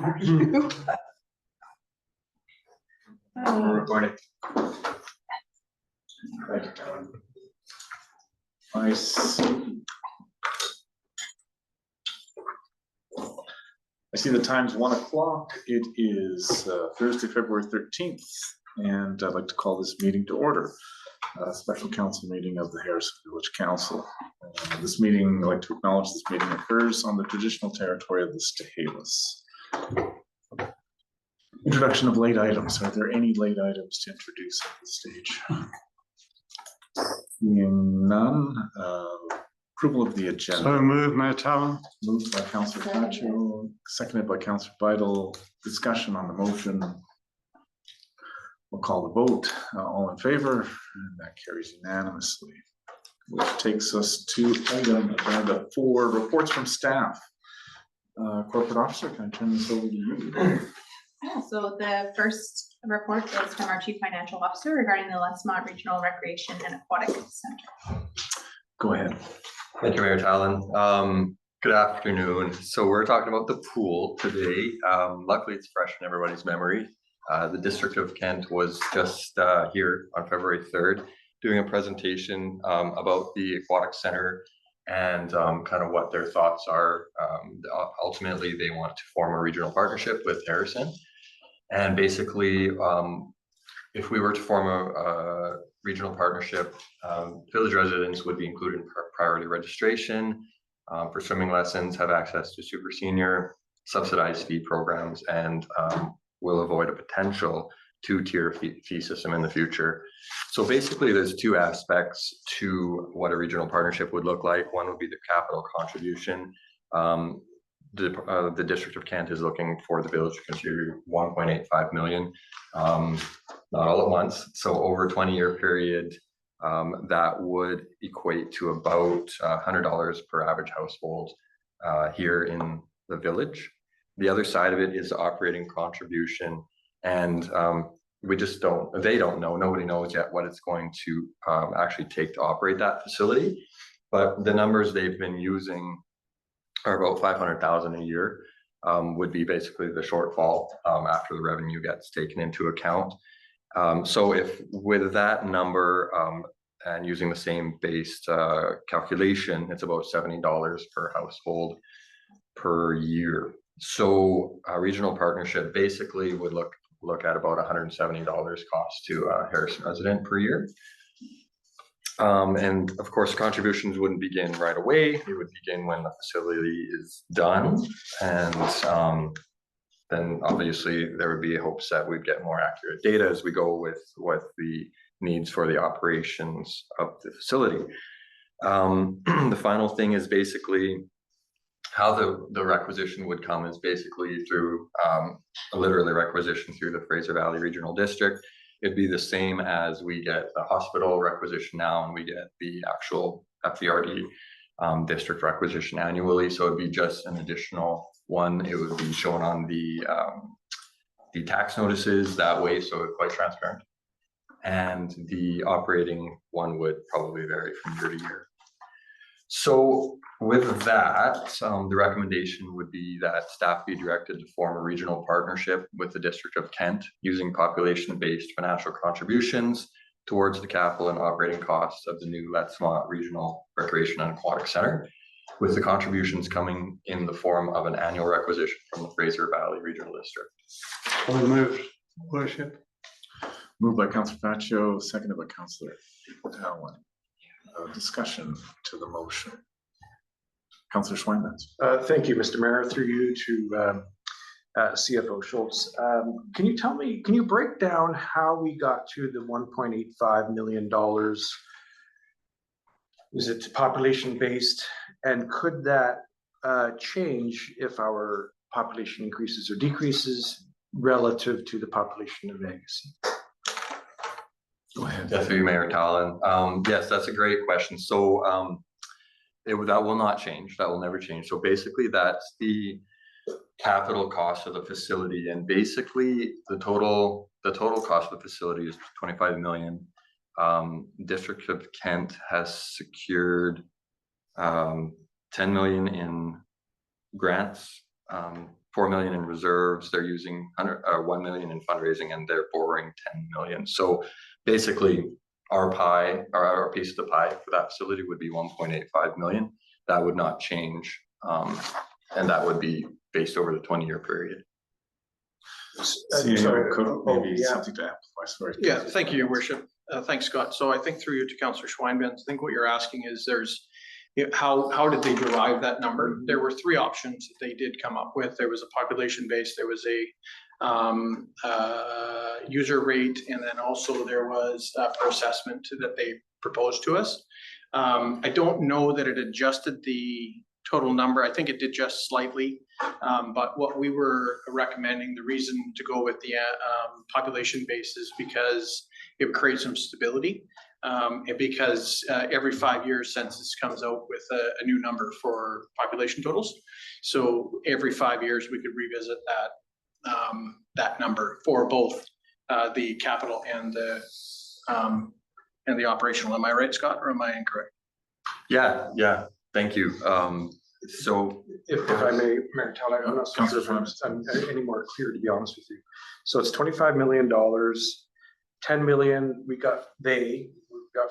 We're recording. I see the time's 1 o'clock. It is Thursday, February 13th, and I'd like to call this meeting to order. Special council meeting of the Harrison Village Council. This meeting, I'd like to acknowledge this meeting occurs on the traditional territory of the Stahelis. Introduction of late items. Are there any late items to introduce at this stage? Seeing none, approval of the agenda. So moved, Mayor Talon. Moved by Councillor Pacho, seconded by Councillor Beidel. Discussion on the motion. We'll call the vote. All in favor, and that carries unanimously. Which takes us to item agenda 4, reports from staff. Corporate Officer, can I turn this over to you? Yeah, so the first report is from our Chief Financial Officer regarding the Westmont Regional Recreation and Aquatic Center. Go ahead. Thank you, Mayor Talon. Good afternoon. So we're talking about the pool today. Luckily, it's fresh in everybody's memory. The District of Kent was just here on February 3rd doing a presentation about the aquatic center and kind of what their thoughts are. Ultimately, they want to form a regional partnership with Harrison. And basically, if we were to form a regional partnership, village residents would be included in priority registration for swimming lessons, have access to super senior subsidized fee programs, and will avoid a potential 2-tier fee system in the future. So basically, there's 2 aspects to what a regional partnership would look like. One would be the capital contribution. The District of Kent is looking for the village to contribute 1.85 million, not all at once. So over a 20-year period, that would equate to about $100 per average household here in the village. The other side of it is the operating contribution, and they don't know, nobody knows yet what it's going to actually take to operate that facility. But the numbers they've been using are about 500,000 a year, would be basically the shortfall after the revenue gets taken into account. So if with that number and using the same based calculation, it's about $70 per household per year. So a regional partnership basically would look at about $170 cost to a Harrison resident per year. And of course, contributions wouldn't begin right away. It would begin when the facility is done. And then obviously there would be hopes that we'd get more accurate data as we go with the needs for the operations of the facility. The final thing is basically how the requisition would come is basically through literally requisition through the Fraser Valley Regional District. It'd be the same as we get the hospital requisition now, and we get the actual FVRD district requisition annually. So it'd be just an additional one. It would be shown on the tax notices that way, so it's quite transparent. And the operating one would probably vary from year to year. So with that, the recommendation would be that staff be directed to form a regional partnership with the District of Kent using population-based financial contributions towards the capital and operating costs of the new Westmont Regional Recreation and Aquatic Center, with the contributions coming in the form of an annual requisition from the Fraser Valley Regional District. So moved, Worship. Moved by Councillor Pacho, seconded by Councillor Talon. Discussion to the motion. Councillor Schweinmetz. Thank you, Mr. Mayor. Through you to CFO Schultz. Can you break down how we got to the $1.85 million? Is it population based? And could that change if our population increases or decreases relative to the population of Vegas? Go ahead. Yes, through you, Mayor Talon. Yes, that's a great question. So that will not change. That will never change. So basically, that's the capital cost of the facility, and basically the total cost of the facility is $25 million. District of Kent has secured $10 million in grants 4 million in reserves, they're using 1 million in fundraising, and they're borrowing 10 million. So basically, our pie, or our piece of the pie for that facility would be 1.85 million. That would not change, and that would be based over the 20-year period. CEO could maybe yeah. something to amplify, sorry. Yeah, thank you, Your Worship. Thanks, Scott. So I think through you to Councillor Schweinben, I think what you're asking is how did they derive that number? There were three options that they did come up with. There was a population base, there was a user rate, and then also there was for assessment that they proposed to us. I don't know that it adjusted the total number. I think it did just slightly. But what we were recommending, the reason to go with the population base is because it would create some stability. And because every 5 years census comes out with a new number for population totals. So every 5 years we could revisit that number for both the capital and the operational. Am I right, Scott, or am I incorrect? Yeah, thank you. So If I may, Mayor Talley, I'm not so sure if I'm any more clear, to be honest with you. So it's $25 million, 10 million we got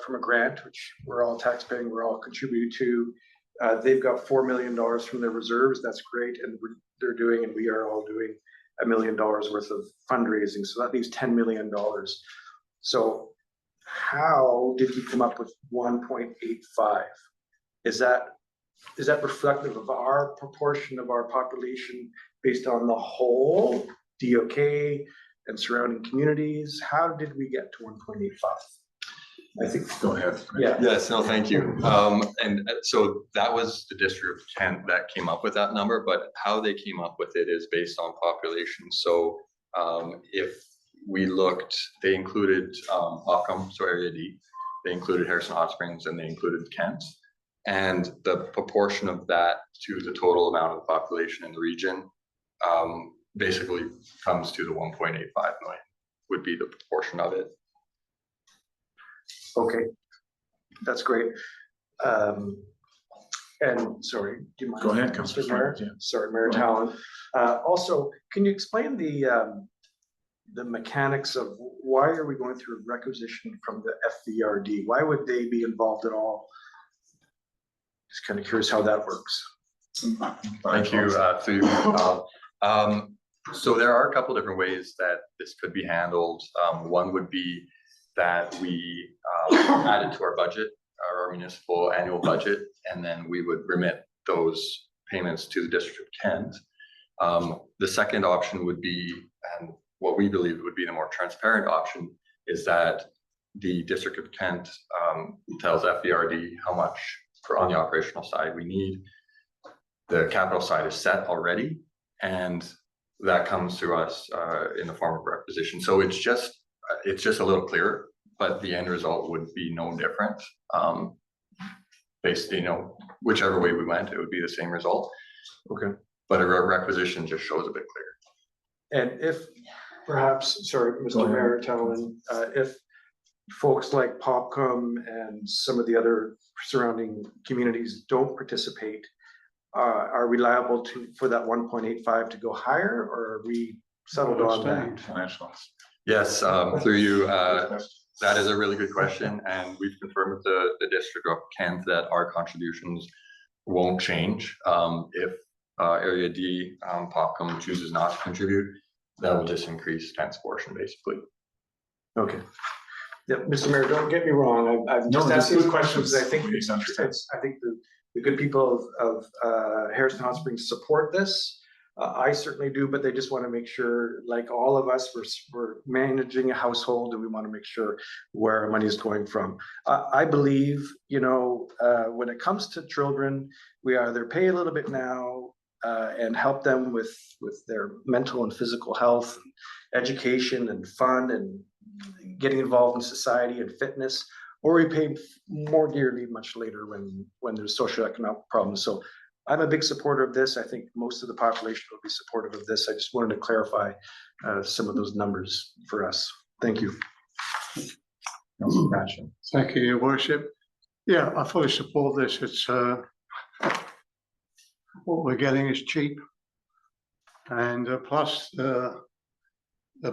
from a grant, which we're all taxpaying, we're all contributing to. They've got $4 million from their reserves. That's great. And they're doing, and we are all doing $1 million worth of fundraising. So that leaves $10 million. So how did we come up with 1.85? Is that reflective of our proportion of our population based on the whole DOK and surrounding communities? How did we get to 1.85? I think. Go ahead. Yeah. yes, no, thank you. And so that was the District of Kent that came up with that number, but how they came up with it is based on population. So if we looked, they included Ockham, so Area D, they included Harrison Hot Springs, and they included Kent. And the proportion of that to the total amount of the population in the region basically comes to the 1.85 million would be the proportion of it. Okay, that's great. And sorry, do you mind? Go ahead, Councillor Mayor? Schweinben, yeah. Sorry, Mayor Go ahead. Talon. Also, can you explain the mechanics of why are we going through a requisition from the FVRD? Why would they be involved at all? Just kind of curious how that works. Thank you. Through you. So there are a couple different ways that this could be handled. One would be that we add it to our budget, our municipal annual budget, and then we would remit those payments to the District of Kent. The second option would be, and what we believe would be the more transparent option, is that the District of Kent tells FVRD how much on the operational side we need. The capital side is set already, and that comes to us in the form of requisition. So it's just a little clearer, but the end result would be no different. Basically, whichever way we went, it would be the same result. Okay. But a requisition just shows a bit clearer. And if perhaps, sorry, Mr. Mayor Talon, if folks like Popcom and some of the other surrounding communities don't participate, are we liable for that 1.85 to go higher, or are we settled on that? Financials. Yes, through you. That is a really good question, and we've confirmed with the District of Kent that our contributions won't change. If Area D, Popcom chooses not to contribute, that will just increase Kent's portion, basically. Okay. Yeah, Mr. Mayor, don't get me wrong. I'm No, just just asking good these questions. questions. I think Please understand. I think the good people of Harrison Hot Springs support this. I certainly do, but they just want to make sure, like all of us, we're managing a household, and we want to make sure where our money is going from. I believe, when it comes to children, we either pay a little bit now and help them with their mental and physical health, and education and fun, and getting involved in society and fitness, or we pay more dearly much later when there's socioeconomic problems. So I'm a big supporter of this. I think most of the population will be supportive of this. I just wanted to clarify some of those numbers for us. Thank you. Thank you, Your Worship. Yeah, I fully support this. It's what we're getting is cheap. And plus the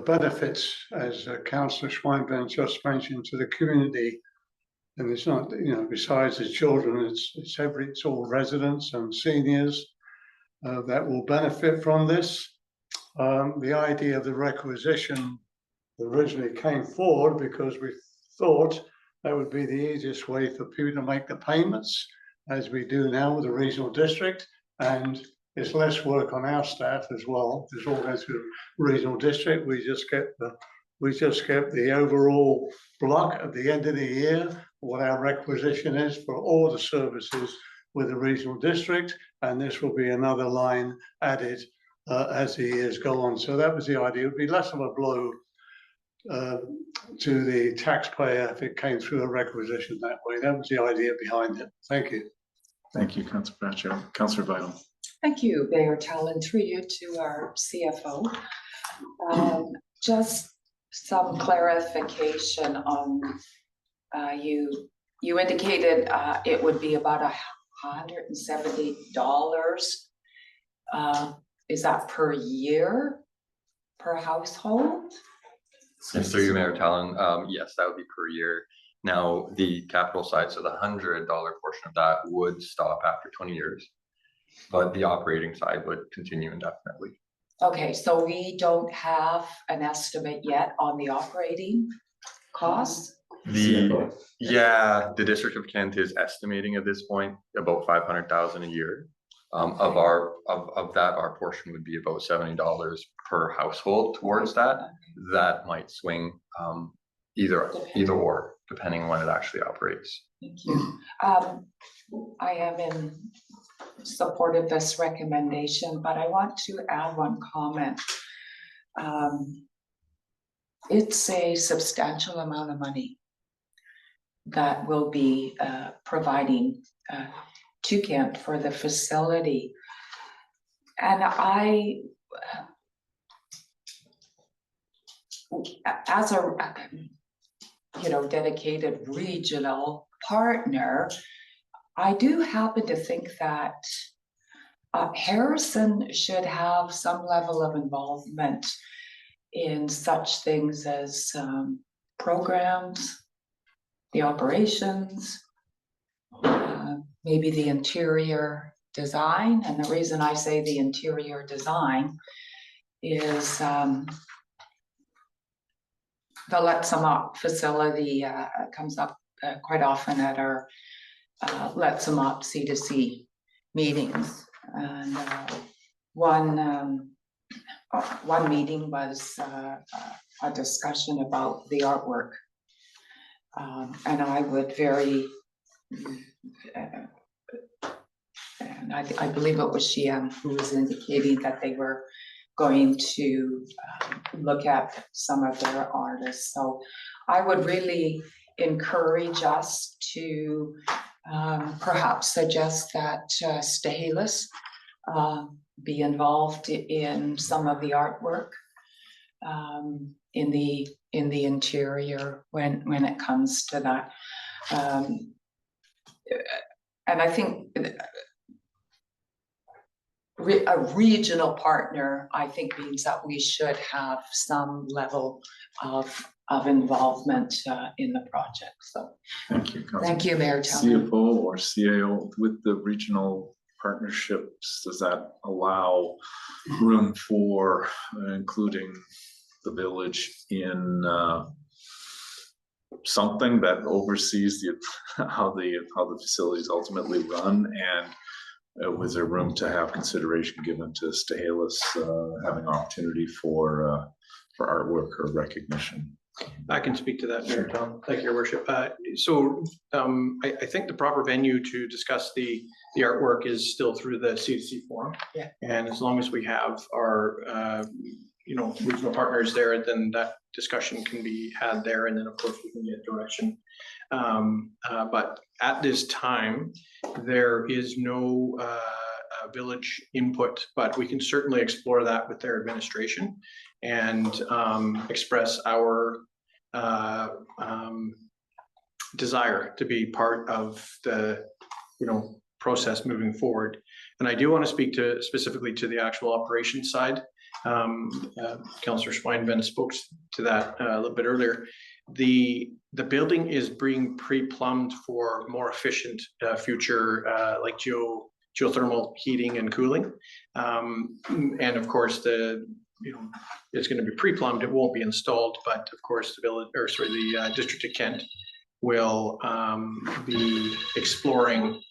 benefits, as Councillor Schweinbein just mentioned, to the community. And it's not, you know, besides the children, it's all residents and seniors that will benefit from this. The idea of the requisition originally came forward because we thought that would be the easiest way for people to make the payments, as we do now with the regional district, and it's less work on our staff as well. It's all goes through the regional district. We just get the overall block at the end of the year, what our requisition is for all the services with the regional district, and this will be another line added as the years go on. So that was the idea. It would be less of a blow to the taxpayer if it came through a requisition that way. That was the idea behind it. Thank you. Thank you, Councillor Bradshaw. Councillor Vital. Thank you, Mayor Talon, through you to our CFO. Just some clarification on, you indicated it would be about $170. Is that per year, per household? Yes, through you, Mayor Talon. Yes, that would be per year. Now, the capital side, so the $100 portion of that would stop after 20 years, but the operating side would continue indefinitely. Okay, so we don't have an estimate yet on the operating costs? The District of Kent is estimating at this point about $500,000 a year. Of that, our portion would be about $70 per household towards that. That might swing either or, depending on when it actually operates. Thank you. I am in support of this recommendation, but I want to add one comment. It's a substantial amount of money that will be providing to Kent for the facility. And as a dedicated regional partner, I do happen to think that Harrison should have some level of involvement in such things as programs, the operations, maybe the interior design. And the reason I say the interior design is the Let's Em Up facility comes up quite often at our Let's Em Up C2C meetings. And one meeting was a discussion about the artwork. And I would and I believe it was Sheehan who was indicating that they were going to look at some of their artists. So I would really encourage us to perhaps suggest that Stahelis be involved in some of the artwork in the interior when it comes to that. And I think a regional partner, I think, means that we should have some level of involvement in the project. So Thank you, Councillor. thank you, Mayor Talon. CFO or CAO with the regional partnerships, does that allow room for including the village in something that oversees how the facilities ultimately run, and was there room to have consideration given to Stahelis having opportunity for artwork or recognition? I can speak to that, Mayor Tom. Thank you, Your Worship. So I think the proper venue to discuss the artwork is still through the C2C forum. Yeah. And as long as we have our regional partners there, then that discussion can be had there, and then of course we can get direction. But at this time, there is no village input, but we can certainly explore that with their administration and express our desire to be part of the process moving forward. And I do want to speak specifically to the actual operations side. Councillor Schweinben spoke to that a little bit earlier. The building is being pre-plumbed for more efficient future like geothermal heating and cooling. And of course, it's going to be pre-plumbed. It won't be installed, but of course, the District of Kent will be exploring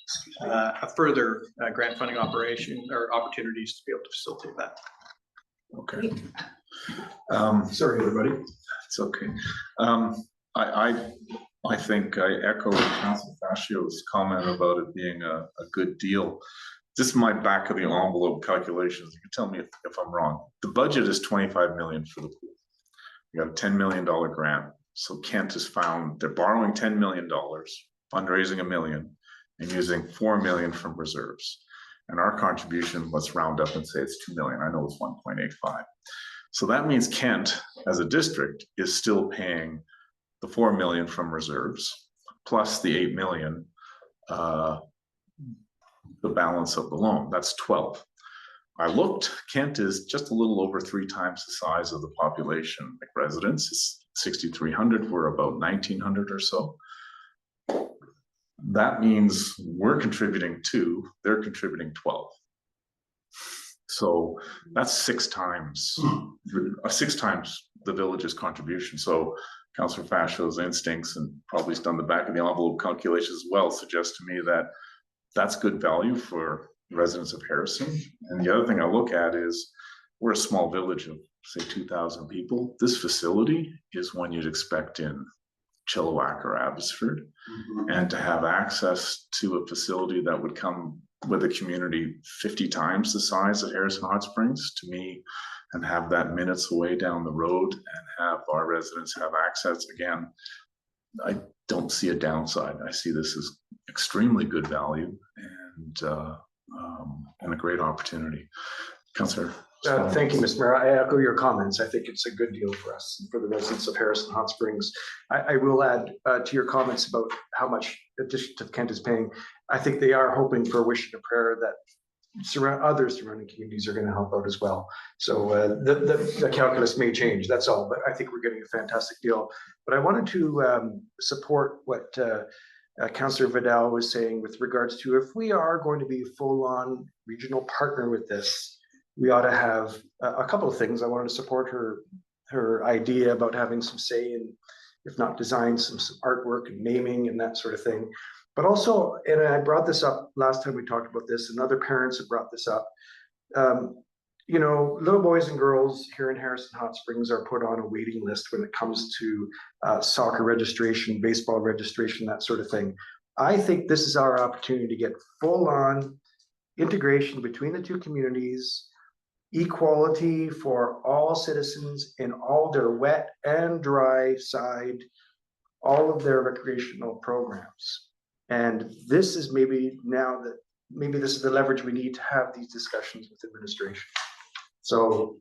a further grant funding operation or opportunities to be able to facilitate that. Okay. Sorry, everybody. It's okay. I think I echo Councilor Fascio's comment about it being a good deal. This is my back of the envelope calculations. You can tell me if I'm wrong. The budget is 25 million for the pool. We got a $10 million grant. So Kent has found they're borrowing $10 million, fundraising $1 million, and using $4 million from reserves. And our contribution, let's round up and say it's 2 million. I know it's 1.85. So that means Kent, as a district, is still paying the 4 million from reserves, plus the 8 million, the balance of the loan. That's 12. I looked, Kent is just a little over 3 times the size of the population. Like residents is 6,300, we're about 1,900 or so. That means we're contributing 2, they're contributing 12. So that's 6 times the village's contribution. So Councillor Fascio's instincts, and probably done the back of the envelope calculations as well, suggest to me that that's good value for residents of Harrison. And the other thing I look at is we're a small village of say 2,000 people. This facility is one you'd expect in Chilliwack or Abbotsford. And to have access to a facility that would come with a community 50 times the size of Harrison Hot Springs, to me, and have that minutes away down the road and have our residents have access, again, I don't see a downside. I see this as extremely good value and a great opportunity. Councillor. Thank you, Mr. Mayor. I echo your comments. I think it's a good deal for us, and for the residents of Harrison Hot Springs. I will add to your comments about how much the District of Kent is paying. I think they are hoping for a wish and a prayer that other surrounding communities are going to help out as well. So the calculus may change, that's all, but I think we're getting a fantastic deal. But I wanted to support what Councillor Vidal was saying with regards to, if we are going to be a full-on regional partner with this, we ought to have a couple of things. I wanted to support her idea about having some say in, if not design, some artwork and naming and that sort of thing. But also, and I brought this up last time we talked about this, and other parents have brought this up. You know, little boys and girls here in Harrison Hot Springs are put on a waiting list when it comes to soccer registration, baseball registration, that sort of thing. I think this is our opportunity to get full-on integration between the two communities, equality for all citizens in all their wet and dry side, all of their recreational programs. And this is maybe this is the leverage we need to have these discussions with administration. So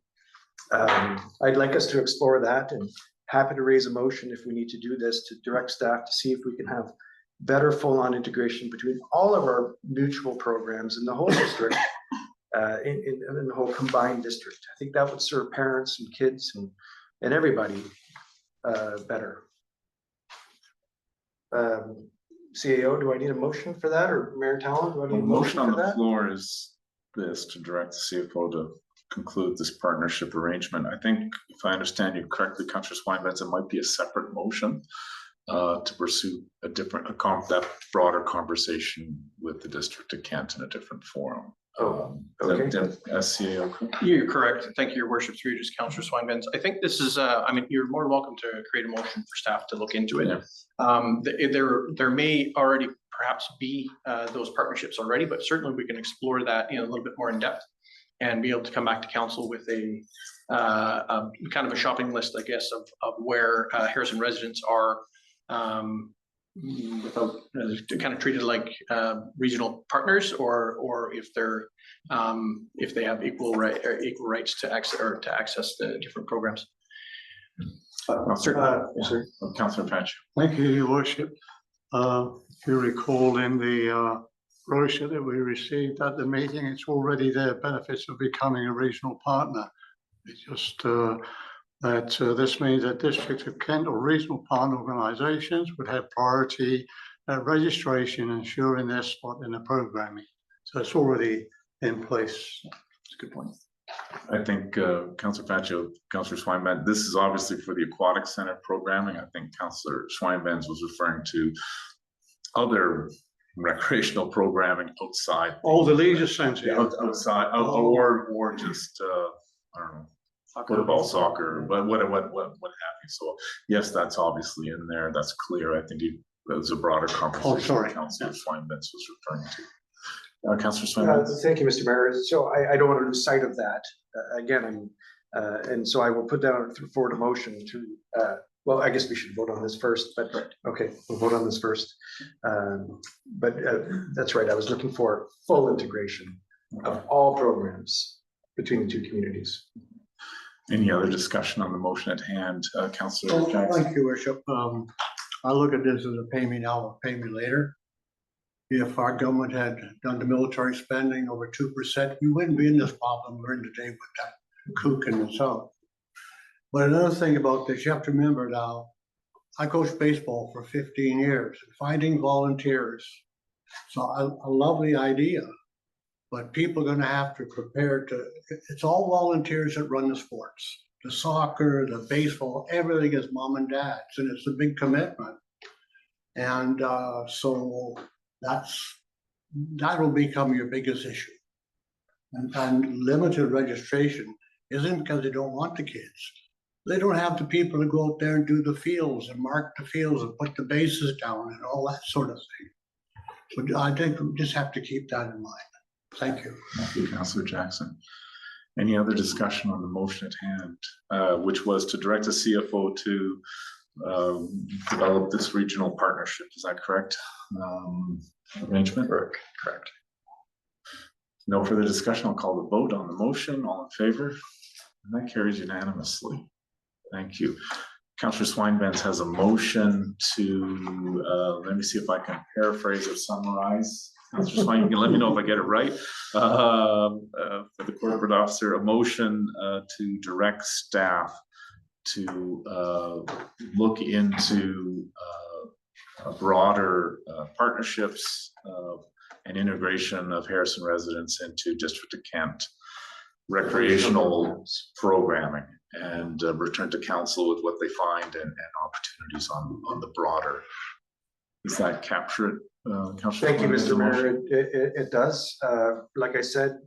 I'd like us to explore that, and happy to raise a motion if we need to do this, to direct staff to see if we can have better full-on integration between all of our mutual programs in the whole district, in the whole combined district. I think that would serve parents and kids and everybody better. CAO, do I need a motion for that, or Mayor Talon, do I need a motion on for the that? floor is this, to direct the CFO to conclude this partnership arrangement. I think if I understand you correctly, Councillor Swinebens, it might be a separate motion to pursue that broader conversation with the District of Kent in a different forum. Okay. CAO. You're correct. Thank you, Your Worship, through you, just Councillor Swinebens. I think this is, I mean, you're more than welcome to create a motion for staff to look into it. Yeah. There may already perhaps be those partnerships already, but certainly we can explore that in a little bit more in depth and be able to come back to council with a kind of a shopping list, I guess, of where Harrison residents are without kind of treated like regional partners, or if they're if they have equal rights to access the different programs. Councillor Patch. Thank you, Your Worship. If you recall in the brochure that we received at the meeting, it's already there, benefits of becoming a regional partner. It's just that this means that District of Kent or regional partner organizations would have priority at registration, ensuring their spot in the programming. So it's already in place. That's a good point. I think Councillor Faccio, Councillor Schweinband, this is obviously for the Aquatic Center programming. I think Councillor Schweinband was referring to other recreational programming outside. Oh, the leisure center. Yeah, outside, or just, I don't know, football, soccer, but what have you. So yes, that's obviously in there. That's clear. I think that was a broader conversation. sorry. Councillor Schweinband was referring to. Councillor Schweinband. Thank you, Mr. Mayor. So I don't want to lose sight of that. Again, and so I will put down forward a motion to, well, I guess we should vote on this first, but, okay, we'll vote on this first. But that's right, I was looking for full integration of all programs between the two communities. Any other discussion on the motion at hand? Councillor Jackson? Thank you, Worship. I look at this as a pay me now or pay me later. If our government had done the military spending over 2%, we wouldn't be in this problem we're in today with that kook in the south. But another thing about this, you have to remember now, I coached baseball for 15 years, finding volunteers. So I love the idea, but people are gonna have to prepare it's all volunteers that run the sports. The soccer, the baseball, everything is mom and dad's, and it's a big commitment. And so that'll become your biggest issue. And limited registration isn't because they don't want the kids. They don't have the people to go out there and do the fields and mark the fields and put the bases down and all that sort of thing. So I think we just have to keep that in mind. Thank you. Thank you, Councillor Jackson. Any other discussion on the motion at hand, which was to direct the CFO to develop this regional partnership? Is that correct? Arrangement? Correct. No further discussion. I'll call the vote on the motion. All in favor? And that carries unanimously. Thank you. Councillor Schweinband has a motion to, let me see if I can paraphrase or summarize. Councillor Schwein, you can let me know if I get it right. For the corporate officer, a motion to direct staff to look into broader partnerships and integration of Harrison residents into District of Kent recreational programming, and return to council with what they find and opportunities on the broader. Does that capture it? Councillor Thank you, Schweinband's Mr. motion? Mayor. It does. Like I said,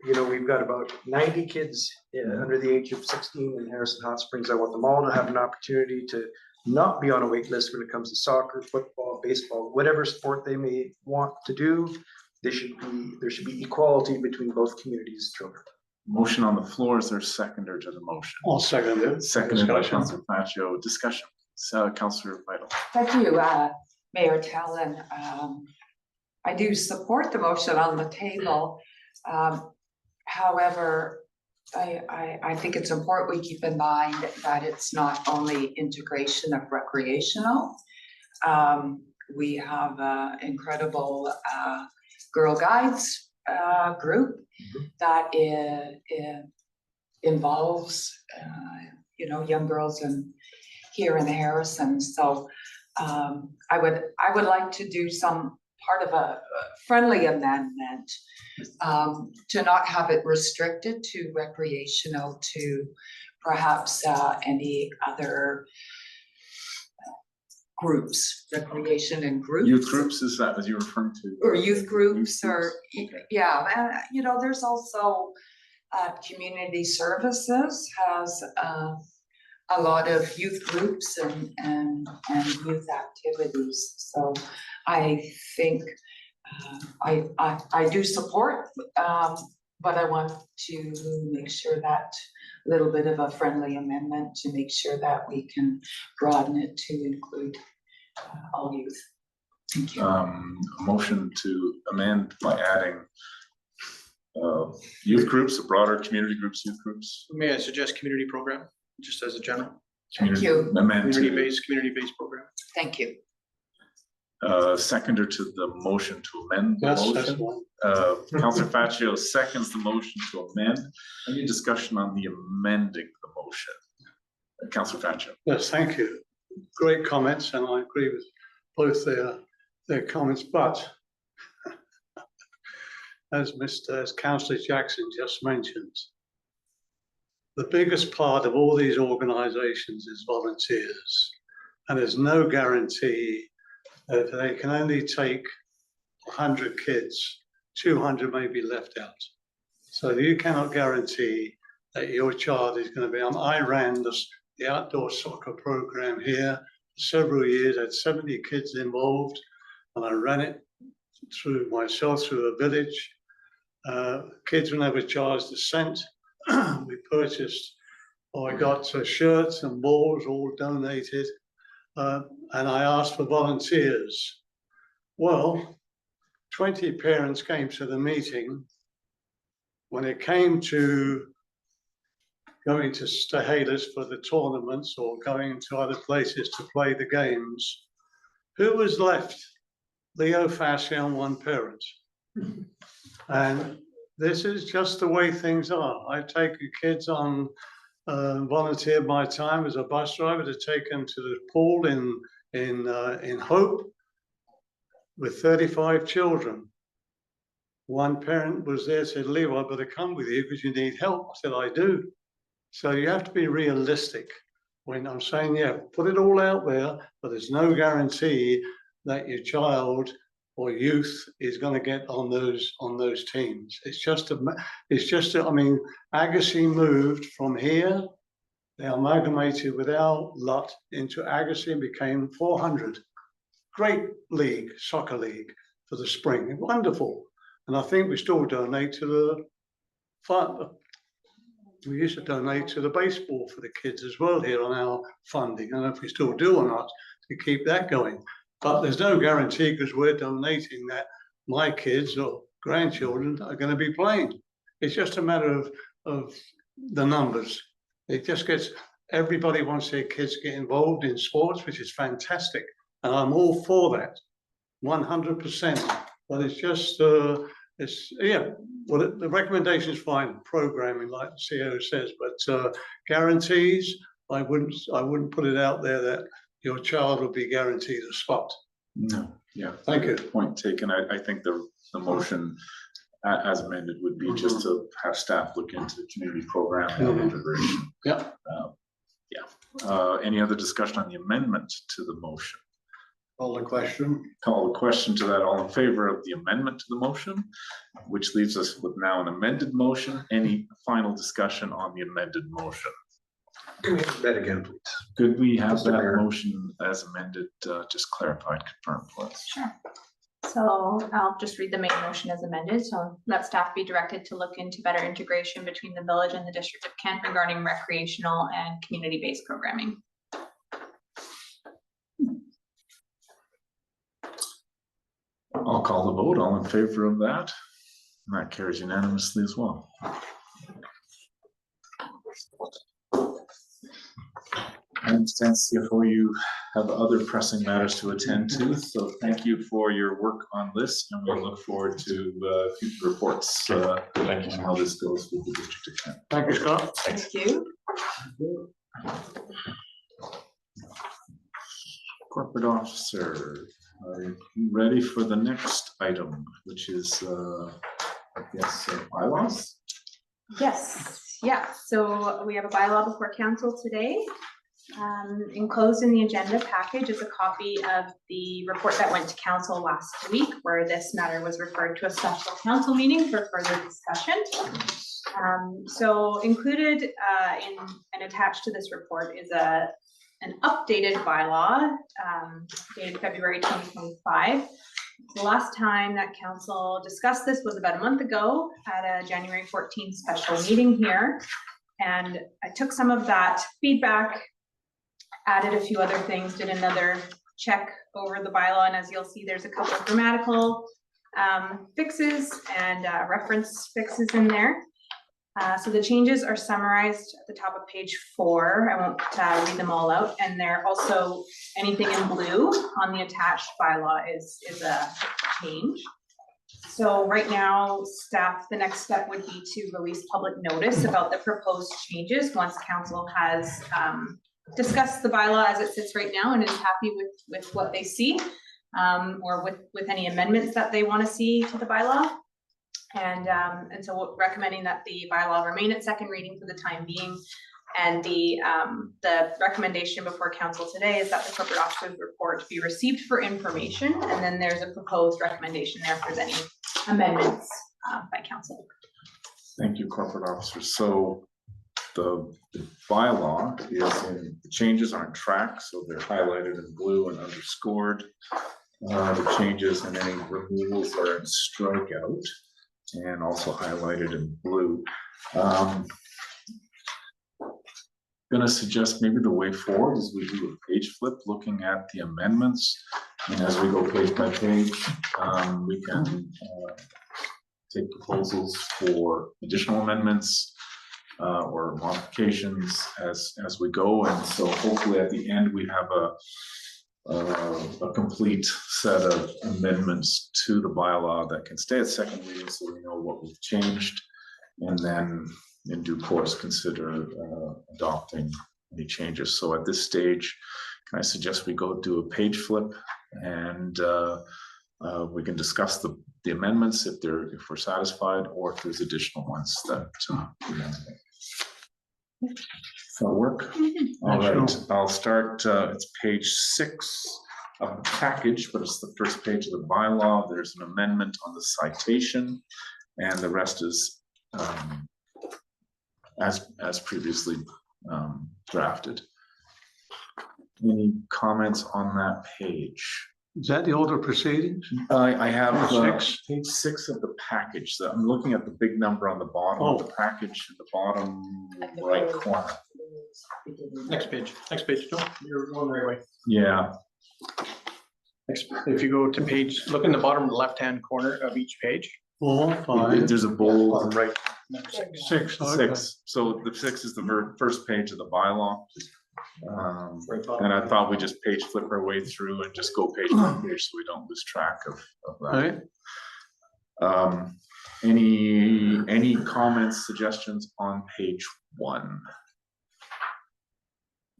you know, we've got about 90 kids under the age of 16 in Harrison Hot Springs. I want them all to have an opportunity to not be on a wait list when it comes to soccer, football, baseball, whatever sport they may want to do. There should be equality between both communities' children. Motion on the floor. Is there a seconder to the motion? I'll second it. Seconded by Discussion. Councillor Faccio. Discussion. So Councillor Vital. Thank you, Mayor Tallon. I do support the motion on the table. However, I think it's important we keep in mind that it's not only integration of recreational. We have an incredible Girl Guides group that involves young girls here in Harrison. So I would like to do some part of a friendly amendment to not have it restricted to recreational, to perhaps any other groups, recreation and groups. Youth groups, is that what you're referring to? Or youth groups, or, Okay. yeah, there's also community services has a lot of youth groups and youth activities. So I think I do support, but I want to make sure that little bit of a friendly amendment to make sure that we can broaden it to include all youth. Thank you. A motion to amend by adding youth groups, broader community groups, youth groups. May I suggest community program, just as a general, Thank you. Amend to community-based program? Thank you. Seconder to the motion to amend the Yes, that's motion. one. Councillor Faccio seconds the motion to amend. Any discussion on the amending the motion? Councillor Faccio. Yes, thank you. Great comments, and I agree with both their comments, but as Councillor Jackson just mentioned, the biggest part of all these organisations is volunteers, and there's no guarantee that they can only take 100 kids, 200 may be left out. So you cannot guarantee that your child is going to be on. I ran the outdoor soccer program here for several years, had 70 kids involved, and I ran it through myself, through a village. Kids were never charged a cent. We purchased, or I got shirts and balls all donated, and I asked for volunteers. Well, 20 parents came to the meeting. When it came to going to Stahelis for the tournaments or going to other places to play the games, who was left? Leo Fascia and one parent. And this is just the way things are. I take the kids on, volunteered my time as a bus driver to take them to the pool in Hope with 35 children. One parent was there, said, Leo, I better come with you because you need help. I said, I do. So you have to be realistic when I'm saying, yeah, put it all out there, but there's no guarantee that your child or youth is going to get on those teams. It's just I mean, Agassiz moved from here. They amalgamated with our lot into Agassiz and became 400. Great league, soccer league for the spring. Wonderful. And I think we still donate to the fund. We used to donate to the baseball for the kids as well here on our funding. I don't know if we still do or not to keep that going. But there's no guarantee because we're donating that my kids or grandchildren are going to be playing. It's just a matter of the numbers. It just gets, everybody wants their kids to get involved in sports, which is fantastic. And I'm all for that, 100%. But it's just, yeah, well, the recommendation is fine, programming like the CEO says, but guarantees, I wouldn't put it out there that your child will be guaranteed a spot. No, yeah. Thank you. Point taken. I think the motion as amended would be just to have staff look into the community program and integration. Yeah. Any other discussion on the amendment to the motion? Call the question. Call the question to that. All in favor of the amendment to the motion, which leaves us with now an amended motion. Any final discussion on the amended motion? Can we have that again, please? Could we have Mr. that Mayor. motion as amended, just clarified, confirmed, please? Sure. So I'll just read the main motion as amended. So let staff be directed to look into better integration between the village and the district of Kent regarding recreational and community-based programming. I'll call the vote. All in favor of that? And that carries unanimously as well. I understand, CFO, you have other pressing matters to attend to, so thank you for your work on this, and we look forward to future reports on how this goes with the District of Kent. Thank you, Scott. Thank you. Corporate Officer, are you ready for the next item, which is, I guess, bylaws? Yes, yeah, so we have a bylaw before council today. Enclosed in the agenda package is a copy of the report that went to council last week, where this matter was referred to a special council meeting for further discussion. So included in and attached to this report is an updated bylaw dated February 2025. The last time that council discussed this was about a month ago at a January 14th special meeting here. And I took some of that feedback, added a few other things, did another check over the bylaw. And as you'll see, there's a couple of grammatical fixes and reference fixes in there. So the changes are summarized at the top of page 4. I won't read them all out. And they're also, anything in blue on the attached bylaw is a change. So right now, staff, the next step would be to release public notice about the proposed changes once council has discussed the bylaw as it sits right now and is happy with what they see, or with any amendments that they want to see to the bylaw. And so we're recommending that the bylaw remain at second reading for the time being. And the recommendation before council today is that the corporate officer's report be received for information. And then there's a proposed recommendation there if there's any amendments by council. Thank you, corporate officer. So the bylaw is in, the changes aren't tracked, so they're highlighted in blue and underscored. The changes and any removals are in strikeout and also highlighted in blue. Gonna suggest maybe the way forward is we do a page flip looking at the amendments. And as we go page by page, we can take proposals for additional amendments or modifications as we go. And so hopefully at the end, we have a complete set of amendments to the bylaw that can stay at second reading, so we know what we've changed, and then in due course consider adopting any changes. So at this stage, can I suggest we go do a page flip, and we can discuss the amendments if we're satisfied, or if there's additional ones that we want to make. Does that work? All right, I'll start. It's page 6 of the package, but it's the first page of the bylaw. There's an amendment on the citation, and the rest is as previously drafted. Any comments on that page? Is that the order of proceedings? I have Six. page 6 of the package. So I'm looking at the big number on the bottom of the package, at the bottom right corner. Next page, Joe. You're going the right way. Yeah, If you go to page, look in the bottom left-hand corner of each page. 4, 5, there's a bold Right. 6. Okay. 6. So the 6 is the first page of the bylaw. And I thought we just page flip our way through and just go page by page so we don't lose track of that. Right. Any comments, suggestions on page 1?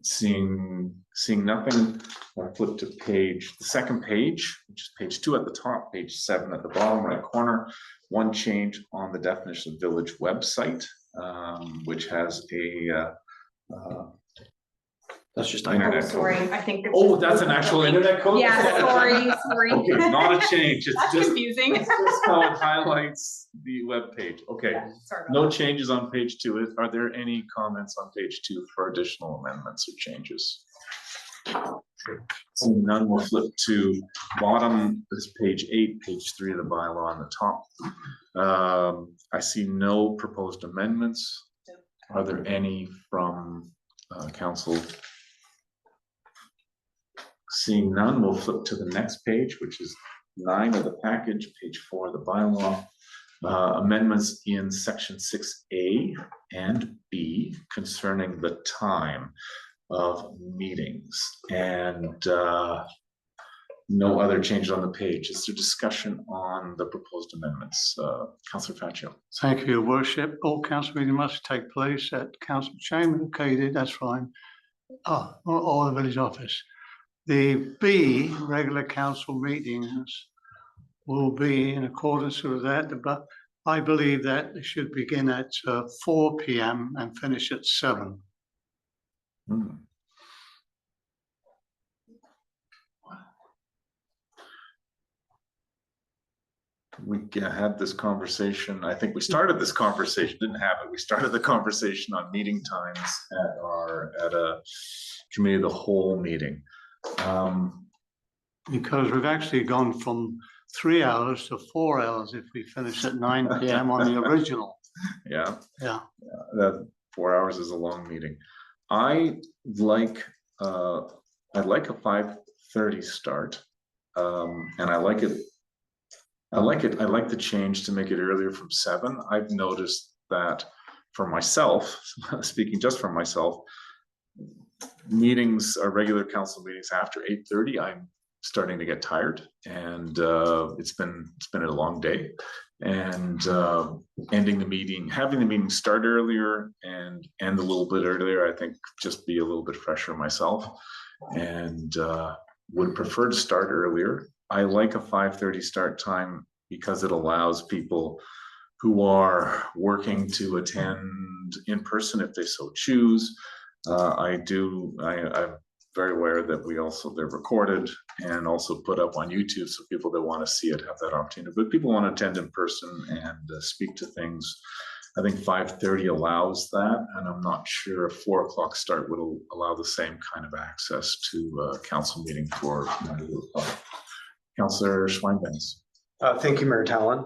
Seeing nothing, I'll flip to the second page, which is page 2 at the top, page 7 at the bottom right corner. One change on the definition of village website, which has a That's just. internet code. Sorry, I think. Oh, that's an actual internet code? Yeah, sorry. Okay, not a change, it's That's just confusing. how it highlights the web page. Okay, Sorry about no changes on page 2. Are there any comments on page 2 for additional amendments or changes? Seeing none, we'll flip to bottom, this is page 8, page 3 of the bylaw on the top. I see no proposed amendments. Are there any from council? Seeing none, we'll flip to the next page, which is 9 of the package, page 4 of the bylaw. Amendments in section 6A and B concerning the time of meetings, and no other changes on the page. Is there discussion on the proposed amendments? Councillor Faccio. Thank you, Your Worship. All council meetings must take place at council chamber located, that's fine. Or the village office. The B, regular council meetings, will be in accordance with that, but I believe that it should begin at 4 p.m. and finish at 7. We had this conversation, I think we started this conversation, didn't have it. We started the conversation on meeting times at a committee of the whole meeting. Because we've actually gone from 3 hours to 4 hours if we finish at 9 p.m. on the original. Yeah. Yeah. That 4 hours is a long meeting. I'd like a 5:30 start. And I like the change to make it earlier from 7. I've noticed that for myself, speaking just for myself, meetings, regular council meetings after 8:30, I'm starting to get tired, and it's been a long day, and having the meeting start earlier and end a little bit earlier, I think just be a little bit fresher myself, and would prefer to start earlier. I like a 5:30 start time because it allows people who are working to attend in person if they so choose. I'm very aware that they're recorded and also put up on YouTube, so people that want to see it have that opportunity. But people want to attend in person and speak to things. I think 5:30 allows that, and I'm not sure a 4:00 start would allow the same kind of access to a council meeting for members of the public. Councillor Schweinbenz. Thank you, Mayor Talon.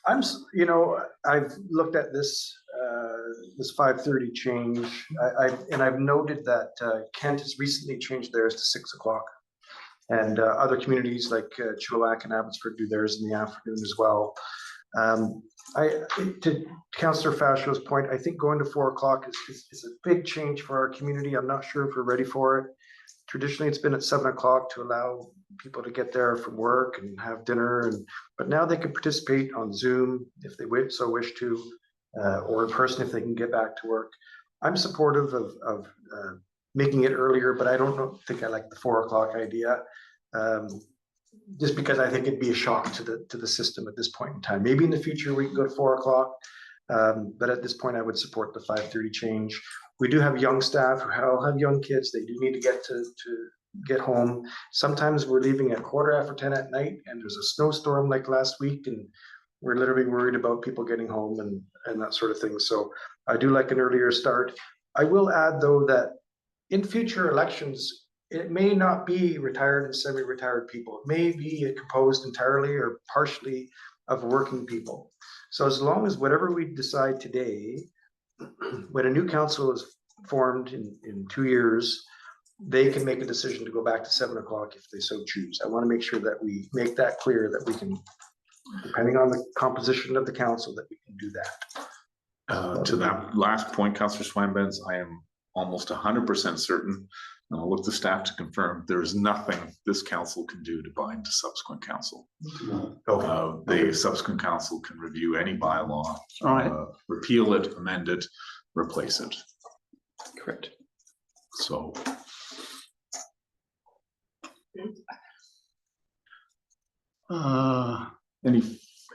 I've looked at this 5:30 change. I've noted that Kent has recently changed theirs to 6:00, and other communities like Chilliwack and Abbotsford do theirs in the afternoon as well. To Councillor Fascio's point, I think going to 4:00 is a big change for our community. I'm not sure if we're ready for it. Traditionally, it's been at 7:00 to allow people to get there from work and have dinner, but now they can participate on Zoom if they so wish to, or in person if they can get back to work. I'm supportive of making it earlier, but I don't think I like the 4:00 idea, just because I think it'd be a shock to the system at this point in time. Maybe in the future we can go to 4:00, but at this point I would support the 5:30 change. We do have young staff who all have young kids. They do need to get home. Sometimes we're leaving at 10:15 at night, and there's a snowstorm like last week, and we're literally worried about people getting home and that sort of thing. So I do like an earlier start. I will add, though, that in future elections, it may not be retired and semi-retired people. It may be composed entirely or partially of working people. So as long as whatever we decide today, when a new council is formed in 2 years, they can make a decision to go back to 7:00 if they so choose. I want to make sure that we make that clear, that we can, depending on the composition of the council, that we can do that. To that last point, Councillor Schweinbenz, I am almost 100% certain, and I'll look to staff to confirm, there is nothing this council can do to bind to subsequent council. The subsequent council can review any bylaw, repeal it, amend it, replace it. Correct. So.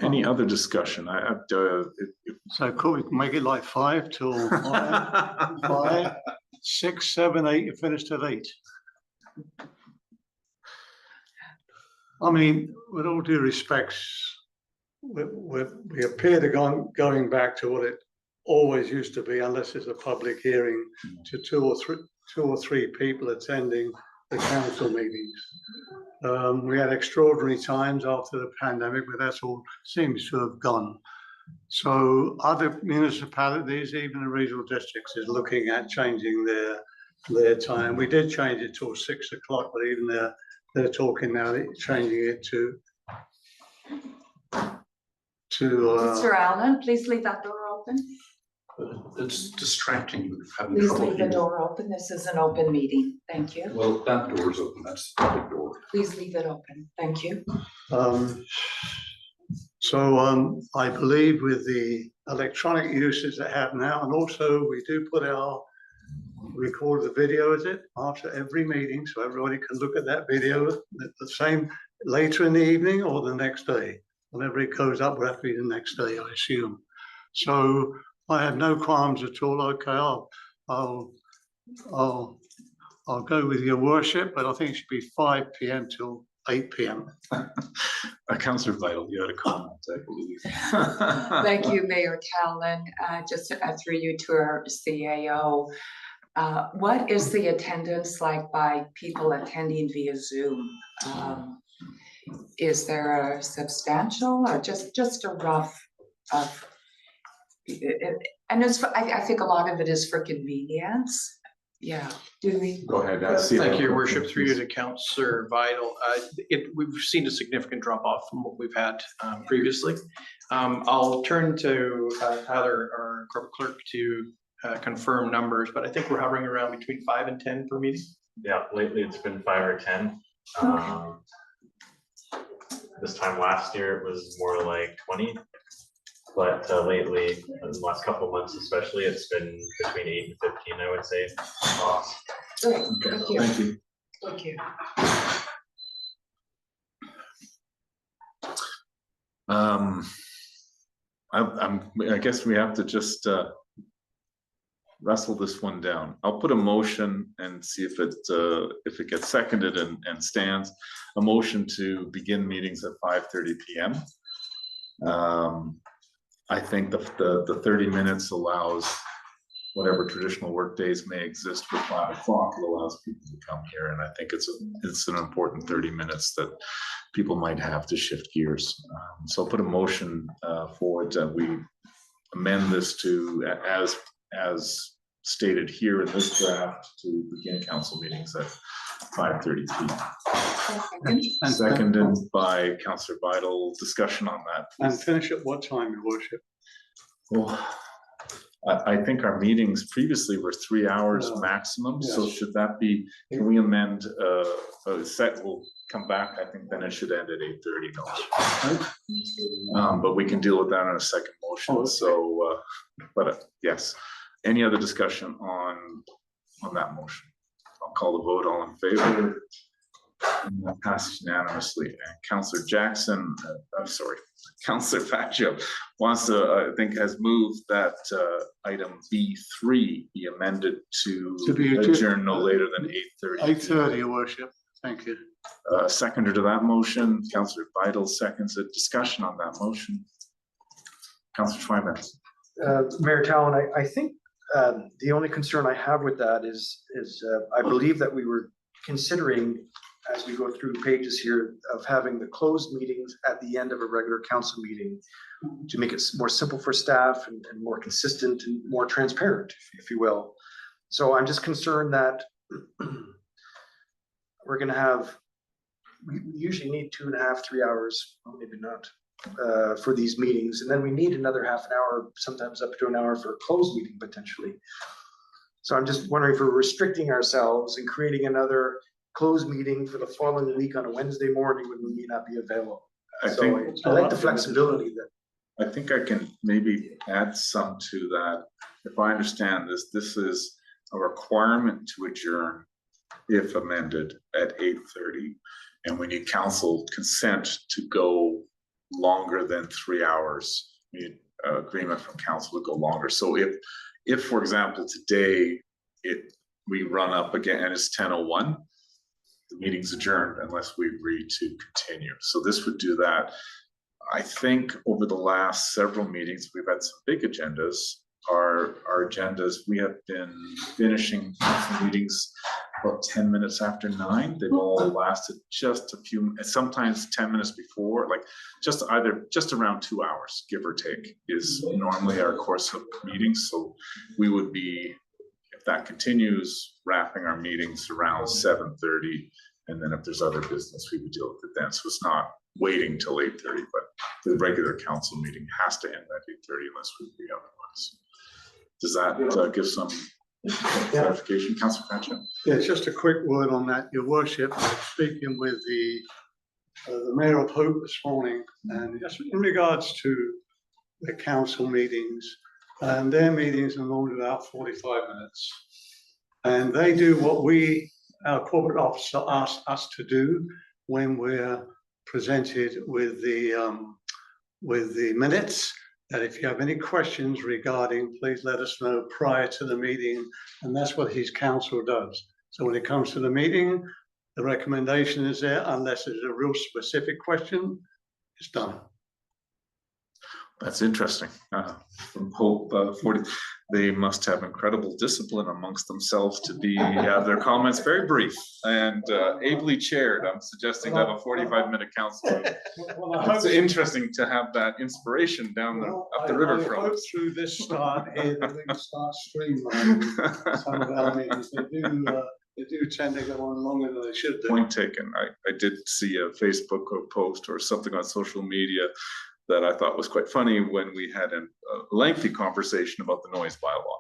Any other discussion? So could we make it like 5 till 5, 6, 7, 8, you finished at 8? I mean, with all due respects, we appear to going back to what it always used to be, unless it's a public hearing, to two or three people attending the council meetings. We had extraordinary times after the pandemic, but that's all seems to have gone. So other municipalities, even the regional districts, is looking at changing their time. We did change it till 6:00, but even they're talking now, changing it to. Mr. Allen, please leave that door open. It's distracting. Please leave the door open. This is an open meeting. Thank you. Well, that door's open. That's the public door. Please leave it open. Thank you. I believe with the electronic uses that have now, and also we do put record the video, is it, after every meeting, so everybody can look at that video the same later in the evening or the next day. Whenever it goes up, will have to be the next day, I assume. So I have no qualms at all. Okay, I'll go with your worship, but I think it should be 5 p.m. till 8 p.m. Councillor Vital, you had a comment, I believe. Thank you, Mayor Talon. Just through you to our CAO. What is the attendance like by people attending via Zoom? Is there a substantial or just a rough? And I think a lot of it is for convenience. Yeah, do we? Go ahead. Thank you, Your Worship, through you to Councillor Vital. We've seen a significant drop off from what we've had previously. I'll turn to Tyler, our corporate clerk, to confirm numbers, but I think we're hovering around between 5 and 10 per meeting. Yeah, lately it's been 5 or 10. This time last year it was more like 20, but lately, in the last couple of months especially, it's been between 8 and 15, I would say. Great, thank you. Thank you. Thank you. I guess we have to just wrestle this one down. I'll put a motion and see if it gets seconded and stands. A motion to begin meetings at 5:30 p.m. I think the 30 minutes allows whatever traditional work days may exist for 5 o'clock. It allows people to come here, and I think it's an important 30 minutes that people might have to shift gears. So I'll put a motion forward that we amend this to as stated here in this draft to begin council meetings at 5:30 p.m. Seconded by Councillor Vital. Discussion on that, And please. finish at what time, Your Worship? Well, I think our meetings previously were 3 hours maximum, so yes. should that be, can we amend, we'll come back, I think then it should end at 8:30. No. But we can deal with that in a second motion, Okay. so, yes. Any other discussion on that motion? I'll call the vote, all in favor. And that passes unanimously. And Councillor Jackson, Councillor Faggio wants to, I think, has moved that item B3 be amended to be adjourn no later than 8:30. 8:30, Your Worship. Thank you. Seconder to that motion, Councillor Vital seconds it. Discussion on that motion. Councillor Schweiman. Mayor Talon, I think the only concern I have with that is I believe that we were considering, as we go through the pages here, of having the closed meetings at the end of a regular council meeting to make it more simple for staff and more consistent and more transparent, if you will. So I'm just concerned that we're going to have, we usually need 2.5, 3 hours, well, maybe not, for these meetings. And then we need another half an hour, sometimes up to an hour for a closed meeting potentially. So I'm just wondering if we're restricting ourselves and creating another closed meeting for the following week on a Wednesday morning when we may not be available. I like the flexibility that. I think I can maybe add some to that. If I understand this, this is a requirement to adjourn if amended at 8:30. And we need council consent to go longer than 3 hours. We need agreement from council to go longer. So if for example, today we run up again and it's 10:01, the meeting's adjourned unless we agree to continue. So this would do that. I think over the last several meetings, we've had some big agendas. Our agendas, we have been finishing some meetings about 10 minutes after 9. They've all lasted just a few, sometimes 10 minutes before, like just around 2 hours, give or take, is normally our course of meetings. So we would be, if that continues, wrapping our meetings around 7:30. And then if there's other business, we would deal with it then. So it's not waiting till 8:30, but the regular council meeting has to end at 8:30 unless we agree otherwise. Does that give some clarification, Councillor Faggio? Yeah, just a quick word on that, Your Worship. I was speaking with the Mayor of Hope this morning, and just in regards to the council meetings, and their meetings are normally about 45 minutes. And they do what our corporate officer asks us to do when we're presented with the minutes. That if you have any questions regarding, please let us know prior to the meeting, and that's what his council does. So when it comes to the meeting, the recommendation is there, unless there's a real specific question, it's done. That's interesting. From Hope 40. they must have incredible discipline amongst themselves to have their comments very brief and ably chaired. I'm suggesting to have a 45-minute council. It's interesting to have that inspiration down up the river I from hope us. through this start here that we can start streamlining some of our meetings. They do tend to go on longer than they should do. Point taken. I did see a Facebook post or something on social media that I thought was quite funny when we had a lengthy conversation about the noise bylaw.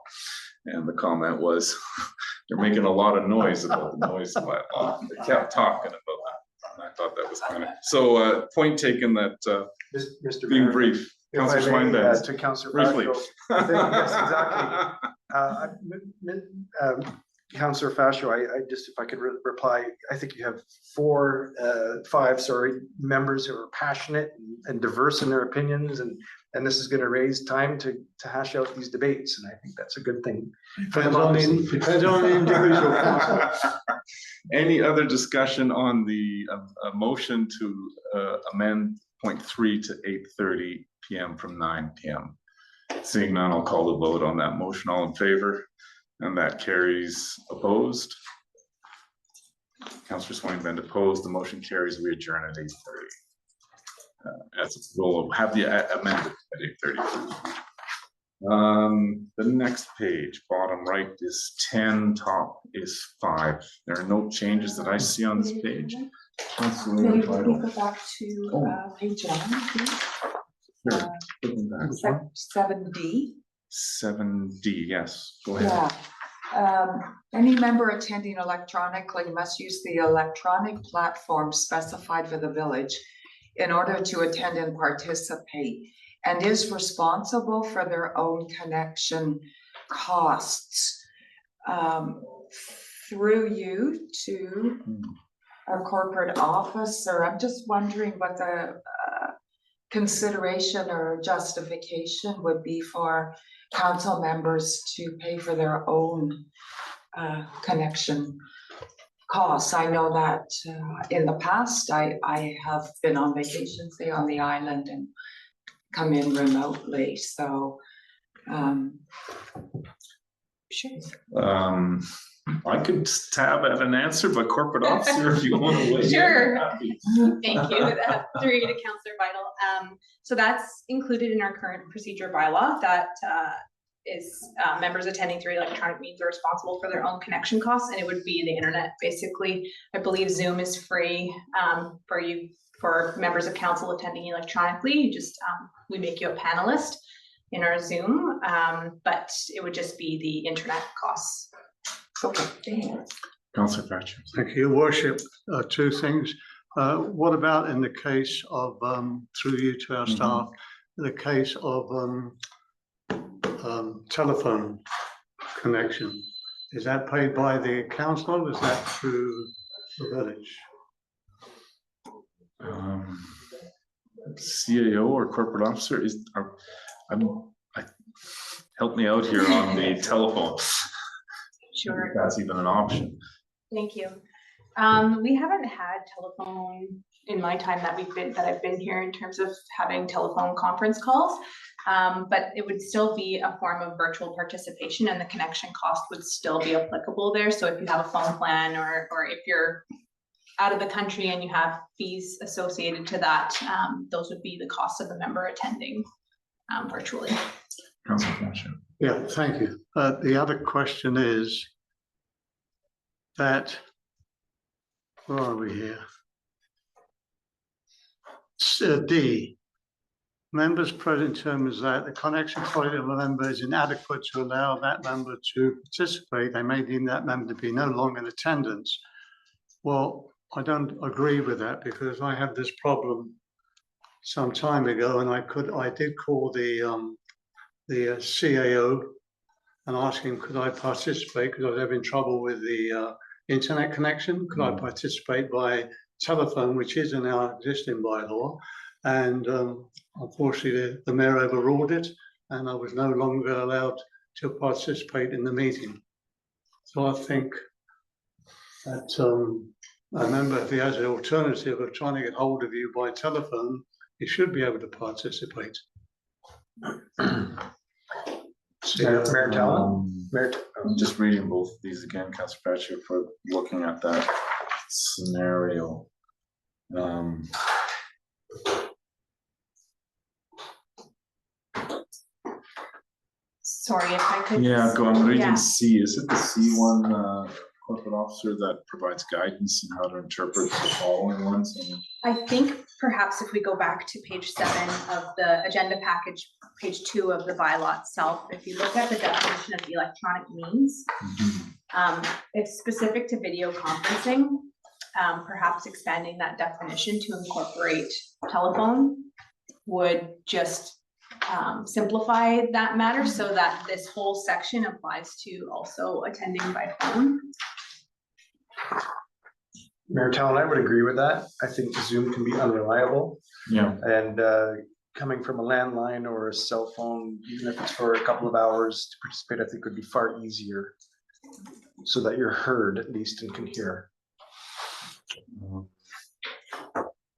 And the comment was, they're making a lot of noise about the noise bylaw. They kept talking about that. And I thought that was kind of, so point taken that Mr. being Mayor, brief. if I Councillor may, Schweinbenz, to Councillor briefly. Fascio, I think, yes, exactly. Councillor Fascio, I just, if I could reply, I think you have five members who are passionate and diverse in their opinions, and this is gonna raise time to hash out these debates, and I think that's a good thing. Depends on the individual council. Any other discussion on the motion to amend point 3 to 8:30 PM from 9 PM? Seeing none, I'll call the vote on that motion. All in favor? And that carries. Opposed? Councillor Schweinbenz opposed. The motion carries. We adjourn at 8:30. As we'll have the amended at 8:30. The next page, bottom right is 10, top is 5. There are no changes that I see on this page. Councillor Maybe Vital. we go back to page 11, please. Sure. Looking back. 7D. 7D, yes, go ahead. Yeah. Any member attending electronically must use the electronic platform specified for the village in order to attend and participate, and is responsible for their own connection costs. Through you to our corporate officer, I'm just wondering what the consideration or justification would be for council members to pay for their own connection costs. I know that in the past, I have been on vacation, say on the island, and come in remotely, so Sure. I could tab at an answer, but corporate officer, if you want to weigh in. Sure. Happy. Thank you. Through you to Councillor Vital. So that's included in our current procedure bylaw that is members attending through electronic means are responsible for their own connection costs, and it would be the internet basically. I believe Zoom is free for members of council attending electronically. You just we make you a panelist in our Zoom, but it would just be the internet costs. okay. Councillor Thatcher. Thank you, Your Worship. Two things. What about in the case of, through you to our staff, the case of telephone connection? Is that paid by the council or is that through the village? CAO or corporate officer help me out here on the telephone. Sure. If that's even an option. Thank you. We haven't had telephone in my time that I've been here in terms of having telephone conference calls. But it would still be a form of virtual participation and the connection cost would still be applicable there. So if you have a phone plan or if you're out of the country and you have fees associated to that, those would be the costs of the member attending virtually. Councillor Thatcher. Yeah, thank you. The other question is that, where are we here? D, members present terms that the connection quality of a member is inadequate to allow that member to participate. They may deem that member to be no longer in attendance. Well, I don't agree with that because I had this problem some time ago, and I did call the CAO and ask him, could I participate because I was having trouble with the internet connection? Could I participate by telephone, which is in our existing bylaw? And unfortunately, the mayor overruled it, and I was no longer allowed to participate in the meeting. So I think that a member, if he has the alternative of trying to get hold of you by telephone, he should be able to participate. Mayor Talon? Mayor, I'm just reading both of these again, Councilor Patrick, for looking at that scenario. Sorry if I could. Yeah, go on, Yeah. reading C, is it the C one, corporate officer that provides guidance on how to interpret the following ones? And I think perhaps if we go back to page 7 of the agenda package, page 2 of the bylaw itself, if you look at the definition of electronic means, it's specific to video conferencing. Perhaps expanding that definition to incorporate telephone would just simplify that matter so that this whole section applies to also attending by phone. Mayor Talon, I would agree with that. I think Zoom can be unreliable. Yeah, And coming from a landline or a cell phone, even if it's for a couple of hours to participate, I think would be far easier so that you're heard at least and can hear.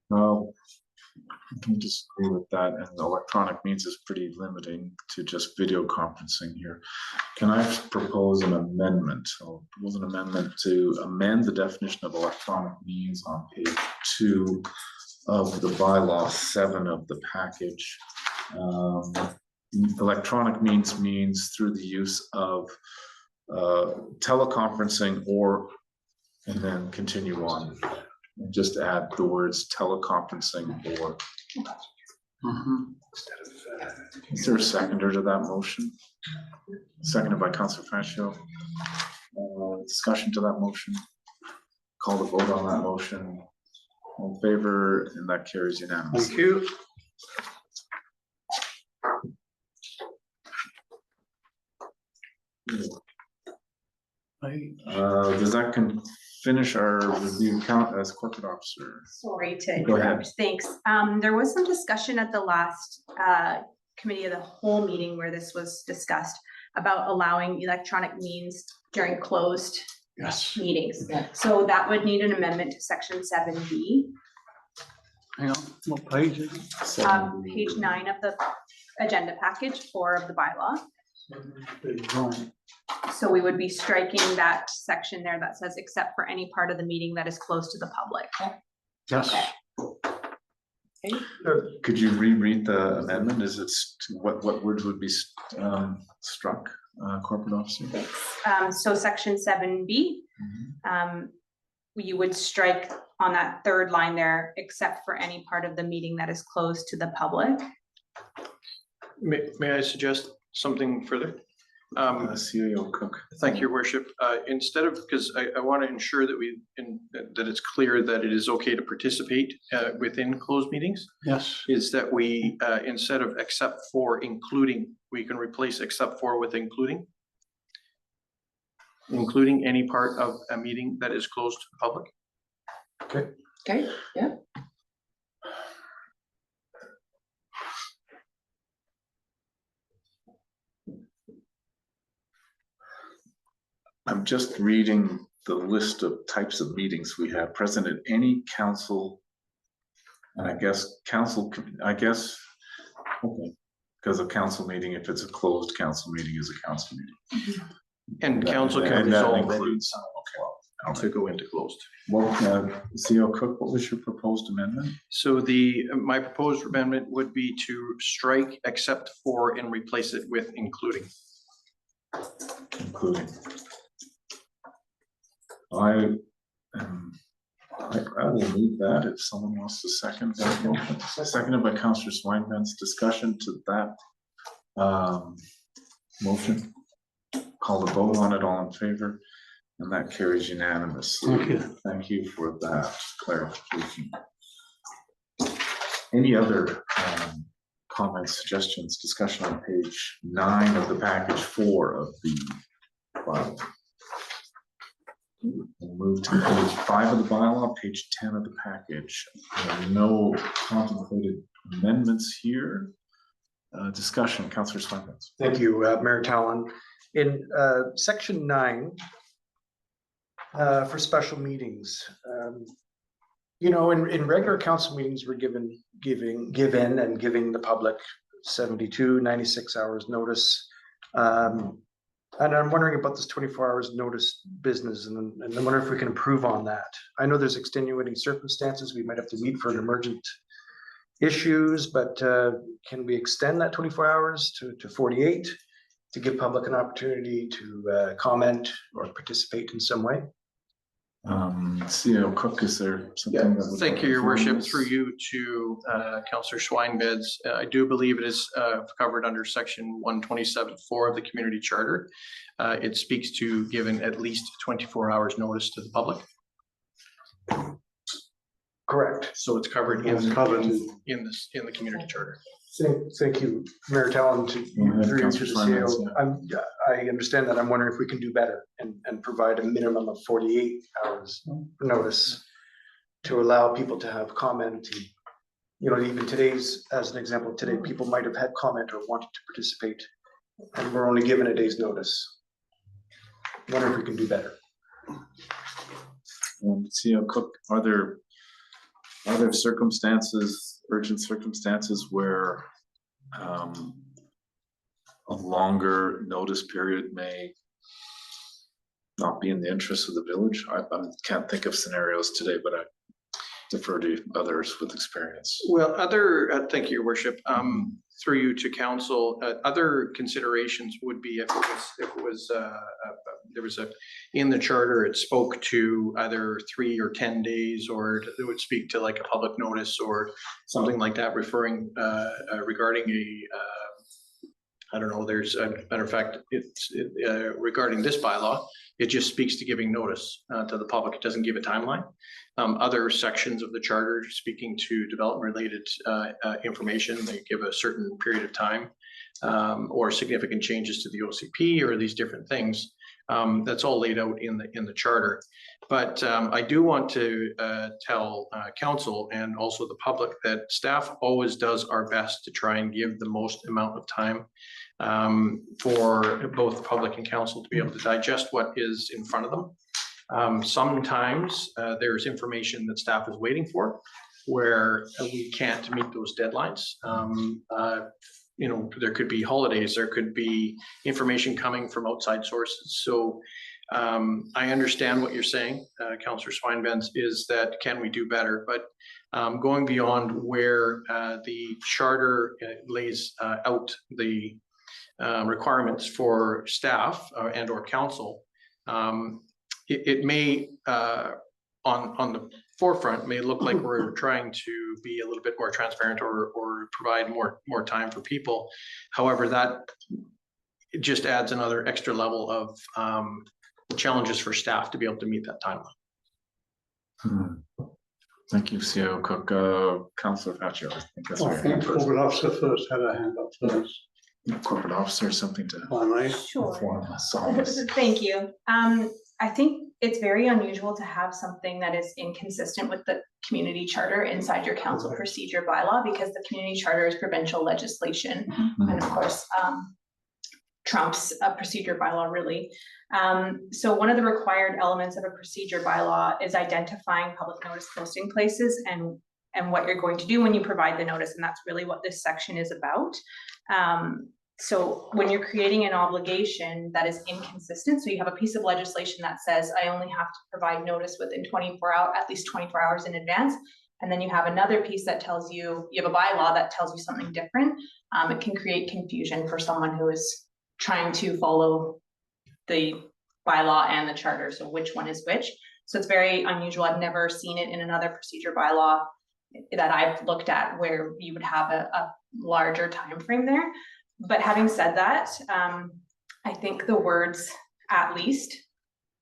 well, I can disagree with that, and electronic means is pretty limiting to just video conferencing here. Can I propose an amendment? I'll propose an amendment to amend the definition of electronic means on page 2 of the bylaw 7 of the package. Electronic means through the use of teleconferencing or, and then continue on. And just add the words teleconferencing or. Is there a seconder to that motion? Seconded by Councilor Fascio. Discussion to that motion. Call the vote on that motion. All in favor, and that carries unanimously. Thank you. Does that finish our review count as corporate officer? Sorry to Go ahead. interrupt, thanks. There was some discussion at the last committee of the whole meeting where this was discussed about allowing electronic means during closed Yes. meetings. Yeah. So that would need an amendment to section 7B, Hang on, what page is it? page 9 of the agenda package 4 of the bylaw. Wrong. So we would be striking that section there that says except for any part of the meeting that is closed to the public. Yes. Could you reread the amendment? Is it, what words would be struck, corporate officer? So section 7B, you would strike on that third line there, except for any part of the meeting that is closed to the public. May I suggest something further? CEO Cook. Thank you, Your Worship. Instead of, because I want to ensure that that it's clear that it is okay to participate within closed meetings, Yes. is that we, instead of except for including, we can replace except for with including. Including any part of a meeting that is closed to the public. Okay, yeah. I'm just reading the list of types of meetings we have present at any council. And I guess, okay, because a council meeting, if it's a closed council meeting, is a council meeting. And That- council can and that resolve any includes- to go into closed. Well, CEO Cook, what was your proposed amendment? So my proposed amendment would be to strike except for and replace it with including. Including. I will move that if someone wants to second that motion. Seconded by Councillor Swineman's. Discussion to that motion. Call the vote on it, all in favor, and that carries unanimously. Thank you. Thank you for that clarification. Any other comments, suggestions, discussion on page 9 of the package 4 of the bylaw? We'll move to page 5 of the bylaw, page 10 of the package. No contemplated amendments here. Discussion, Councillor Swineman. Thank you, Mayor Talon. In section 9, for special meetings, in regular council meetings, we're giving the public 72, 96 hours notice. And I'm wondering about this 24 hours notice business, and I wonder if we can improve on that. I know there's extenuating circumstances, we might have to meet for an emergent issues, but can we extend that 24 hours to 48 to give public an opportunity to comment or participate in some way? CEO Cook, is there something? that would Thank you, Your inform Worship. this? Through you to Councillor Schweinbeds. I do believe it is covered under section 127.4 of the community charter. It speaks to giving at least 24 hours notice to the public. Correct. So it's covered It's covered. in the community charter. Thank you, Mayor Talon, ahead, through you to Councillor the Schweinbeds, CEO. I understand that. I'm wondering if we can do better and provide a minimum of 48 hours notice to allow people to have comment. You know, even today's, as an example, today, people might have had comment or wanted to participate, and we're only given a day's notice. I wonder if we can do better. CEO Cook, are there circumstances, urgent circumstances where a longer notice period may not be in the interest of the village? I can't think of scenarios today, but I defer to others with experience. Well, thank you, Your Worship. Through you to council, other considerations would be if it was there was in the charter, it spoke to either 3 or 10 days, or it would speak to like a public notice or something like that, referring regarding I don't know, there's a matter of fact, regarding this bylaw, it just speaks to giving notice to the public. It doesn't give a timeline. Other sections of the charter speaking to development related information, they give a certain period of time or significant changes to the OCP or these different things. That's all laid out in the charter. But I do want to tell council and also the public that staff always does our best to try and give the most amount of time for both the public and council to be able to digest what is in front of them. Sometimes there's information that staff is waiting for where we can't meet those deadlines. You know, there could be holidays, there could be information coming from outside sources. So I understand what you're saying, Councillor Schweinbends, is that can we do better? But going beyond where the charter lays out the requirements for staff and or council, it may on the forefront may look like we're trying to be a little bit more transparent or provide more time for people. However, that it just adds another extra level of challenges for staff to be able to meet that timeline. Thank you, CEO Cook. Councillor Pacho, I think that's I where think corporate officer first had a hand up first. corporate officer, something to If I may. Sure. inform us on this. Thank you. I think it's very unusual to have something that is inconsistent with the community charter inside your council procedure bylaw, because the community charter is provincial legislation. And of course, trumps a procedure bylaw really. So one of the required elements of a procedure bylaw is identifying public notice posting places and what you're going to do when you provide the notice. And that's really what this section is about. So when you're creating an obligation that is inconsistent, so you have a piece of legislation that says, I only have to provide notice within 24 hours, at least 24 hours in advance. And then you have another piece that tells you, you have a bylaw that tells you something different. It can create confusion for someone who is trying to follow the bylaw and the charter. So which one is which? So it's very unusual. I've never seen it in another procedure bylaw that I've looked at where you would have a larger time frame there. But having said that, I think the words "at least"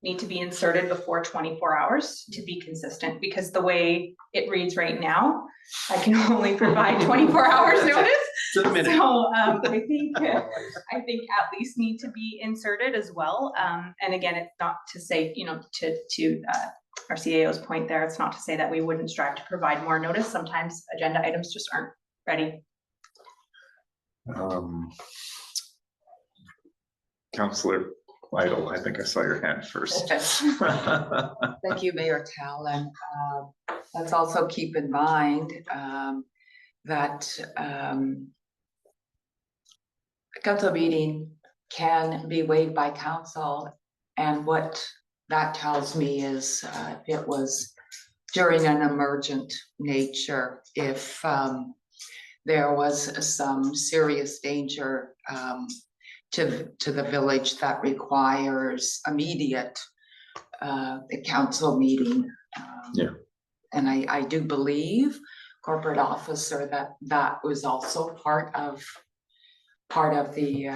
need to be inserted before 24 hours to be consistent, because the way it reads right now, I can only provide 24 hours notice. So I think at least need to be inserted as well. And again, it's not to say, you know, to our CAO's point there, it's not to say that we wouldn't strive to provide more notice. Sometimes agenda items just aren't ready. Councillor Lytle, I think I saw your hand first. Thank you, Mayor Talon. Let's also keep in mind that council meeting can be waived by council. And what that tells me is it was during an emergent nature, if there was some serious danger to the village that requires immediate council meeting. Yeah. And I do believe corporate officer that was also part of the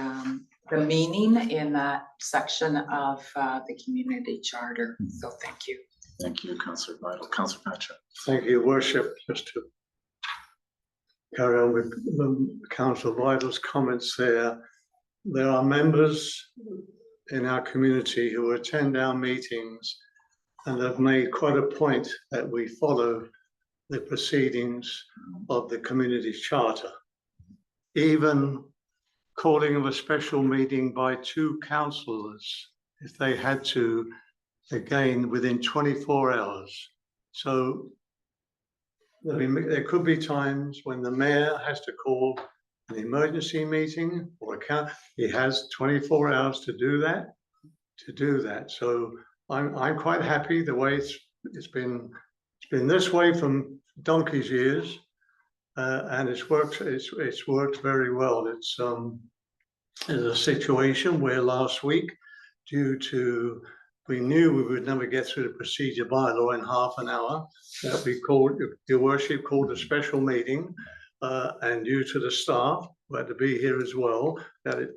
meaning in that section of the community charter. So thank you. Thank you, Councillor Vital. Councillor Pacha. Thank you, Worship. Just to carry on with Councillor Vital's comments there. There are members in our community who attend our meetings and have made quite a point that we follow the proceedings of the community charter. Even calling of a special meeting by 2 councillors if they had to, again, within 24 hours. So there could be times when the mayor has to call an emergency meeting or he has 24 hours to do that. So I'm quite happy the way it's been this way from donkey's years, and it's worked very well. It's a situation where last week, we knew we would never get through the procedure bylaw in half an hour, that we called, Your Worship called a special meeting, and due to the staff who had to be here as well, that it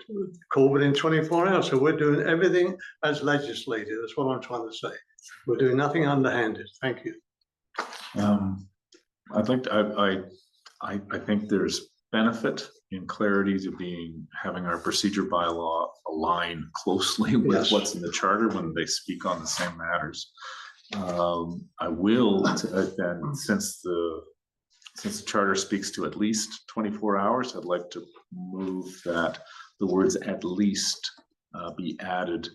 called within 24 hours. So we're doing everything as legislated. That's what I'm trying to say. We're doing nothing underhanded. Thank you. I think there's benefit in clarity to having our procedure bylaw align closely with Yes. what's in the charter when they speak on the same matters. I will, and since the charter speaks to at least 24 hours, I'd like to move that the words "at least" be added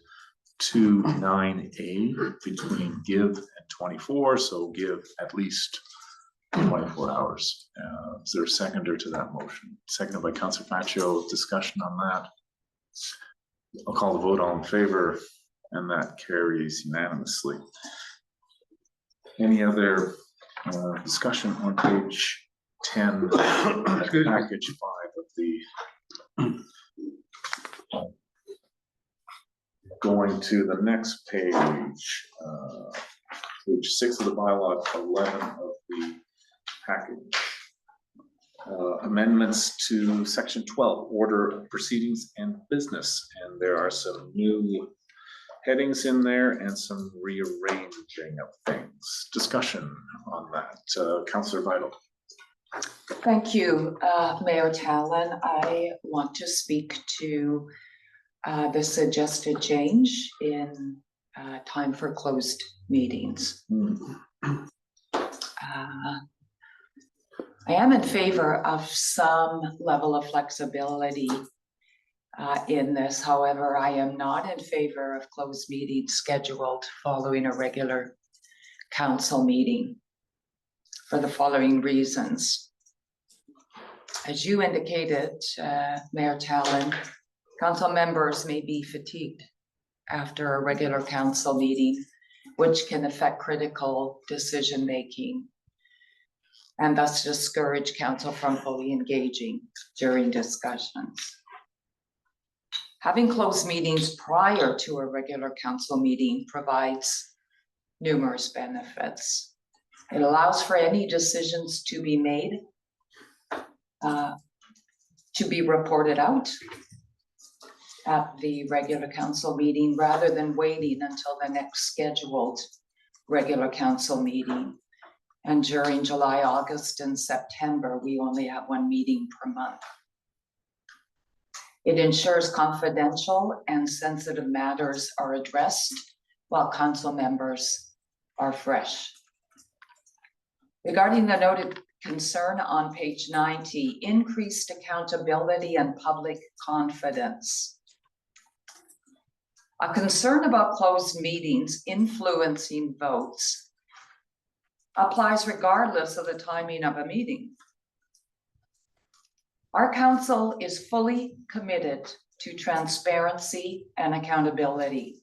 to 9A between give and 24. So give at least 24 hours. Is there a seconder to that motion? Seconded by Councillor Pacho. Discussion on that. I'll call the vote. All in favor, and that carries unanimously. Any other discussion on page 10, package 5 of the. Going to the next page, page 6 of the bylaw, 11 of the package. Amendments to section 12, order of proceedings and business. And there are some new headings in there and some rearranging of things. Discussion on that. Councillor Vital. Thank you, Mayor Talon. I want to speak to the suggested change in time for closed meetings. I am in favor of some level of flexibility in this. However, I am not in favor of closed meetings scheduled following a regular council meeting for the following reasons. As you indicated, Mayor Talon, council members may be fatigued after a regular council meeting, which can affect critical decision-making and thus discourage council from fully engaging during discussions. Having closed meetings prior to a regular council meeting provides numerous benefits. It allows for any decisions to be made, to be reported out at the regular council meeting rather than waiting until the next scheduled regular council meeting. And during July, August, and September, we only have one meeting per month. It ensures confidential and sensitive matters are addressed while council members are fresh. Regarding the noted concern on page 90, increased accountability and public confidence. A concern about closed meetings influencing votes applies regardless of the timing of a meeting. Our council is fully committed to transparency and accountability.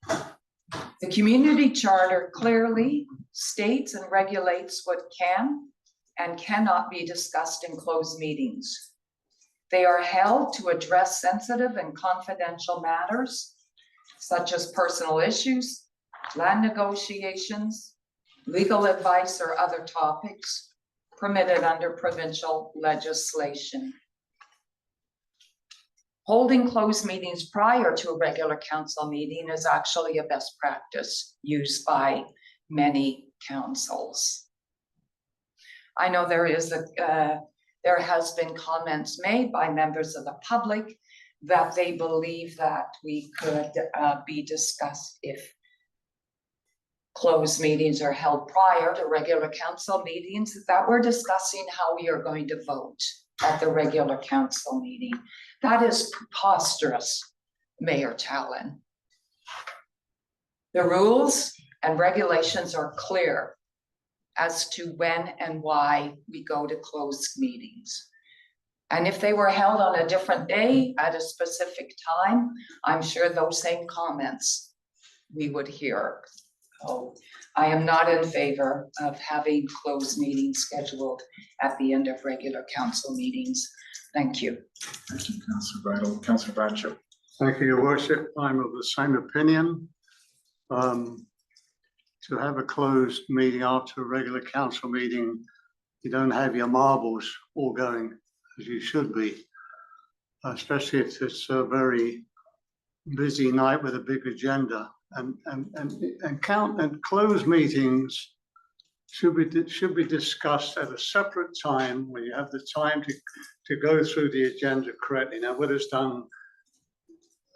The community charter clearly states and regulates what can and cannot be discussed in closed meetings. They are held to address sensitive and confidential matters, such as personal issues, land negotiations, legal advice, or other topics permitted under provincial legislation. Holding closed meetings prior to a regular council meeting is actually a best practice used by many councils. I know there has been comments made by members of the public that they believe that we could be discussed if closed meetings are held prior to regular council meetings, that we're discussing how we are going to vote at the regular council meeting. That is preposterous, Mayor Tallon. The rules and regulations are clear as to when and why we go to closed meetings. And if they were held on a different day at a specific time, I'm sure those same comments we would hear. So I am not in favor of having closed meetings scheduled at the end of regular council meetings. Thank you. Thank you, Councillor Vital. Councillor Bradshaw. Thank you, Your Worship. I'm of the same opinion. To have a closed meeting after a regular council meeting, you don't have your marbles all going as you should be, especially if it's a very busy night with a big agenda. And closed meetings should be discussed at a separate time when you have the time to go through the agenda correctly. Now, whether it's done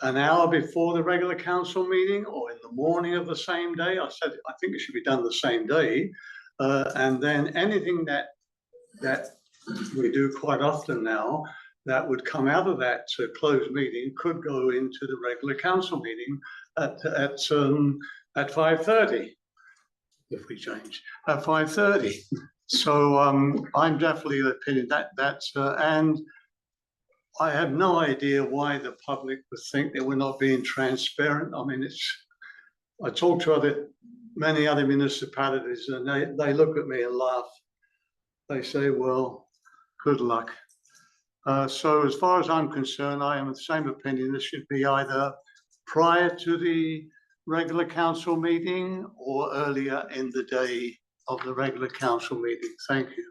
an hour before the regular council meeting or in the morning of the same day, I think it should be done the same day. And then anything that we do quite often now that would come out of that closed meeting could go into the regular council meeting at 5:30, if we change at 5:30. So I'm definitely of the opinion that's and I have no idea why the public would think that we're not being transparent. I mean, I talk to many other municipalities and they look at me and laugh. They say, well, good luck. So as far as I'm concerned, I am of the same opinion. This should be either prior to the regular council meeting or earlier in the day of the regular council meeting. Thank you.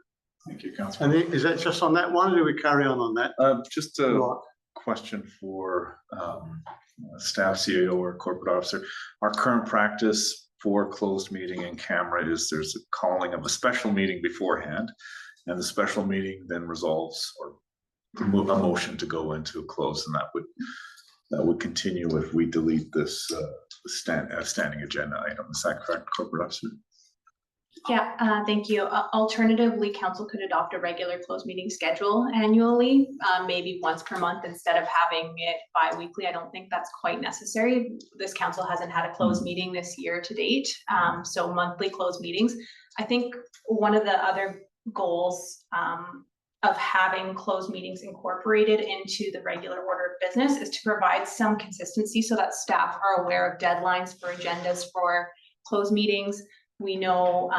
Thank you, Councillor. And is that just on that one, or do we carry on that? Just a question for staff, CEO, or corporate officer. Our current practice for closed meeting in camera is there's a calling of a special meeting beforehand, and the special meeting then resolves or move a motion to go into a close, and that would continue if we delete this standing agenda item. Is that correct, corporate officer? Yeah, thank you. Alternatively, council could adopt a regular closed meeting schedule annually, maybe once per month instead of having it bi-weekly. I don't think that's quite necessary. This council hasn't had a closed meeting this year to date, so monthly closed meetings. I think one of the other goals of having closed meetings incorporated into the regular order of business is to provide some consistency so that staff are aware of deadlines for agendas for closed meetings. We know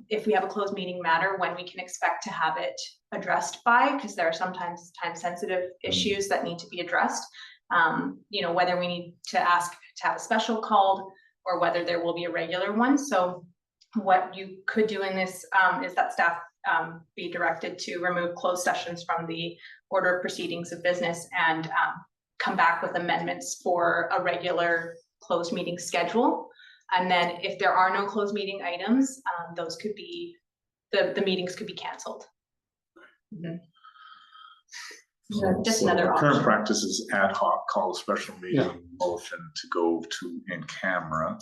if we have a closed meeting matter, when we can expect to have it addressed by, because there are sometimes time-sensitive issues that need to be addressed. You know, whether we need to ask to have a special called or whether there will be a regular one. So what you could do in this is that staff be directed to remove closed sessions from the order of proceedings of business and come back with amendments for a regular closed meeting schedule. And then if there are no closed meeting items, those could be, the meetings could be canceled. Mm-hmm. So just another option. Current practice is ad hoc, call a special meeting motion to go to in camera.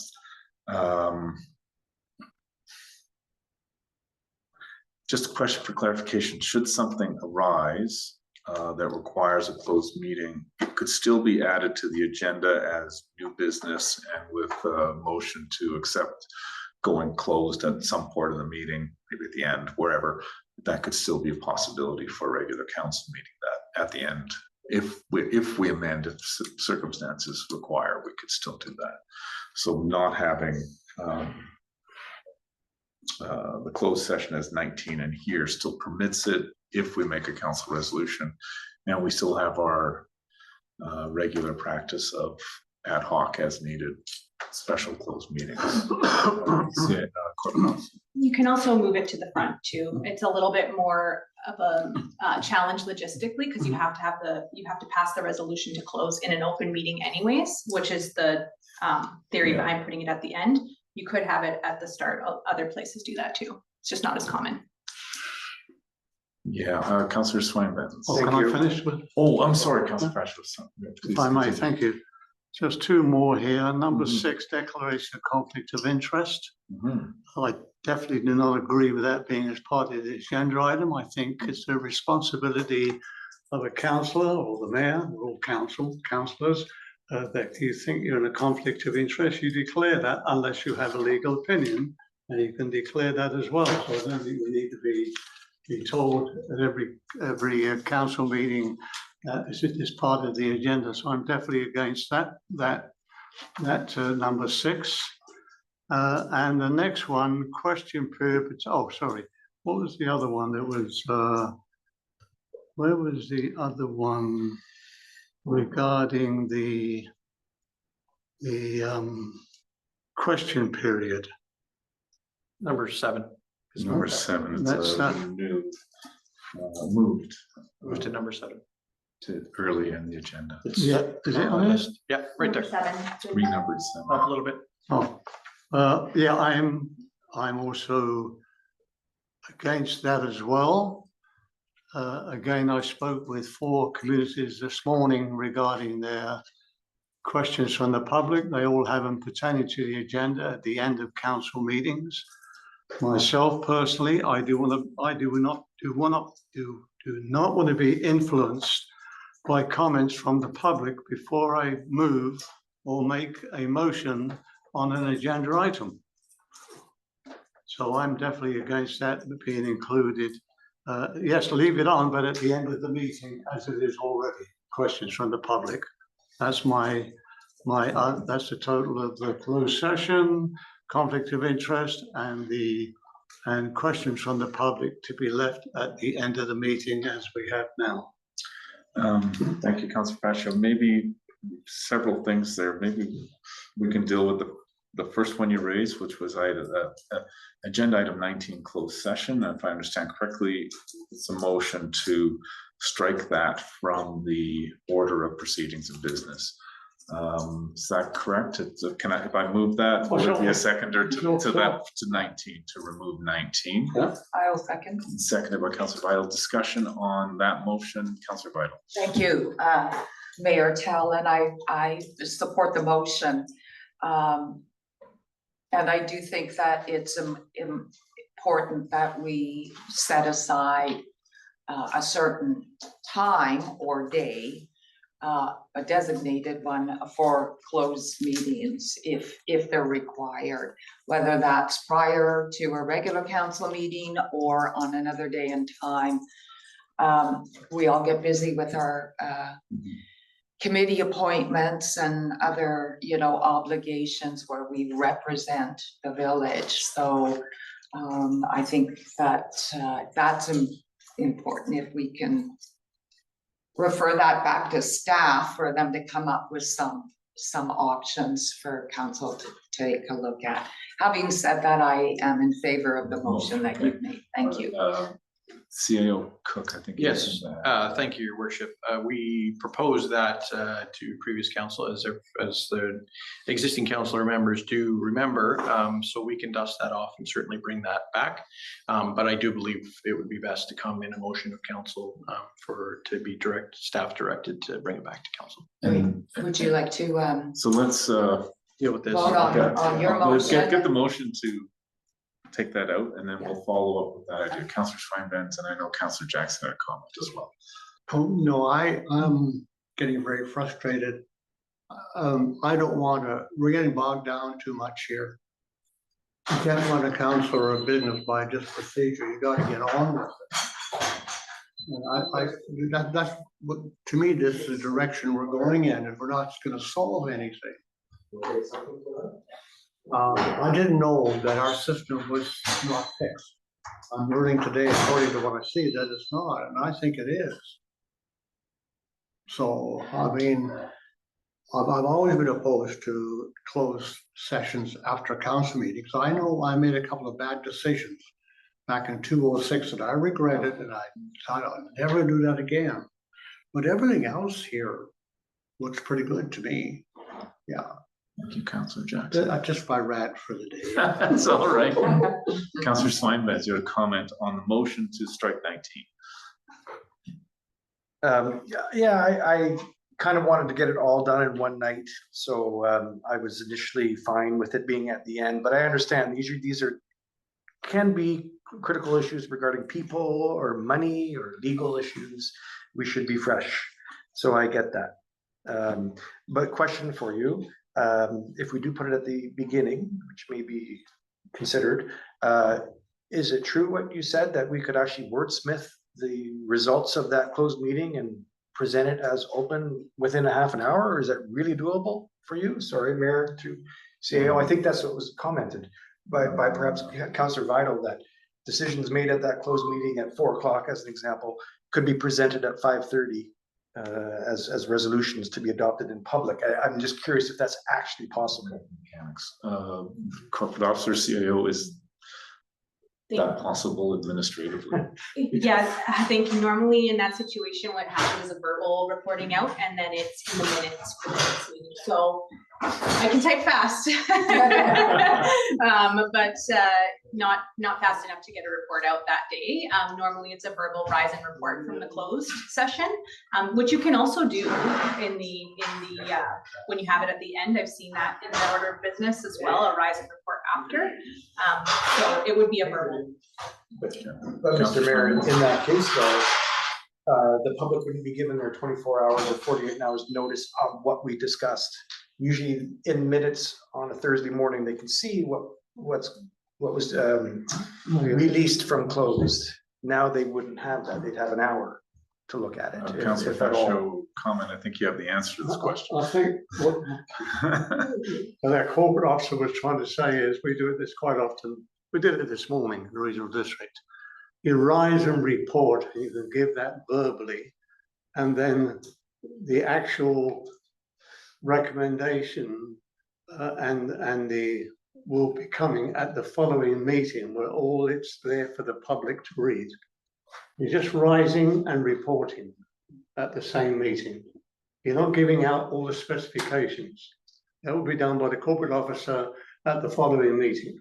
Just a question for clarification, should something arise that requires a closed meeting, it could still be added to the agenda as new business and with a motion to accept going closed at some part of the meeting, maybe at the end, wherever, that could still be a possibility for a regular council meeting that at the end if we amend, if circumstances require, we could still do that. So not having the closed session as 19 and here still permits it if we make a council resolution. And we still have our regular practice of ad hoc as needed, special closed meetings. Courthouse. You can also move it to the front too. It's a little bit more of a challenge logistically because you have to pass the resolution to close in an open meeting anyways, which is the theory Yeah. behind putting it at the end. You could have it at the start. Other places do that too. It's just not as common. Yeah, Councillor Swinburne. Oh, Thank can you. I finish with, Oh, I'm sorry, Councillor Freshworth. if I may, thank you. Just two more here. Number Mhm. 6, declaration of conflict of interest. Mhm. I definitely do not agree with that being as part of the agenda item. I think it's the responsibility of a councillor or the mayor or all councillors that you think you're in a conflict of interest, you declare that unless you have a legal opinion, and you can declare that as well. So I don't think we need to be told at every council meeting is it is part of the agenda. So I'm definitely against that number 6. And the next one, question period. Oh, sorry. What was the other one? That was where was the other one regarding the question period? Number 7, Number 7, it's That's not- moved move to number 7. to early in the agenda. Yeah, is it on this? Yeah, right there. Number 7. Renumbered 7. Up a little bit. Oh, yeah, I'm also against that as well. Again, I spoke with 4 communities this morning regarding their questions from the public. They all have them pertaining to the agenda at the end of council meetings. Myself personally, I do not want to be influenced by comments from the public before I move or make a motion on an agenda item. So I'm definitely against that being included. Yes, leave it on, but at the end of the meeting, as it is already, questions from the public. That's that's the total of the closed session, conflict of interest, and questions from the public to be left at the end of the meeting as we have now. Thank you, Councillor Pacho. Maybe several things there. Maybe we can deal with the first one you raised, which was agenda item 19, closed session. If I understand correctly, it's a motion to strike that from the order of proceedings of business. Is that correct? If I move that, would it be a seconder to 19, to remove 19? I'll second. Seconded by Councillor Vital. Discussion on that motion, Councillor Vital. Thank you, Mayor Tell, and I support the motion. And I do think that it's important that we set aside a certain time or day, a designated one for closed meetings if they're required, whether that's prior to a regular council meeting or on another day and time. We all get busy with our committee appointments and other, obligations where we represent the village. So I think that that's important if we can refer that back to staff for them to come up with some options for council to take a look at. Having said that, I am in favor of the motion that you've made. Thank you. CAO Cook, I think. Yes, thank you, Your Worship. We proposed that to previous council as the existing councillor members do remember, so we can dust that off and certainly bring that back. But I do believe it would be best to come in a motion of council to be staff directed to bring it back to council. Would you like to So let's Deal with this. vote on your let's motion? get the motion to take that out, and then we'll follow up with that idea. Councillor Schweinbenz, and I know Councillor Jackson had a comment as well. Oh, no, I'm getting very frustrated. I don't want to, we're getting bogged down too much here. You can't run a council or a business by just procedure. You got to get on with it. And that's what, to me, this is the direction we're going in, and we're not gonna solve anything. I didn't know that our system was not fixed. I'm learning today, according to what I see, that it's not, and I think it is. So, I mean, I've always been opposed to closed sessions after council meetings. I know I made a couple of bad decisions back in 2006 that I regretted, and I thought I'd never do that again. But everything else here looks pretty good to me. Yeah, Thank you, Councillor Jackson. that's just my rant for the day. That's all right. Councillor Swinbank, you have a comment on the motion to strike 19. I kind of wanted to get it all done in one night, so I was initially fine with it being at the end, but I understand these can be critical issues regarding people or money or legal issues. We should be fresh, so I get that. But question for you, if we do put it at the beginning, which may be considered, is it true what you said, that we could actually wordsmith the results of that closed meeting and present it as open within a half an hour, or is that really doable for you? Sorry, Mayor, to CAO, I think that's what was commented by perhaps Councillor Vital, that decisions made at that closed meeting at 4 o'clock, as an example, could be presented at 5:30 as resolutions to be adopted in public. I'm just curious if that's actually possible. Mechanics. Corporate officer, CIO, is that possible administratively? Yes, I think normally in that situation, what happens is a verbal reporting out and then it's in the minutes for the next meeting. So I can type fast. But not fast enough to get a report out that day. Normally it's a verbal rise and report from the closed session, which you can also do in the when you have it at the end. I've seen that in the order of business as well, a rise and report after. So it would be a verbal. But Mr. Mayor, in that case though, the public wouldn't be given their 24 hours or 48 hours notice of what we discussed. Usually in minutes on a Thursday morning, they can see what was released from closed. Now they wouldn't have that. They'd have an hour to look at it. Councillor if at all. Fascio, comment. I think you have the answer to this question. I think what that corporate officer was trying to say is, we do this quite often. We did it this morning in the regional district. You rise and report, and you can give that verbally, and then the actual recommendation and the will be coming at the following meeting, where all it's there for the public to read. You're just rising and reporting at the same meeting. You're not giving out all the specifications. That will be done by the corporate officer at the following meeting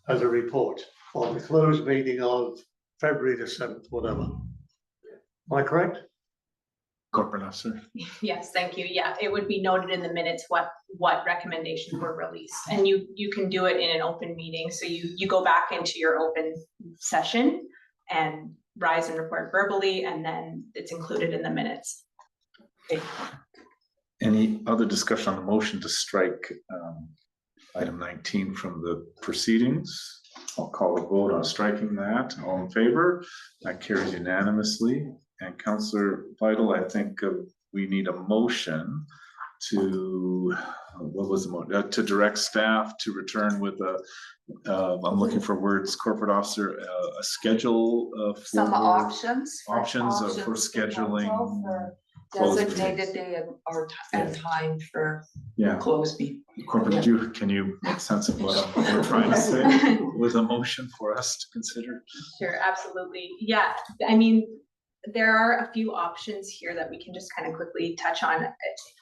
as a report on the closed meeting of February the 7th, whatever. Am I correct? Corporate officer. Yes, thank you. Yeah, it would be noted in the minutes what recommendations were released, and you can do it in an open meeting. So you go back into your open session and rise and report verbally, and then it's included in the minutes. Okay. Any other discussion on the motion to strike item 19 from the proceedings? I'll call a vote on striking that. All in favor? That carries unanimously. And Councillor Vital, I think we need a motion to, what was the motion? To direct staff to return with a, I'm looking for words, corporate officer, a schedule Some for options. for scheduling. For closed designated day and time for Yeah, closed meeting. corporate, can you make sense of what we're trying to say with a motion for us to consider? Sure, absolutely. Yeah, I mean, there are a few options here that we can just kind of quickly touch on.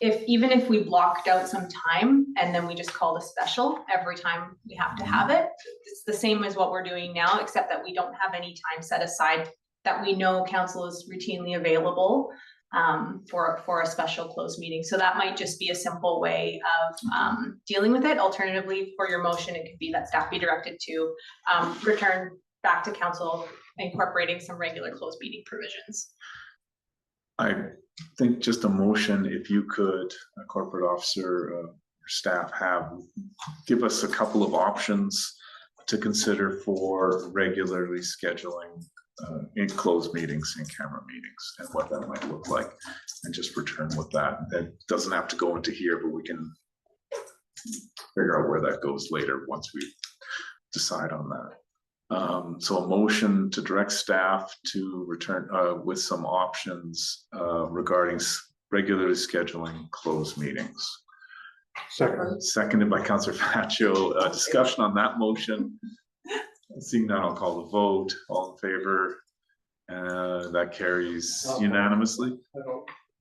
Even if we blocked out some time and then we just called a special every time we have to have it, it's the same as what we're doing now, except that we don't have any time set aside that we know council is routinely available for a special closed meeting. So that might just be a simple way of dealing with it. Alternatively, for your motion, it could be that staff be directed to return back to council, incorporating some regular closed meeting provisions. I think just a motion, if you could, a corporate officer, or staff give us a couple of options to consider for regularly scheduling in closed meetings, in camera meetings, and what that might look like, and just return with that. That doesn't have to go into here, but we can figure out where that goes later once we decide on that. So a motion to direct staff to return with some options regarding regularly scheduling closed meetings. Seconded by Councillor Faccio. Discussion on that motion. Seeing none, I'll call the vote. All in favor? That carries unanimously.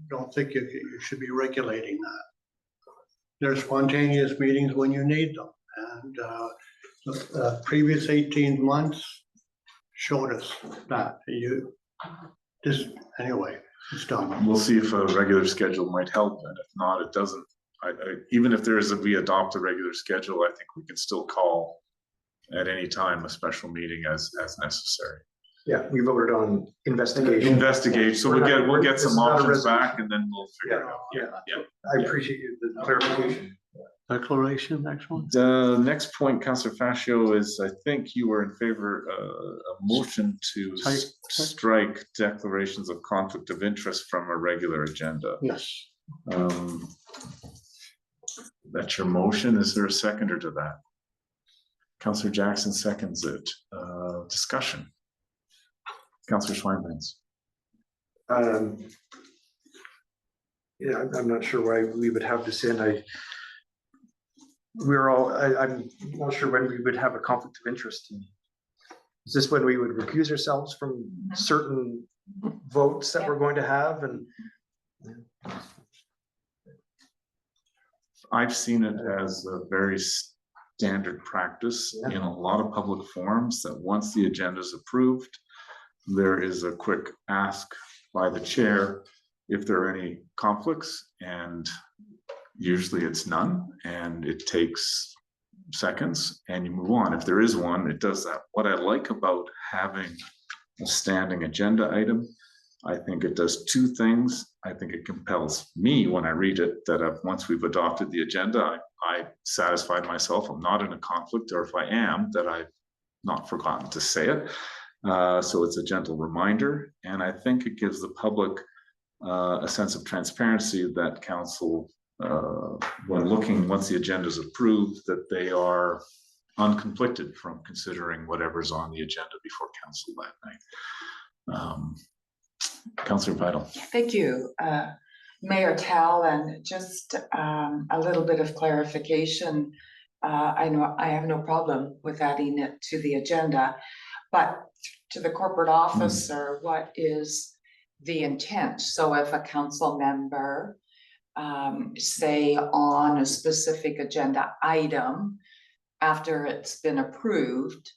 Don't think you should be regulating that. There's spontaneous meetings when you need them, and the previous 18 months showed us that. Anyway, it's done. We'll see if a regular schedule might help, and if not, it doesn't. Even if we adopt a regular schedule, I think we can still call at any time a special meeting as necessary. Yeah, we voted on investigation. Investigate, so we'll get some options back and then we'll figure it out. Yeah. I appreciate the clarification. Declaration, next one. The next point, Councillor Fascio, is I think you were in favor a motion to strike declarations of conflict of interest from a regular agenda. Yes. That's your motion. Is there a seconder to that? Councillor Jackson seconds it. Discussion. Councillor Schweinbans. Yeah, I'm not sure why we would have this in. I'm not sure when we would have a conflict of interest. Is this when we would recuse ourselves from certain votes that we're going to have? And I've seen it as a very standard practice in a lot of public forums that once the agenda is approved, there is a quick ask by the chair if there are any conflicts, and usually it's none, and it takes seconds and you move on. If there is one, it does that. What I like about having a standing agenda item, I think it does two things. I think it compels me when I read it that once we've adopted the agenda, I satisfied myself I'm not in a conflict, or if I am, that I've not forgotten to say it. So it's a gentle reminder, and I think it gives the public a sense of transparency that council, when looking, once the agenda is approved, that they are unconflicted from considering whatever's on the agenda before council that night. Councillor Vital. Thank you, Mayor Tal, and just a little bit of clarification. I know I have no problem with adding it to the agenda, but to the corporate officer, what is the intent? So if a council member, say on a specific agenda item, after it's been approved,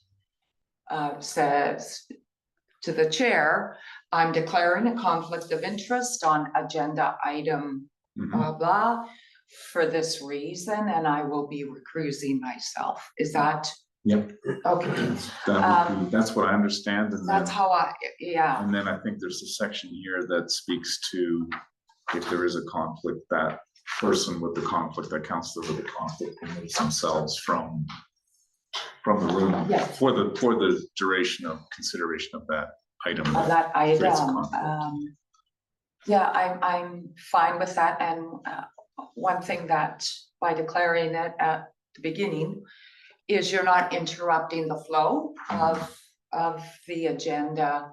says to the chair, I'm declaring a conflict of interest on agenda item blah, blah, for this reason, and I will be recusing myself. Is that? Yep. Okay. That's what I understand. And that's how yeah. And then I think there's a section here that speaks to if there is a conflict, that person with the conflict, that counselor with the conflict, removes themselves from the room for the duration of consideration of that item. That item. Yeah, I'm fine with that. And one thing that by declaring it at the beginning is you're not interrupting the flow of the agenda.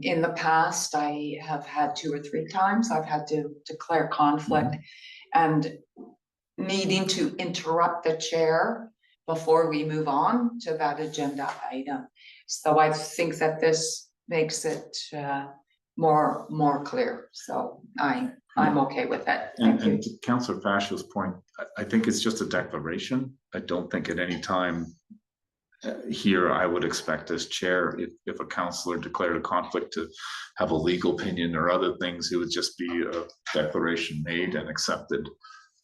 In the past, I have had 2 or 3 times I've had to declare conflict and needing to interrupt the chair before we move on to that agenda item. So I think that this makes it more clear. So I'm okay with it. And to Councillor Fascio's point, I think it's just a declaration. I don't think at any time here I would expect as chair, if a councillor declared a conflict, to have a legal opinion or other things. It would just be a declaration made and accepted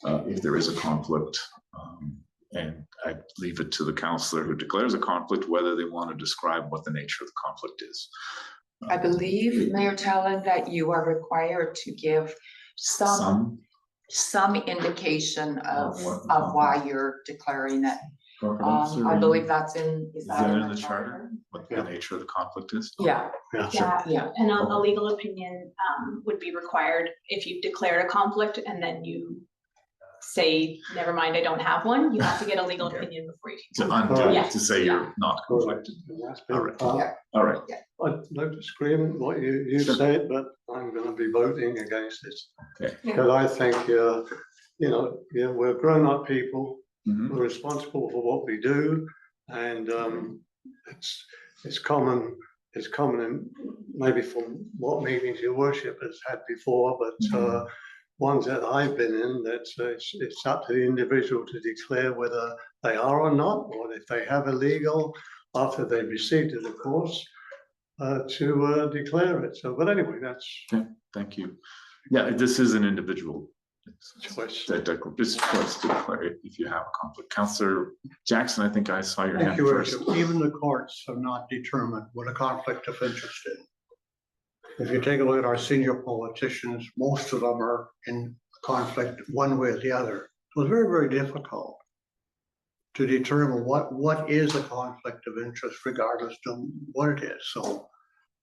if there is a conflict. And I leave it to the councillor who declares a conflict whether they want to describe what the nature of the conflict is. I believe, Mayor Talon, that you are required to give some indication of why you're declaring it. I believe that's in, Is that in the charter? What the Yeah. nature of the conflict is? Yeah, Yeah, yeah. and a legal opinion would be required if you've declared a conflict and then you say, never mind, I don't have one, you have to get a legal Okay. opinion before you To can. undo, Yeah. it, to say you're not conflicted. That's been All right. part. All right, I don't disagree with what you Sure. said, but I'm gonna be voting against this. Okay. Because I think, we're grown-up people, Mhm. we're responsible for what we do, and it's common in maybe from what meetings your worship has had before, but ones that I've been in, it's up to the individual to declare whether they are or not, or if they have a legal, after they've received it, of course, to declare it. So, but anyway, that's Thank you. Yeah, this is an individual. choice. It's choice to declare it if you have a conflict. Councillor Jackson, I think I saw your Thank hand you, first. Worship. Even the courts have not determined what a conflict of interest is. If you take a look at our senior politicians, most of them are in conflict one way or the other. So it's very, very difficult to determine what is a conflict of interest regardless of what it is. So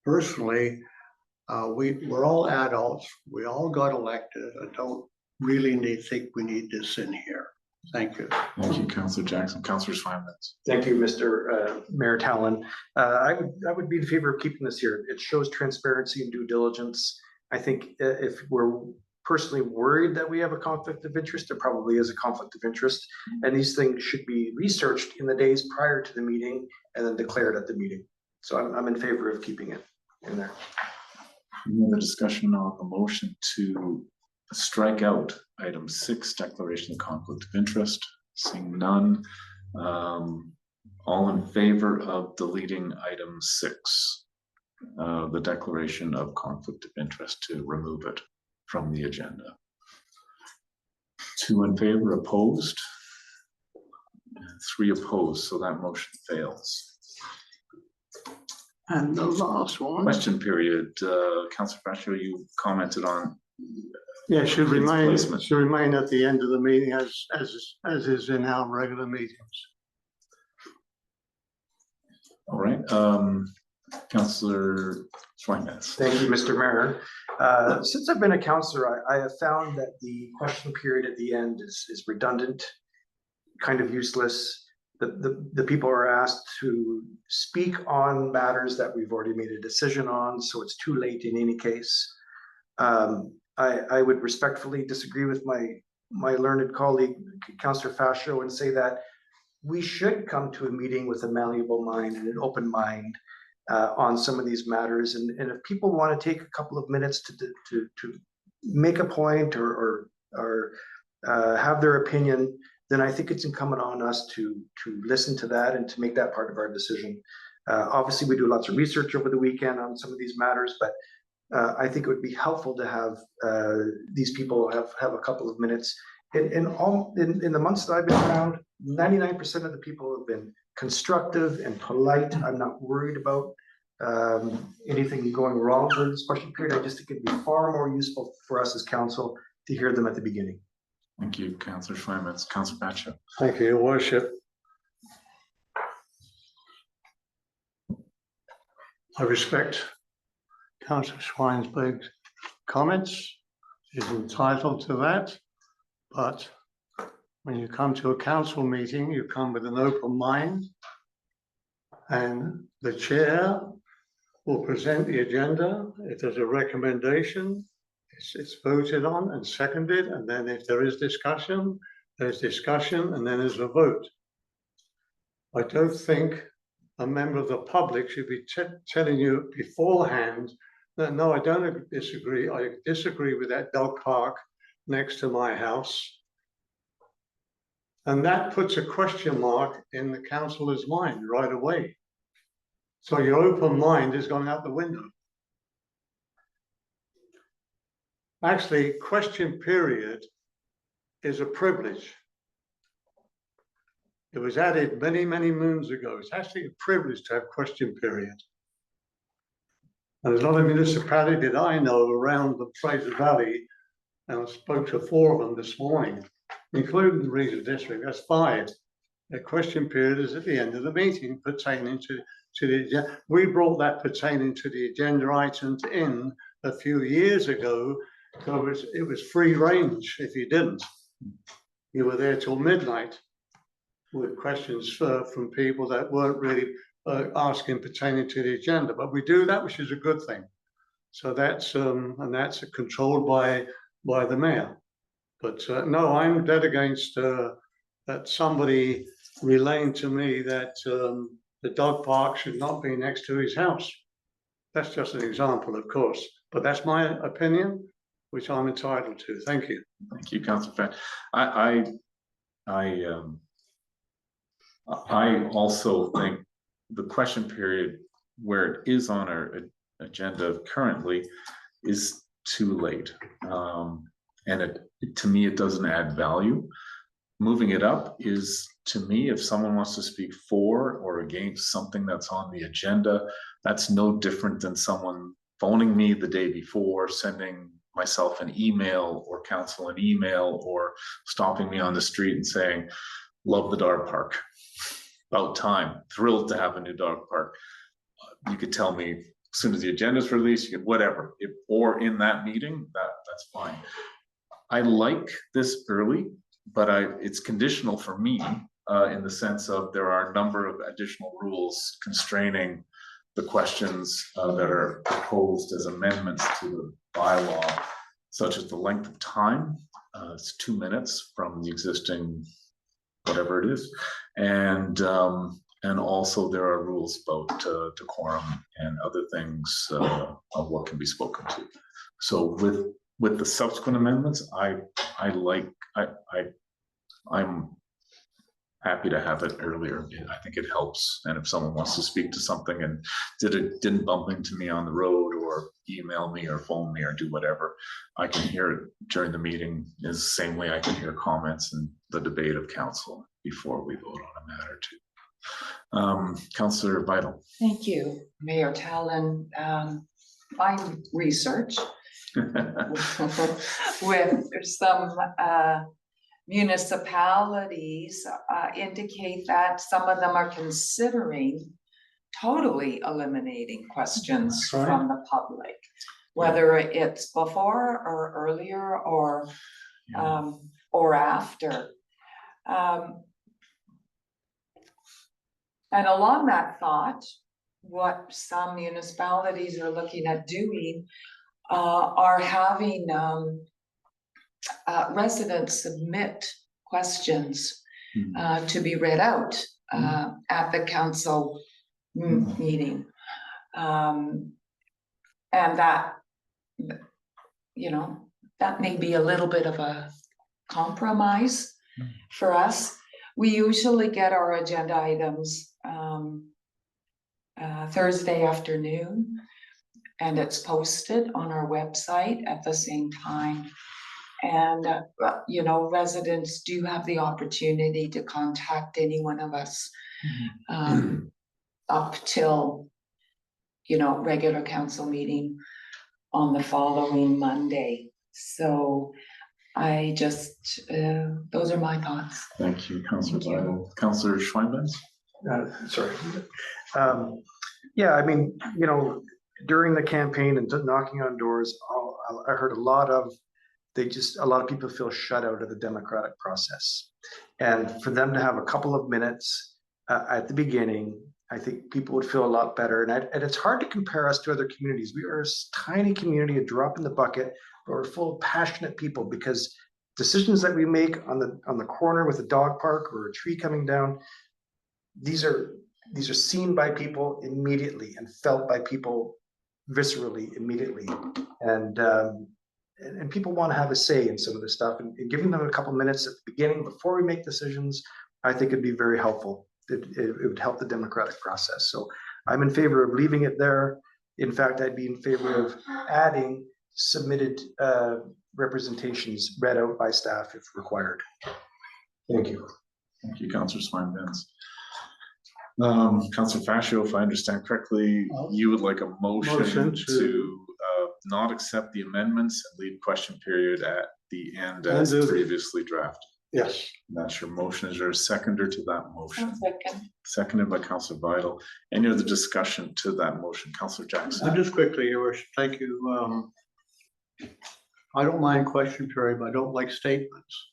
personally, we're all adults. We all got elected. I don't really think we need this in here. Thank you. Thank you, Councillor Jackson. Councillor Swinburne. Thank you, Mr. Mayor Talon. I would be in favor of keeping this here. It shows transparency and due diligence. I think if we're personally worried that we have a conflict of interest, there probably is a conflict of interest. And these things should be researched in the days prior to the meeting and then declared at the meeting. So I'm in favor of keeping it in there. Any other discussion on the motion to strike out item 6, declaration of conflict of interest? Seeing none. All in favor of deleting item 6, the declaration of conflict of interest, to remove it from the agenda? 2 in favor, opposed? 3 opposed, so that motion fails. And the last one. Question period, Councillor Pacheco, you commented on. Yeah, should Its remain placement. at the end of the meeting as is in our regular meetings. All right, Councillor Swinburne. Thank you, Mr. Mayor. Since I've been a councillor, I have found that the question period at the end is redundant, kind of useless. The people are asked to speak on matters that we've already made a decision on, so it's too late in any case. I would respectfully disagree with my learned colleague, Councillor Fascio, and say that we should come to a meeting with a malleable mind and an open mind on some of these matters. And if people want to take a couple of minutes to make a point or have their opinion, then I think it's incumbent on us to listen to that and to make that part of our decision. Obviously, we do lots of research over the weekend on some of these matters, but I think it would be helpful to have these people have a couple of minutes. In the months that I've been around, 99% of the people have been constructive and polite. I'm not worried about anything going wrong during this question period. I just think it'd be far more useful for us as council to hear them at the beginning. Thank you, Councillor Swinburne. Councillor Pacheco. Thank you, Your Worship. I respect Councillor Schweinsberg's comments. He's entitled to that. But when you come to a council meeting, you come with an open mind. And the chair will present the agenda. If there's a recommendation, it's voted on and seconded. And then if there is discussion, there's discussion and then there's a vote. I don't think a member of the public should be telling you beforehand that, no, I don't disagree. I disagree with that dog park next to my house. And that puts a question mark in the councillor's mind right away. So your open mind is going out the window. Actually, question period is a privilege. It was added many, many moons ago. It's actually a privilege to have question period. And there's a lot of municipalities that I know around the Fraser Valley, and I spoke to 4 of them this morning, including the regional district. That's 5 a question period is at the end of the meeting pertaining to the, we brought that pertaining to the agenda items in a few years ago, because it was free range if you didn't. You were there till midnight with questions from people that weren't really asking pertaining to the agenda, but we do that, which is a good thing. So that's, and that's controlled by the mayor. But no, I'm dead against that somebody relaying to me that the dog park should not be next to his house. That's just an example, of course, but that's my opinion, which I'm entitled to. Thank you. Thank you, Councillor Fan. I also think the question period where it is on our agenda currently is too late. And to me, it doesn't add value. Moving it up is, to me, if someone wants to speak for or against something that's on the agenda, that's no different than someone phoning me the day before, sending myself an email or council an email, or stopping me on the street and saying, love the dog park, about time, thrilled to have a new dog park. You could tell me as soon as the agenda is released, you could whatever, or in that meeting, that's fine. I like this early, but it's conditional for me in the sense of there are a number of additional rules constraining the questions that are proposed as amendments to the bylaw, such as the length of time. It's 2 minutes from the existing whatever it is, and also there are rules about decorum and other things of what can be spoken to. So with the subsequent amendments, I'm happy to have it earlier. I think it helps. And if someone wants to speak to something and didn't bump into me on the road or email me or phone me or do whatever, I can hear it during the meeting is the same way I can hear comments and the debate of council before we vote on a matter too. Councillor Vital. Thank you, Mayor Talon. My research with some municipalities indicate that some of them are considering totally eliminating questions Right. from the public, whether it's before or earlier or after. And along that thought, what some municipalities are looking at doing are having residents submit questions to be read out at the council meeting. And that, you know, that may be a little bit of a compromise for us. We usually get our agenda items Thursday afternoon, and it's posted on our website at the same time. And, you know, residents do have the opportunity to contact any one of us up till, you know, regular council meeting on the following Monday. So I just, those are my thoughts. Thank you, Councillor Thank you. Vital. Councillor Schweinbenz? Sorry. Yeah, I mean, you know, during the campaign and knocking on doors, I heard a lot of people feel shut out of the democratic process. And for them to have a couple of minutes at the beginning, I think people would feel a lot better. And it's hard to compare us to other communities. We are a tiny community, a drop in the bucket, but we're full of passionate people, because decisions that we make on the corner with a dog park or a tree coming down, these are seen by people immediately and felt by people viscerally immediately. And people want to have a say in some of this stuff, and giving them a couple minutes at the beginning before we make decisions, I think it'd be very helpful. It would help the democratic process. So I'm in favor of leaving it there. In fact, I'd be in favor of adding submitted representations read out by staff if required. Thank you. Thank you, Councillor Schweinbenz. Councillor Fascio, if I understand correctly, you would like a motion to not accept the amendments and leave question period at the end as previously drafted. Yes. That's your motion. Is there a seconder to that motion? Second. Seconded by Councillor Vital. Any other discussion to that motion? Councillor Jackson? Just quickly, Your Worship, thank you. I don't mind question period, but I don't like statements.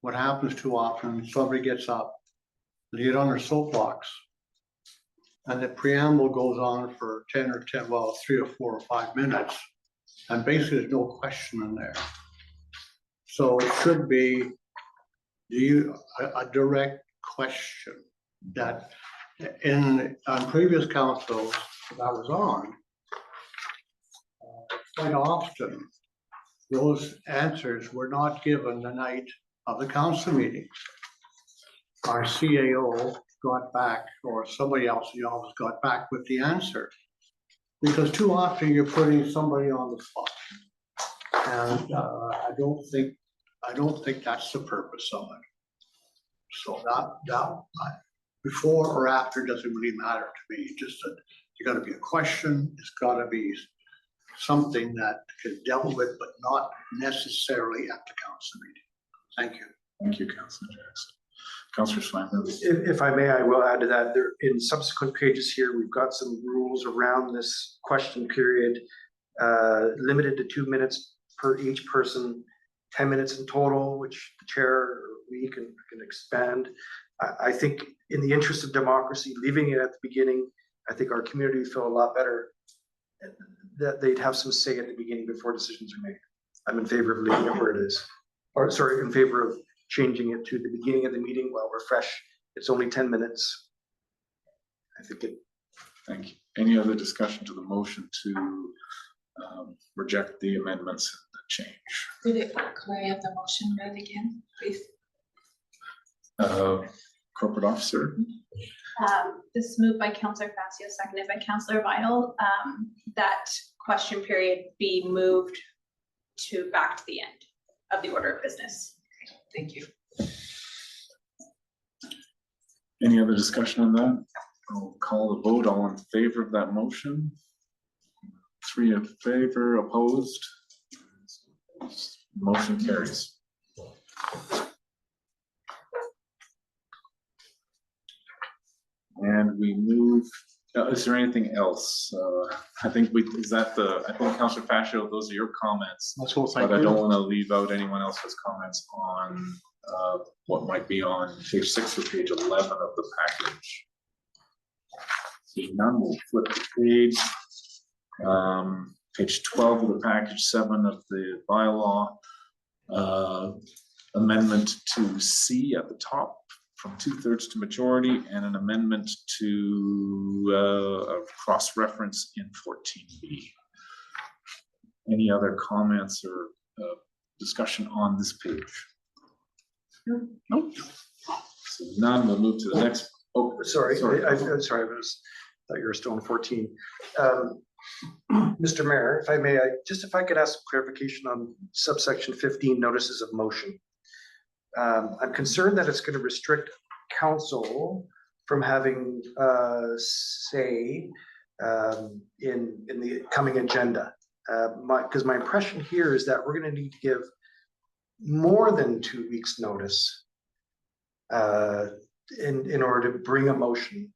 What happens too often, somebody gets up, they get on their soapbox, and the preamble goes on for 10 or 10, well, 3 or 4 or 5 minutes, and basically there's no question in there. So it should be, a direct question that on previous councils that I was on, quite often, those answers were not given the night of the council meeting. Our CAO got back, or somebody else in the office got back with the answer. Because too often you're putting somebody on the spot. And I don't think that's the purpose of it. So before or after doesn't really matter to me, just that you gotta be a question, it's gotta be something that is dealt with, but not necessarily at the council meeting. Thank you. Thank you, Councillor Jackson. Councillor Swain. If I may, I will add to that. There, in subsequent pages here, we've got some rules around this question period, limited to 2 minutes per each person, 10 minutes in total, which the chair or we can expand. I think in the interest of democracy, leaving it at the beginning, I think our community would feel a lot better that they'd have some say at the beginning before decisions are made. I'm in favor of leaving it where it is, or sorry, in favor of changing it to the beginning of the meeting while we're fresh. It's only 10 minutes. I think it. Thank you. Any other discussion to the motion to reject the amendments and the change? Could I have the motion read again, please? Corporate officer? This is moved by Councillor Facio, seconded by Councillor Vital, that question period be moved to back to the end of the order of business. Thank you. Any other discussion on that? I'll call the vote. All in favor of that motion? 3 in favor, opposed? Motion carries. And we move, is there anything else? I think I think Councillor Fascio, those are your comments. That's all, thank But I you. don't want to leave out anyone else's comments on what might be on page 6 or page 11 of the package. Seeing none, we'll flip the page. Page 12 of the package, 7 of the bylaw. Amendment to C at the top from 2/3 to majority, and an amendment to cross-reference in 14B. Any other comments or discussion on this page? Nope. So none, we'll move to the next. Oh, Sorry, sorry. I'm sorry, thought you were still on 14. Mr. Mayor, if I may, if I could ask clarification on subsection 15, notices of motion. I'm concerned that it's going to restrict council from having say in the coming agenda. Because my impression here is that we're going to need to give more than 2 weeks notice in order to bring a motion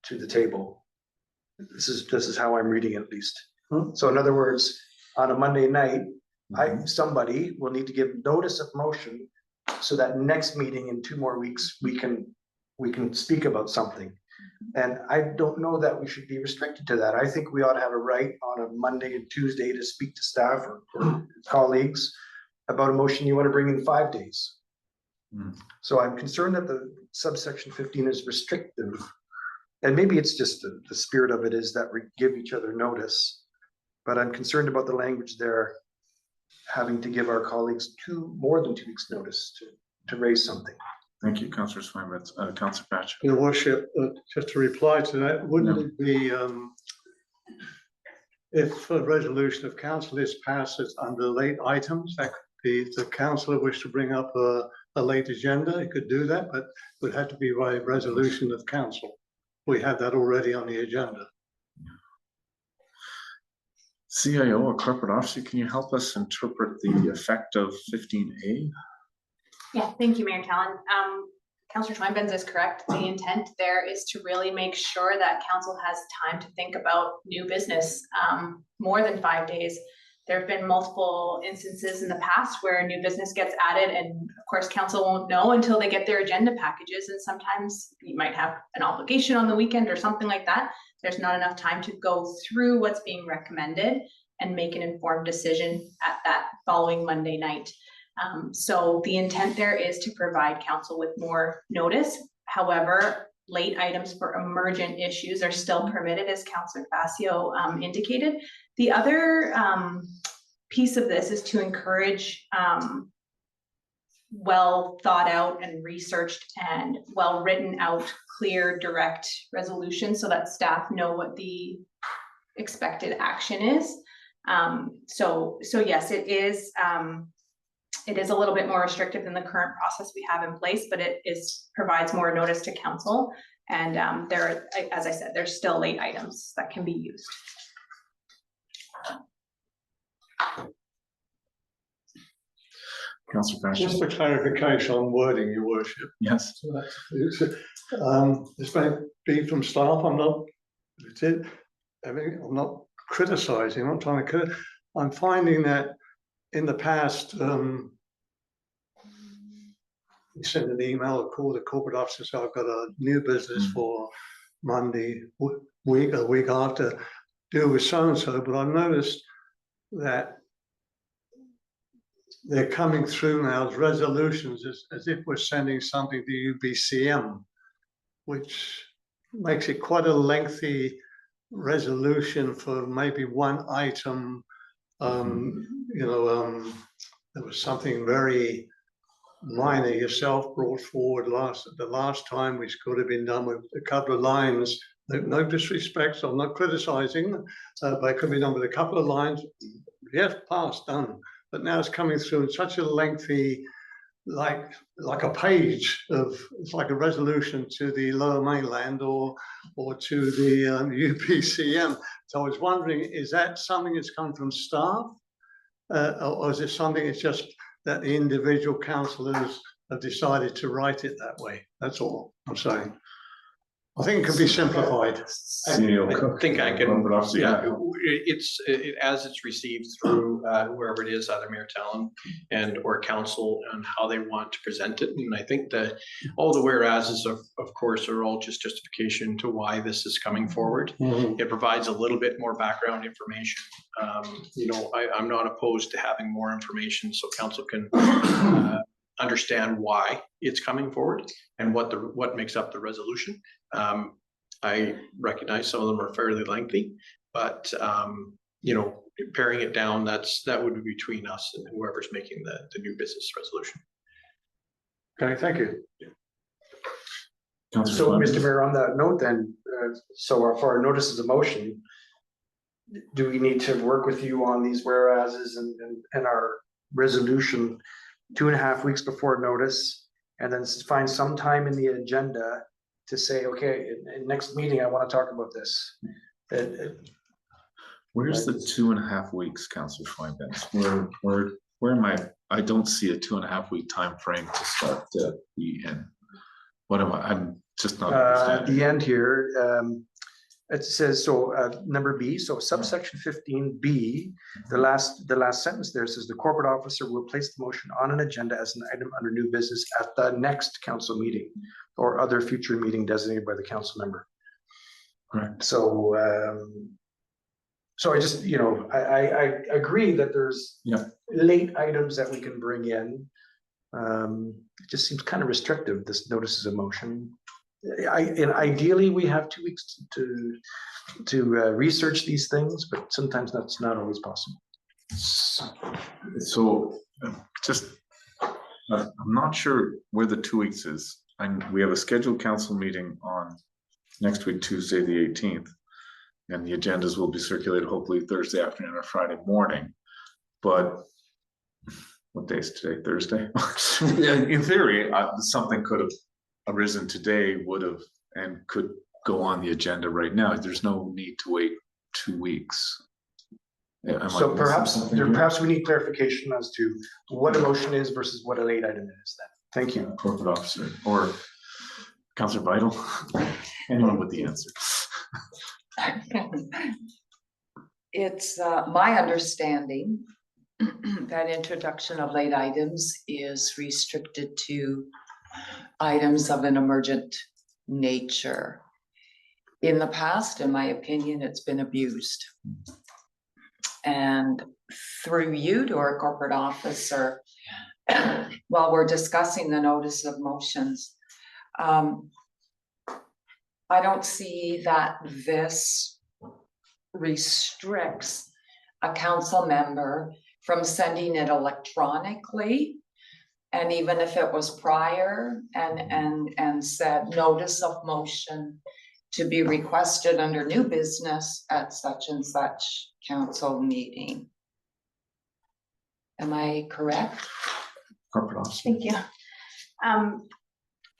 to the table. This is how I'm reading it, at least. So in other words, on a Monday night, somebody will need to give notice of motion so that next meeting in 2 more weeks, we can speak about something. And I don't know that we should be restricted to that. I think we ought to have a right on a Monday and Tuesday to speak to staff or colleagues about a motion you want to bring in 5 days. So I'm concerned that the subsection 15 is restrictive. And maybe it's just the spirit of it is that we give each other notice. But I'm concerned about the language there, having to give our colleagues more than 2 weeks notice to raise something. Thank you, Councillor Swinburne. Councillor Patch. Your worship, just to reply to that, wouldn't it be, if a resolution of council is passed under late items, that could be the councillor wish to bring up a late agenda, it could do that, but it would have to be by resolution of council. We have that already on the agenda. CIO or corporate officer, can you help us interpret the effect of 15A? Yeah, thank you, Mayor Callan. Councillor Schweinbenz is correct. The intent there is to really make sure that council has time to think about new business, more than 5 days. There have been multiple instances in the past where new business gets added, and of course, council won't know until they get their agenda packages, and sometimes you might have an obligation on the weekend or something like that. There's not enough time to go through what's being recommended and make an informed decision at that following Monday night. So the intent there is to provide council with more notice. However, late items for emergent issues are still permitted, as Councillor Facio indicated. The other piece of this is to encourage well thought out and researched and well written out, clear, direct resolutions so that staff know what the expected action is. So yes, it is a little bit more restrictive than the current process we have in place, but it provides more notice to council. And there, as I said, there's still late items that can be used. Councillor Fashion. Just for clarification on wording, your worship. Yes. So this may be from staff. I'm not criticizing. I'm not trying to. I'm finding that in the past, you send an email or call the corporate officer, so I've got a new business for Monday week, a week after, deal with so and so. But I've noticed that they're coming through now as resolutions, as if we're sending something to UBCM, which makes it quite a lengthy resolution for maybe one item. There was something very minor yourself brought forward the last time, which could have been done with a couple of lines. No disrespect, so I'm not criticizing, but it could be done with a couple of lines. Yes, passed, done. But now it's coming through in such a lengthy, like a page of, it's like a resolution to the Lower Mainland or to the UPCM. So I was wondering, is that something that's come from staff? Or is it something it's just that the individual councillors have decided to write it that way? That's all I'm saying. I think it can be simplified. I think I can, yeah, as it's received through whoever it is, either Mayor Talon and or council, on how they want to present it. And I think that all the whereases of course are all just justification to why this is coming forward. It provides a little bit more background information. I'm not opposed to having more information so council can understand why it's coming forward and what makes up the resolution. I recognize some of them are fairly lengthy, but paring it down, that would be between us and whoever's making the new business resolution. Okay, thank you. So, Mr. Mayor, on that note then, so for our notices of motion, do we need to work with you on these whereases and our resolution 2.5 weeks before notice, and then find some time in the agenda to say, okay, in next meeting, I want to talk about this? Where's the 2.5 weeks, Councillor Schweinbenz? Where am I? I don't see a 2.5 week time frame to start the end. What am I? I'm just not understanding. The end here, it says, so number B, so subsection 15B, the last sentence there says the corporate officer will place the motion on an agenda as an item under new business at the next council meeting or other future meeting designated by the council member. Correct. So, I just, I agree that there's late items that we can bring in. It just seems kind of restrictive, this notices of motion. And ideally we have 2 weeks to research these things, but sometimes that's not always possible. So I'm not sure where the 2 weeks is. We have a scheduled council meeting on next week, Tuesday, the 18th. And the agendas will be circulated hopefully Thursday afternoon or Friday morning. But what day is today? Thursday? In theory, something could have arisen today, and could go on the agenda right now. There's no need to wait 2 weeks. So perhaps we need clarification as to what a motion is versus what a late item is then. Thank you. Corporate officer or Counselor Vital, anyone with the answer. It's my understanding that introduction of late items is restricted to items of an emergent nature. In the past, in my opinion, it's been abused. And through you to our corporate officer, while we're discussing the notice of motions, I don't see that this restricts a council member from sending it electronically. And even if it was prior and said notice of motion to be requested under new business at such and such council meeting. Am I correct? Corporate officer. Thank you.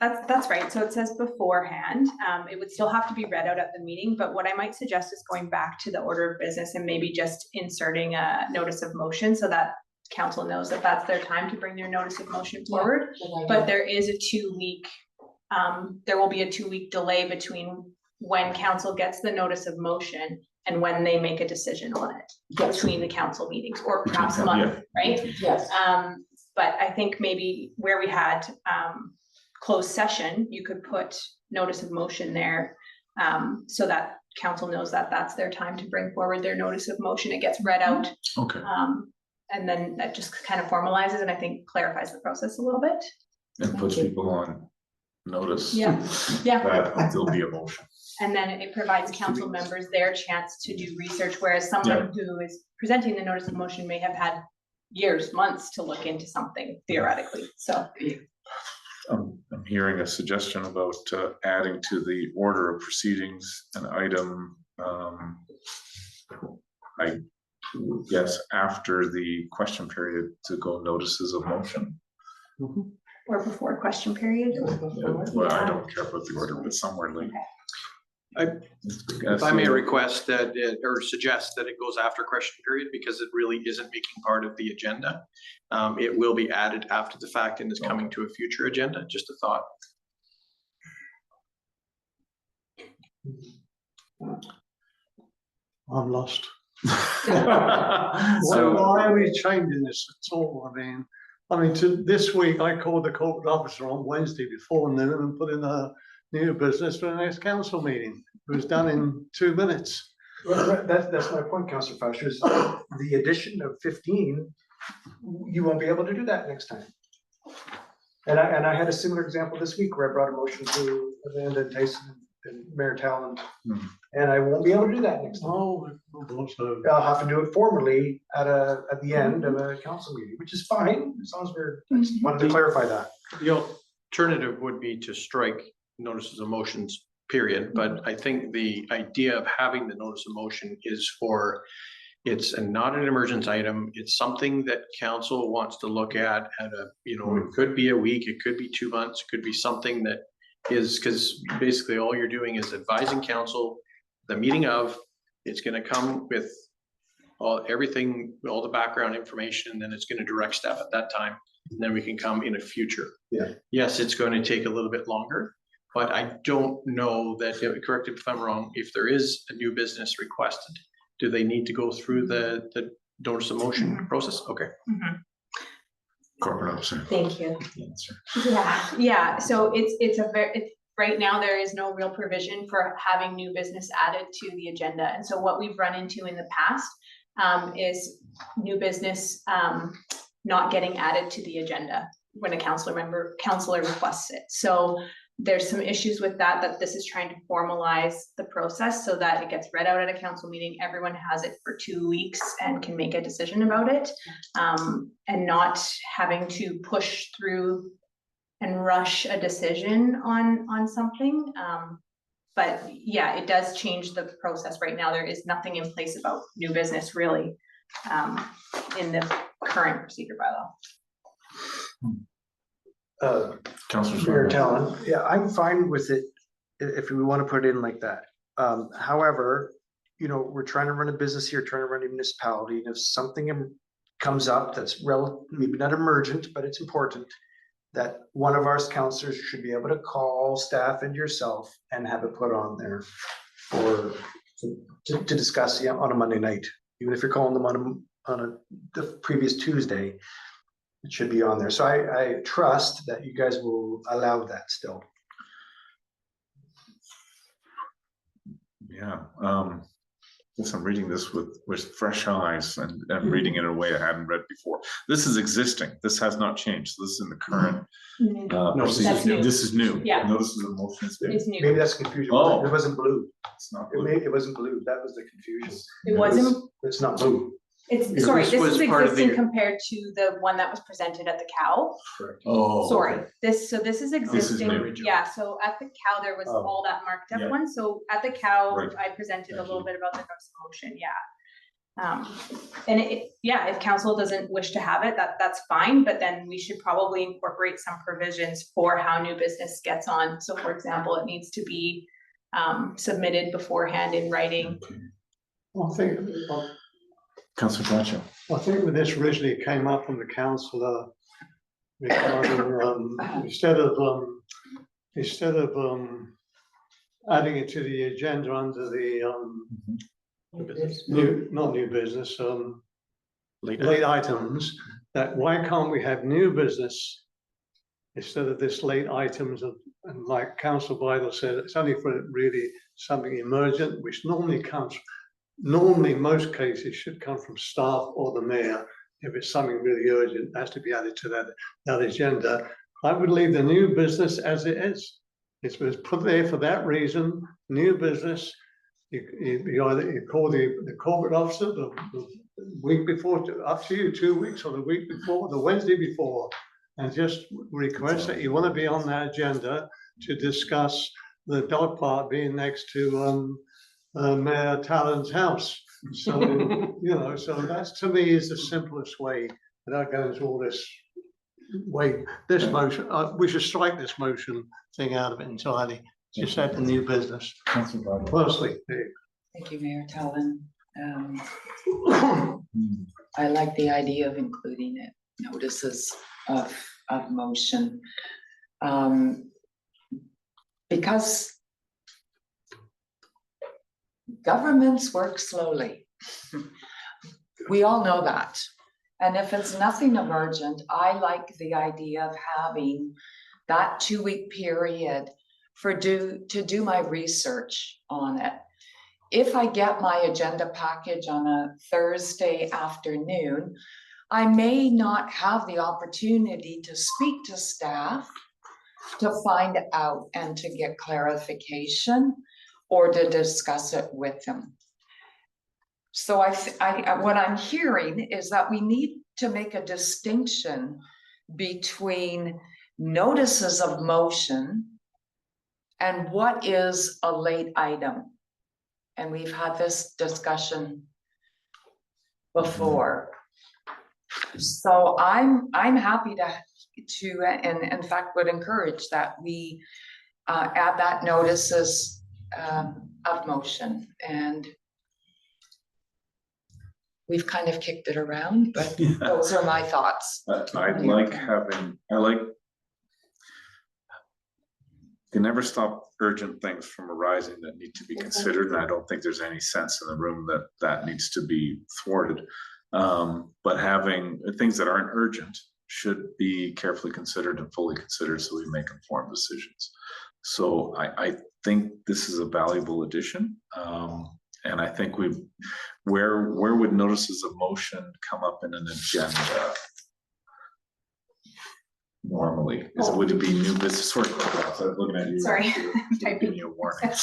That's right. So it says beforehand, it would still have to be read out at the meeting, but what I might suggest is going back to the order of business and maybe just inserting a notice of motion so that council knows that that's their time to bring their notice of motion forward. But there is a 2-week, there will be a 2-week delay between when council gets the notice of motion and when they make a decision on it between the council meetings, or perhaps a month, right? Yes. But I think maybe where we had closed session, you could put notice of motion there, so that council knows that that's their time to bring forward their notice of motion. It gets read out. Okay. And then that just kind of formalizes and I think clarifies the process a little bit. And puts people on notice. Yeah. Yeah. That there'll be a motion. And then it provides council members their chance to do research, whereas someone who is presenting the notice of motion may have had years, months to look into something theoretically, so. I'm hearing a suggestion about adding to the order of proceedings an item, I guess, after the question period to go notices of motion. Or before question period. Well, I don't care about the order, but somewhere late. If I may request that, or suggest that it goes after question period, because it really isn't making part of the agenda. It will be added after the fact and is coming to a future agenda, just a thought. I'm lost. So- Why are we changing this at all? I mean, to this week, I called the corporate officer on Wednesday before noon and put in a new business for the next council meeting. It was done in 2 minutes. That's my point, Councillor Foster, is the addition of 15, you won't be able to do that next time. And I had a similar example this week where I brought a motion to Amanda and Tyson and Mayor Talon, and I won't be able to do that next time. Oh, I'll have to do it formally at the end of a council meeting, which is fine, as long as I just wanted to clarify that. The alternative would be to strike notices of motions, period, but I think the idea of having the notice of motion is for, it's not an emergence item, it's something that council wants to look at a, it could be a week, it could be 2 months, it could be something that is, because basically all you're doing is advising council the meeting of, it's gonna come with everything, all the background information, and then it's gonna direct staff at that time, and then we can come in a future. Yeah. Yes, it's going to take a little bit longer, but I don't know that, correct me if I'm wrong, if there is a new business requested, do they need to go through the notice of motion process? Okay. Corporate officer. Thank you. Answer. Yeah, so it's right now, there is no real provision for having new business added to the agenda. And so what we've run into in the past is new business not getting added to the agenda when a councillor requests it. So there's some issues with that this is trying to formalize the process so that it gets read out at a council meeting. Everyone has it for 2 weeks and can make a decision about it, and not having to push through and rush a decision on something. But yeah, it does change the process. Right now, there is nothing in place about new business really in the current procedure bylaw. Councillor Mayor Swinburne. Talon, yeah, I'm fine with it if we want to put it in like that. However, we're trying to run a business here, trying to run a municipality, and if something comes up that's maybe not emergent, but it's important, that one of our counselors should be able to call staff and yourself and have it put on there for, to discuss, yeah, on a Monday night. Even if you're calling them the previous Tuesday, it should be on there. So I trust that you guys will allow that still. Yeah, guess I'm reading this with fresh eyes and reading it in a way I hadn't read before. This is existing. This has not changed. This is in the current. No, That's new. This is new. Yeah. Notices of motion is new. It's new. Maybe that's confusion. Oh. It wasn't blue. It's not. It wasn't blue. That was the confusion. It wasn't, It's not blue. it's, sorry, This this was is part of the- existing compared to the one that was presented at the cow. Correct. Oh. Sorry, this is existing, new. yeah, so at the cow, there was Oh. all that marked Yeah. up one, so at the cow, Right. I presented a Thank little you. bit about the notice of motion, yeah. And yeah, if council doesn't wish to have it, that's fine, but then we should probably incorporate some provisions for how new business gets on. So for example, it needs to be submitted beforehand in writing. I think, Councillor Bradshaw. I think when this originally came up from the councillor regarding, instead of adding it to the agenda under the, not new business, late items, that why can't we have new business instead of this late items of, and like Councillor Vidal said, it's only for really something emergent, which normally most cases should come from staff or the mayor. If it's something really urgent, has to be added to that agenda. I would leave the new business as it is. It was put there for that reason, new business. You either call the corporate officer the week before, up to you, 2 weeks, or the week before, the Wednesday before, and just request that you want to be on that agenda to discuss the dog park being next to Mayor Talon's house. So, you know, so that's, to me, is the simplest way, without going into all this way. This motion, we should strike this motion thing out of it entirely. Just add the new business. Councillor Biden. Firstly, Thank you, Mayor Talon. I like the idea of including it, notices of motion. Because governments work slowly. We all know that. And if it's nothing emergent, I like the idea of having that 2-week period to do my research on it. If I get my agenda package on a Thursday afternoon, I may not have the opportunity to speak to staff to find out and to get clarification or to discuss it with them. So what I'm hearing is that we need to make a distinction between notices of motion and what is a late item. And we've had this discussion before. So I'm happy to and in fact would encourage that we add that notices of motion. And we've kind of kicked it around, but those are my thoughts. I like can never stop urgent things from arising that need to be considered, and I don't think there's any sense in the room that needs to be thwarted. But having things that aren't urgent should be carefully considered and fully considered so we make informed decisions. So I think this is a valuable addition. And I think where would notices of motion come up in an agenda? Normally, would it be new business? Sorry, I was looking at you. Sorry. Giving you a warning.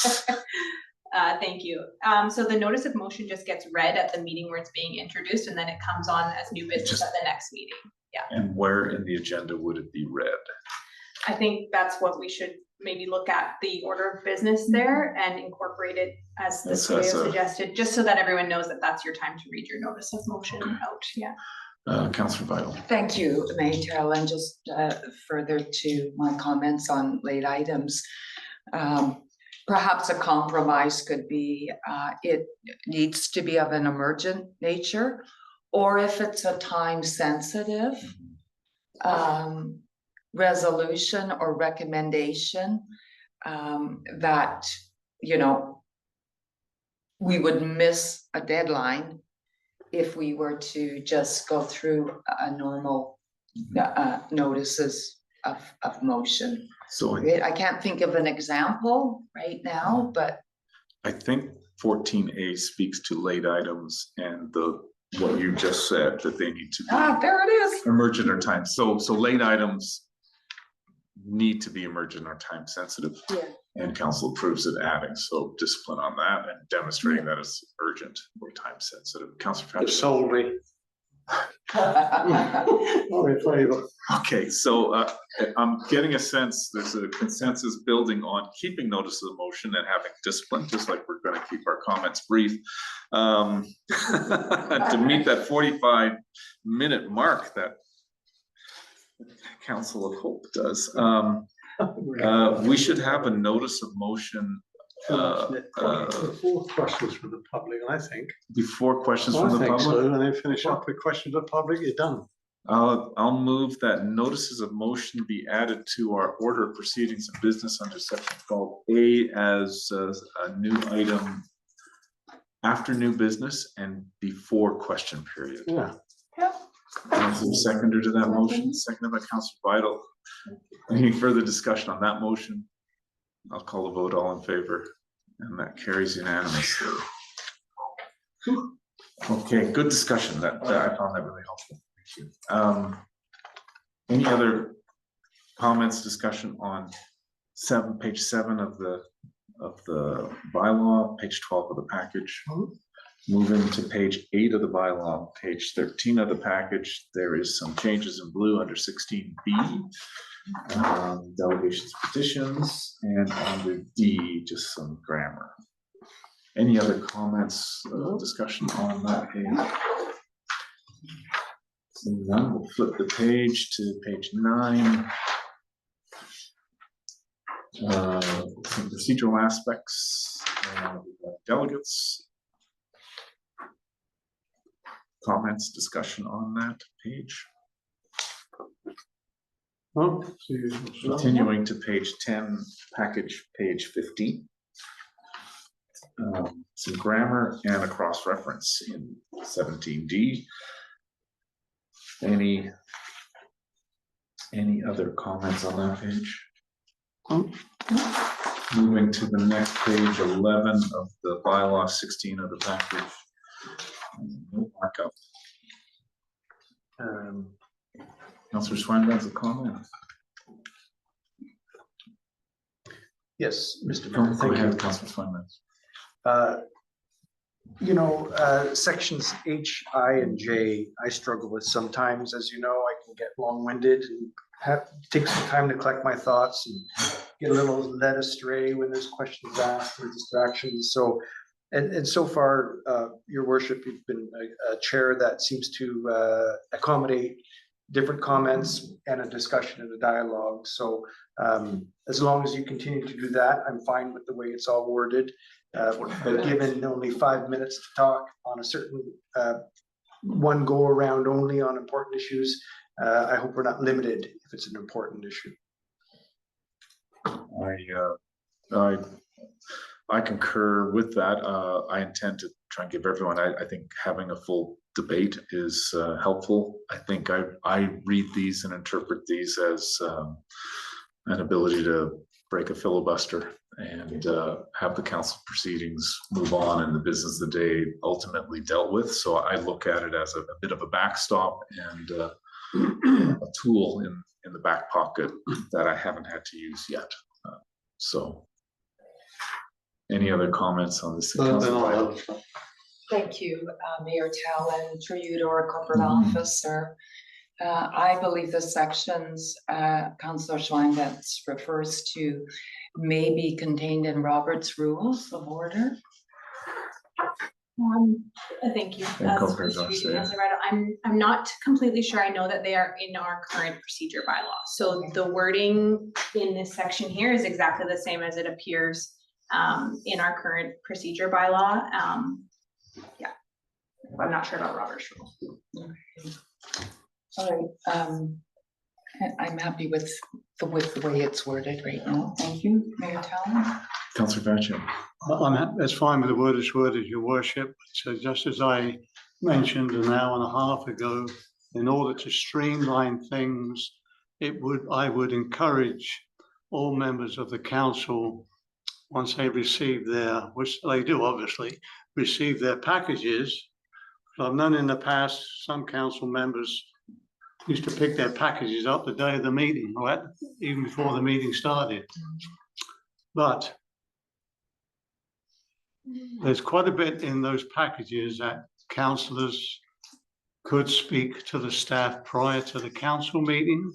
Thank you. So the notice of motion just gets read at the meeting where it's being introduced, and then it comes on as new business at the next meeting. Yeah. And where in the agenda would it be read? I think that's what we should maybe look at, the order of business there, and incorporate it as the studio suggested, just so that everyone knows that that's your time to read your notice of motion out. Yeah. Councillor Vidal. Thank you, Mayor Terrell, and just further to my comments on late items. Perhaps a compromise could be it needs to be of an emergent nature, or if it's a time sensitive, resolution or recommendation that, you know, we would miss a deadline if we were to just go through a normal notices of motion. So I can't think of an example right now, but I think 14A speaks to late items and what you just said, that they need to be there it is. emergent or time. So late items need to be emergent or time sensitive. Yeah. And council approves of adding, so discipline on that and demonstrating that it's urgent or time sensitive. Councillor Patrick. Solely. All in favor? Okay, so I'm getting a sense there's a consensus building on keeping notice of the motion and having discipline, just like we're gonna keep our comments brief. To meet that 45-minute mark that Council of Hope does. We should have a notice of motion Before questions from the public, I think. before questions I from the think public. so, and then finish up with questions of the public, you're done. I'll move that notices of motion be added to our order of proceedings of business under section 12A as a new item after new business and before question period. Yeah. Councilor seconder to that motion, seconded by Councilor Vital. Any further discussion on that motion? I'll call the vote, all in favor, and that carries unanimously. Okay, good discussion. That I found that really helpful. Thank you. Any other comments, discussion on page 7 of the bylaw, page 12 of the package? Moving to page 8 of the bylaw, page 13 of the package, there is some changes in blue under 16B. Delegations, petitions, and under D, just some grammar. Any other comments, discussion on that page? Seeing none, we'll flip the page to page 9. Some procedural aspects, delegates. Comments, discussion on that page. Continuing to page 10, package page 15. Some grammar and a cross-reference in 17D. Any other comments on that page? Moving to the next page, 11 of the bylaw, 16 of the package. No markup. Councillor Swinburne has a comment. Yes, Mr. Go Mayor, thank you. ahead, Councillor Swinburne. Sections H, I, and J, I struggle with sometimes. As you know, I can get long-winded and take some time to collect my thoughts and get a little led astray when there's questions asked or distractions. So, and so far, Your Worship, you've been a chair that seems to accommodate different comments and a discussion and a dialogue. So as long as you continue to do that, I'm fine with the way it's all worded. But given only 5 minutes to talk on a certain one go around only on important issues, I hope we're not limited if it's an important issue. I concur with that. I intend to try and give everyone, I think having a full debate is helpful. I think I read these and interpret these as an ability to break a filibuster and have the council proceedings move on and the business of the day ultimately dealt with. So I look at it as a bit of a backstop and a tool in the back pocket that I haven't had to use yet. So any other comments on this? Thank you, Mayor Talon, through you to our corporate officer. I believe the sections Councillor Schweinbach refers to may be contained in Robert's Rules of Order. Thank you. And As Councillor Mr. Johnson. Reedy has it right. I'm not completely sure. I know that they are in our current procedure bylaw. So the wording in this section here is exactly the same as it appears in our current procedure bylaw. Yeah, I'm not sure about Robert's Rules. All right. I'm happy with the way it's worded right now. Thank you, Mayor Talon. Councillor Batchel. That's fine with the word as your worship. So just as I mentioned an hour and a half ago, in order to streamline things, I would encourage all members of the council, once they receive which they do obviously, receive their packages. I've known in the past, some council members used to pick their packages up the day of the meeting, right? Even before the meeting started. But there's quite a bit in those packages that councillors could speak to the staff prior to the council meeting.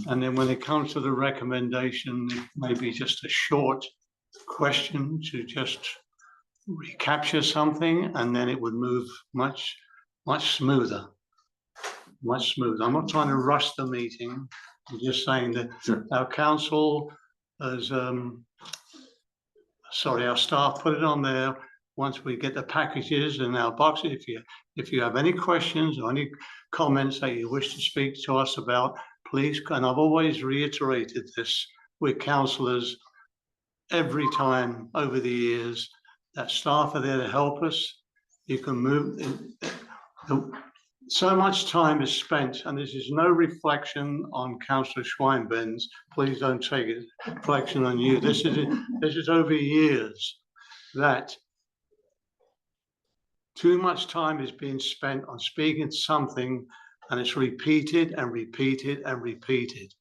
And then when it comes to the recommendation, it may be just a short question to just recapture something, and then it would move much smoother. Much smoother. I'm not trying to rush the meeting. I'm just saying that our council has, our staff put it on there. Once we get the packages in our boxes, if you have any questions or any comments that you wish to speak to us about, please, and I've always reiterated this with councillors every time over the years, that staff are there to help us. You can move. So much time is spent, and this is no reflection on Councillor Schweinbenz. Please don't take it reflection on you. This is over years that too much time is being spent on speaking something, and it's repeated and repeated and repeated.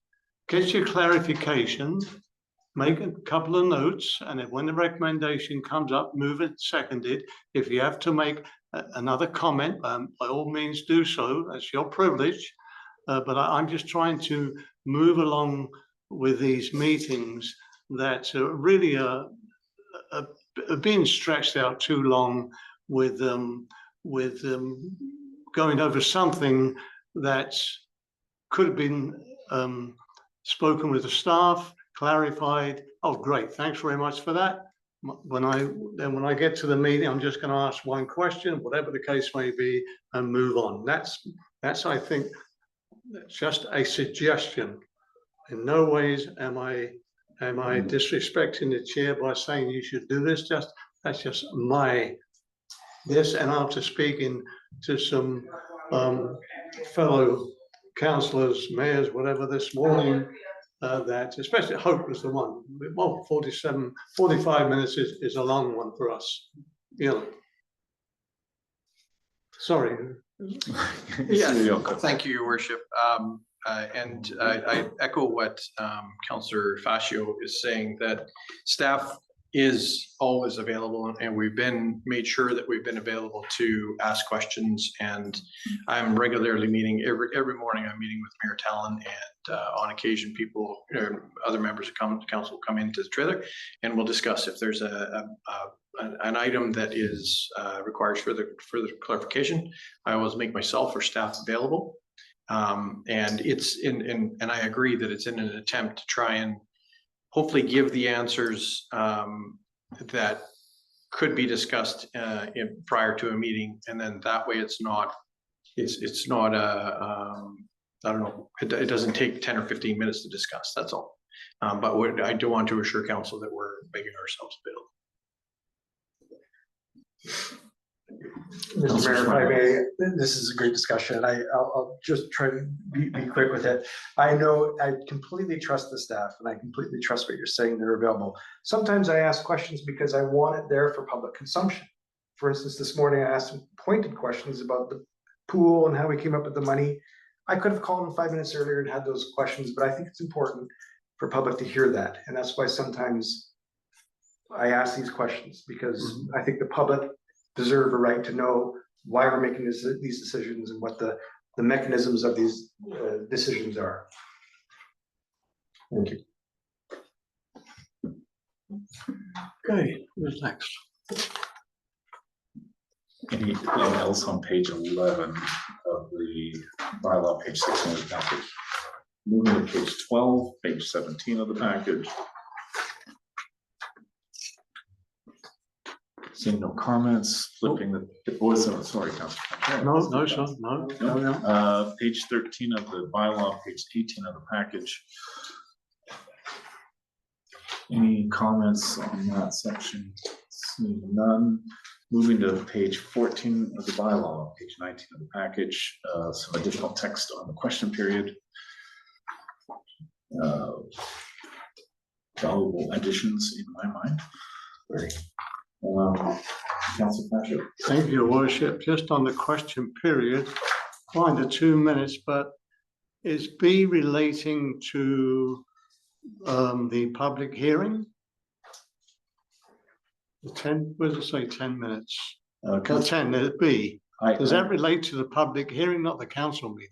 Get your clarification, make a couple of notes, and when the recommendation comes up, move it, second it. If you have to make another comment, by all means do so. That's your privilege. But I'm just trying to move along with these meetings that really are being stretched out too long with going over something that could have been spoken with the staff, clarified. Oh, great! Thanks very much for that. When I get to the meeting, I'm just going to ask one question, whatever the case may be, and move on. That's I think just a suggestion. In no ways am I disrespecting the chair by saying you should do this. That's just and after speaking to some fellow councillors, mayors, whatever, this morning, that especially Hope was the one. Well, 45 minutes is a long one for us. Sorry. Yeah, thank you, Your Worship. And I echo what Councillor Fascio is saying, that staff is always available, and we've made sure that we've been available to ask questions. And I'm regularly meeting every morning. I'm meeting with Mayor Talon, and on occasion, other members of council come into the trailer, and we'll discuss if there's an item that requires further clarification. I always make myself or staff available, and and I agree that it's in an attempt to try and hopefully give the answers that could be discussed prior to a meeting, and then that way it's not I don't know, it doesn't take 10 or 15 minutes to discuss, that's all. But I do want to assure council that we're making ourselves available. Mr. Mayor, if I may, this is a great discussion. I'll just try to be quick with it. I know I completely trust the staff, and I completely trust what you're saying, they're available. Sometimes I ask questions because I want it there for public consumption. For instance, this morning I asked some pointed questions about the pool and how we came up with the money. I could have called them 5 minutes earlier and had those questions, but I think it's important for public to hear that. And that's why sometimes I ask these questions, because I think the public deserve a right to know why we're making these decisions and what the mechanisms of these decisions are. Thank you. Okay, who's next? Anything else on page 11 of the bylaw, page 16 of the package? Moving to page 12, page 17 of the package. Seeing no comments, flipping the, sorry, Councilor. No, son, no. Page 13 of the bylaw, page 18 of the package. Any comments on that section? Seeing none. Moving to page 14 of the bylaw, page 19 of the package, some additional text on the question period. Valuable additions in my mind. Very. Councilor Patrick. Thank you, Your Worship. Just on the question period, fine, the 2 minutes, but is B relating to the public hearing? The 10, where does it say 10 minutes? The 10, there's B. Does that relate to the public hearing, not the council meeting?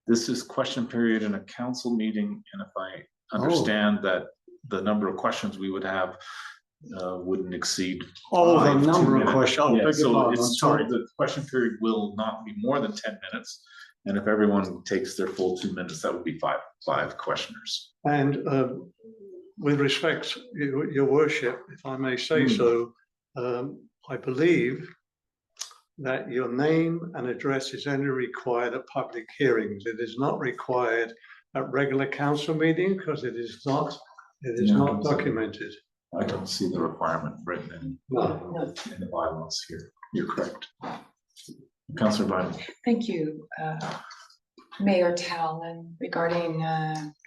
This is question period in a council meeting, and if I understand that the number of questions we would have wouldn't exceed. The number of 2 minutes. questions. Yeah, Beg your so pardon, I'm it's sorry, the question period will not be more than 10 minutes. And if everyone takes their full 2 minutes, that would be five questioners. And with respect, Your Worship, if I may say so, I believe that your name and address is only required at public hearings. It is not required at regular council meeting because it is not documented. I don't see the requirement written in the bylaws here. You're correct. Councillor Biden. Thank you, Mayor Talon, regarding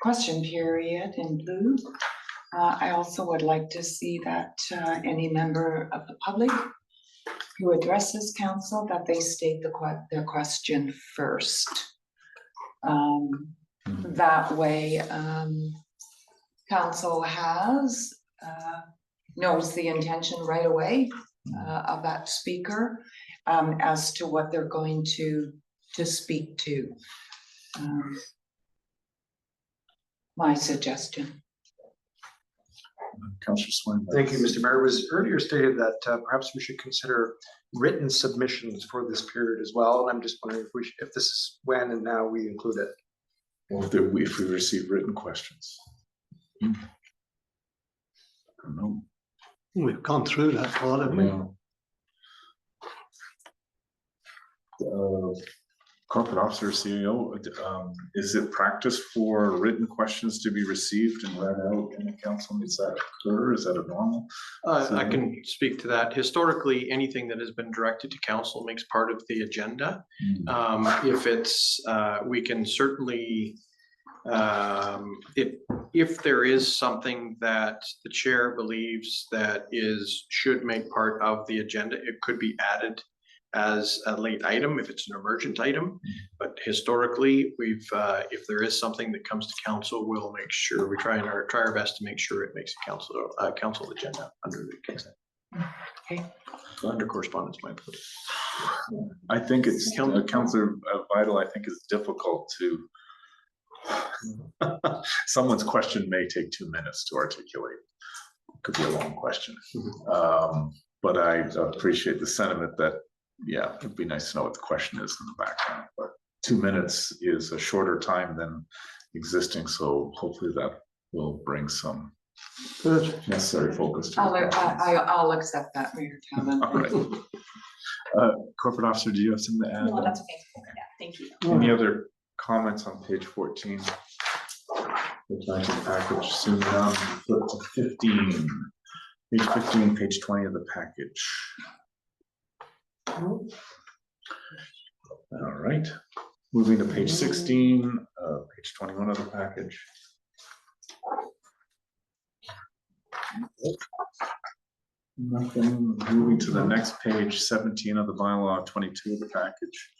question period in blue. I also would like to see that any member of the public who addresses council, that they state their question first. That way, council knows the intention right away of that speaker as to what they're going to speak to. My suggestion. Councillor Swain. Thank you, Mr. Mayor. It was earlier stated that perhaps we should consider written submissions for this period as well. And I'm just wondering if this is when and now we include it. Well, if we receive written questions. I don't know. We've gone through that part, haven't we? Corporate officer, CEO, is it practice for written questions to be received and read out in the council? Is that occur? Is that a normal? I can speak to that. Historically, anything that has been directed to council makes part of the agenda. If it's, we can certainly, if there is something that the chair believes that should make part of the agenda, it could be added as a late item if it's an emergent item. But historically, if there is something that comes to council, we'll make sure we try our best to make sure it makes a council agenda under the consent. Okay. Under correspondence, my put. I think it's Councillor Vital. I think it's difficult to. Someone's question may take 2 minutes to articulate. It could be a long question, but I appreciate the sentiment that. Yeah, it'd be nice to know what the question is in the background, but 2 minutes is a shorter time than existing, so hopefully that will bring some necessary focus to it. I'll accept that, Mayor Talon. All right. Corporate officer, do you have something to add? No, that's okay. Yeah, thank you. Any other comments on page 14? Page 19 package, soon down, flip to 15. Page 15, page 20 of the package. All right, moving to page 16, page 21 of the package. Nothing. Moving to the next page, 17 of the bylaw, 22 of the package.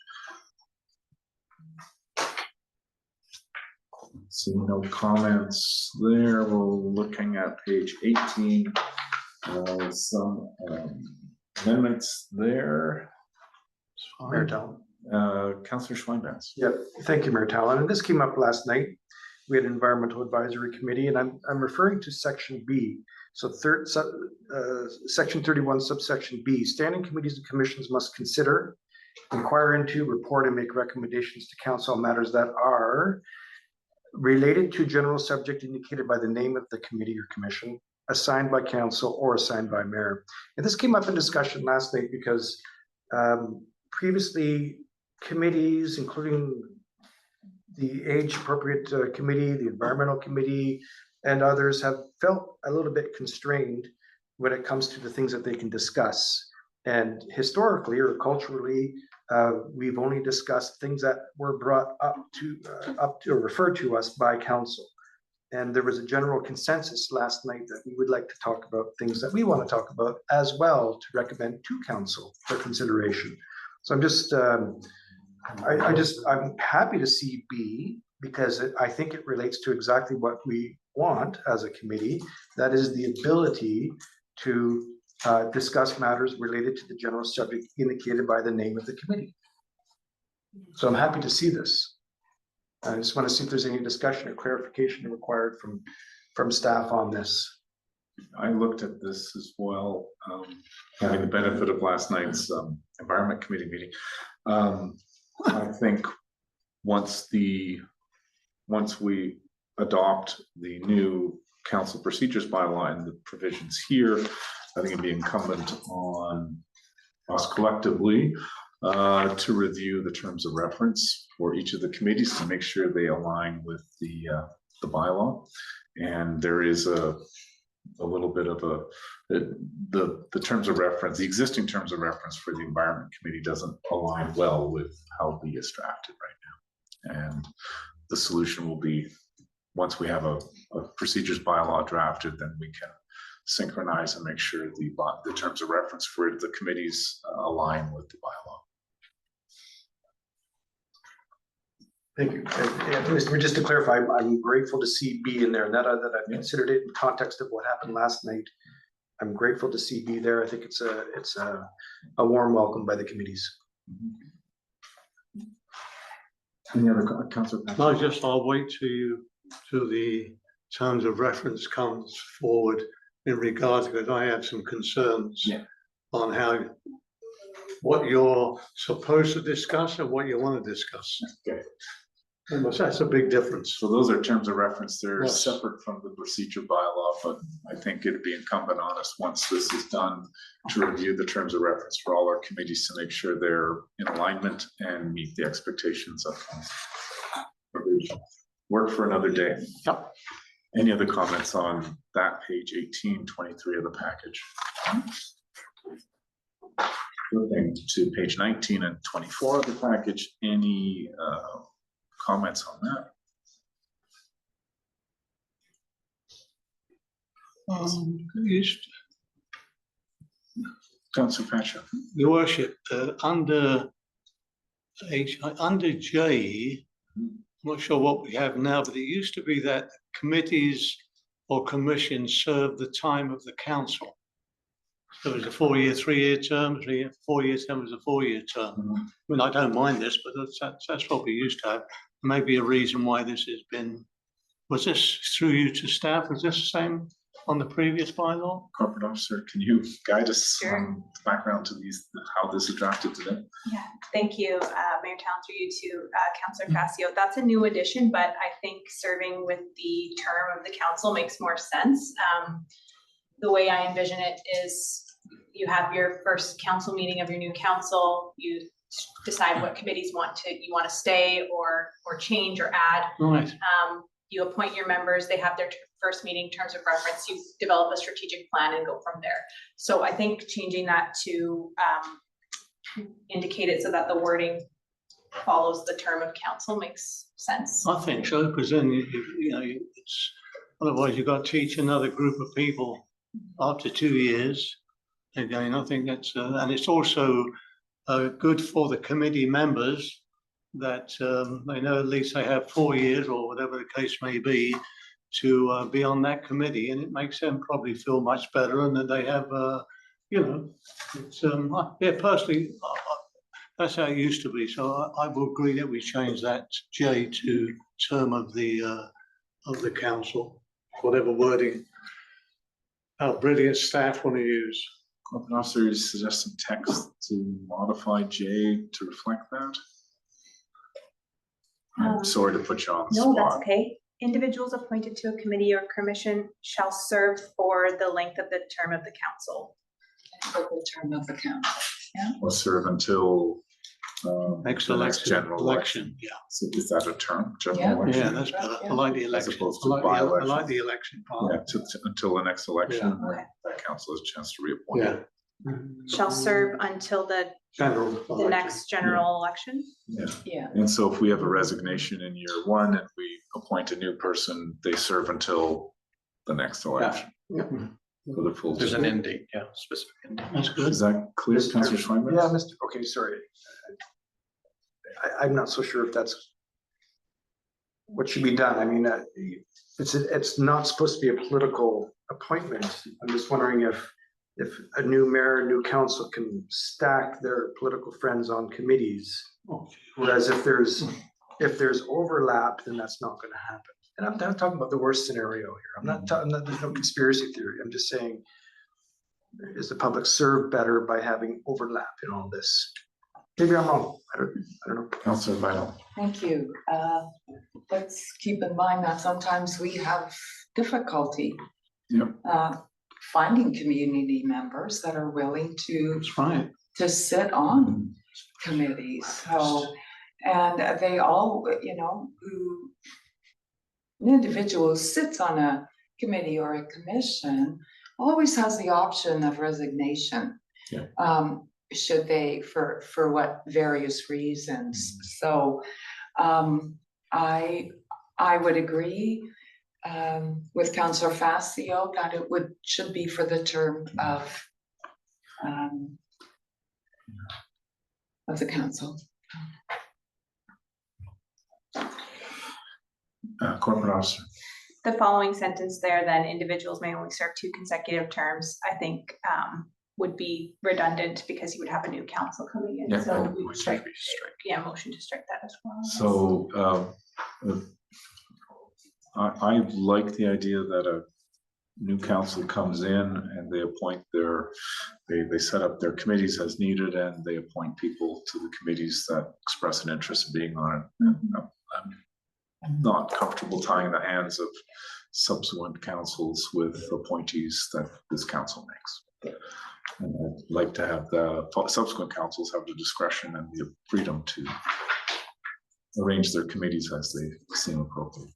Seeing no comments there, we're looking at page 18. Some amendments there. Mayor Talon. Councillor Schweinbans. Yeah, thank you, Mayor Talon. And this came up last night. We had an environmental advisory committee, and I'm referring to section B. So section 31, subsection B. Standing committees and commissions must consider, inquire into, report, and make recommendations to council on matters that are related to general subject indicated by the name of the committee or commission, assigned by council or assigned by mayor. And this came up in discussion last night because previously committees, including the age appropriate committee, the environmental committee, and others have felt a little bit constrained when it comes to the things that they can discuss. And historically or culturally, we've only discussed things that were brought up to or referred to us by council. And there was a general consensus last night that we would like to talk about things that we want to talk about as well to recommend to council for consideration. So I'm just, I'm happy to see B, because I think it relates to exactly what we want as a committee. That is the ability to discuss matters related to the general subject indicated by the name of the committee. So I'm happy to see this. I just want to see if there's any discussion or clarification required from staff on this. I looked at this as well, having the benefit of last night's environment committee meeting. I think once we adopt the new council procedures bylaw and the provisions here, I think it'd be incumbent on us collectively to review the terms of reference for each of the committees to make sure they align with the bylaw. And there is a little bit of the terms of reference, the existing terms of reference for the environment committee doesn't align well with how B is drafted right now. And the solution will be, once we have a procedures bylaw drafted, then we can synchronize and make sure the terms of reference for the committees align with the bylaw. Thank you. And just to clarify, I'm grateful to see B in there. Now that I've considered it in context of what happened last night, I'm grateful to see B there. I think it's a warm welcome by the committees. Any other council? I'll wait till the terms of reference comes forward in regards, because I have some concerns on what you're supposed to discuss and what you want to discuss. Okay. And that's a big difference. So those are terms of reference. They're Yes. separate from the procedure bylaw, but I think it'd be incumbent on us, once this is done, to review the terms of reference for all our committees to make sure they're in alignment and meet the expectations of council. Work for another day. Yep. Any other comments on that page 18, 23 of the package? Moving to page 19 and 24 of the package, any comments on that? Councillor Pacha. Your worship, under J, I'm not sure what we have now, but it used to be that committees or commissions serve the time of the council. So it was a 4-year, 3-year term, 4-year term was a 4-year term. I mean, I don't mind this, but that's what we used to have. Maybe a reason why this has been, was this through you to staff? Was this the same on the previous bylaw? Corporate officer, can you guide us Sure. on the background to these, how this is drafted today? Yeah, thank you, Mayor Town, through you to Councillor Casio. That's a new addition, but I think serving with the term of the council makes more sense. The way I envision it is you have your first council meeting of your new council, you decide what committees you want to stay or change or add. Right. You appoint your members, they have their first meeting, terms of reference, you develop a strategic plan and go from there. So I think changing that to indicate it so that the wording follows the term of council makes sense. I think so, because then it's, otherwise you've got to teach another group of people after 2 years. Again, I think that's, and it's also good for the committee members that they know at least they have 4 years or whatever the case may be to be on that committee, and it makes them probably feel much better, and that they have, it's, yeah, personally, that's how it used to be. So I will agree that we change that J to term of the council, whatever wording our brilliant staff want to use. Corporate officer, you suggest some text to modify J to reflect that? I'm sorry to put you on the No, spot. that's okay. individuals appointed to a committee or commission shall serve for the length of the term of the council. For the term of the council. Or serve until Next the next election, general election. yeah. So is that a term? Yeah. General election? Yeah, that's better. I like the election. opposed I to like the- I by-election. like the election part. Yeah, until the next election, Yeah. Okay. that council has a chance to reappoint. Yeah. Shall serve until the General. the election. next general election. Yeah. Yeah, And so if we have a resignation in year one and we appoint a new person, they serve until the next election. Yeah. For the full. There's an end date, yeah, specific end date. That's good. Is that clear, Councillor Schweinberg? Yeah, okay, sorry. I'm not so sure if that's what should be done. I mean, it's not supposed to be a political appointment. I'm just wondering if a new mayor, new council can stack their political friends on committees. Whereas if there's overlap, then that's not gonna happen. And I'm not talking about the worst scenario here. I'm not talking, there's no conspiracy theory. I'm just saying, is the public served better by having overlap in all this? Maybe I'm wrong. I don't know. Councillor Vital. thank you. Let's keep in mind that sometimes we have difficulty Yep. finding community members that are willing to That's right. sit on committees, so, and they all, you know, who an individual who sits on a committee or a commission always has the option of resignation. Yeah. Should they, for what various reasons, so, I would agree with Councillor Facio that it should be for the term of the council. Corporate officer. The following sentence there, then individuals may only serve 2 consecutive terms, I think would be redundant because you would have a new council coming in. Yeah, So oh, we would strike. strike, yeah, motion to strike that as well. So I like the idea that a new council comes in and they appoint they set up their committees as needed and they appoint people to the committees that express an interest in being on it. I'm not comfortable tying the hands of subsequent councils with appointees that this council makes. And I'd like to have the subsequent councils have the discretion and the freedom to arrange their committees as they seem appropriate.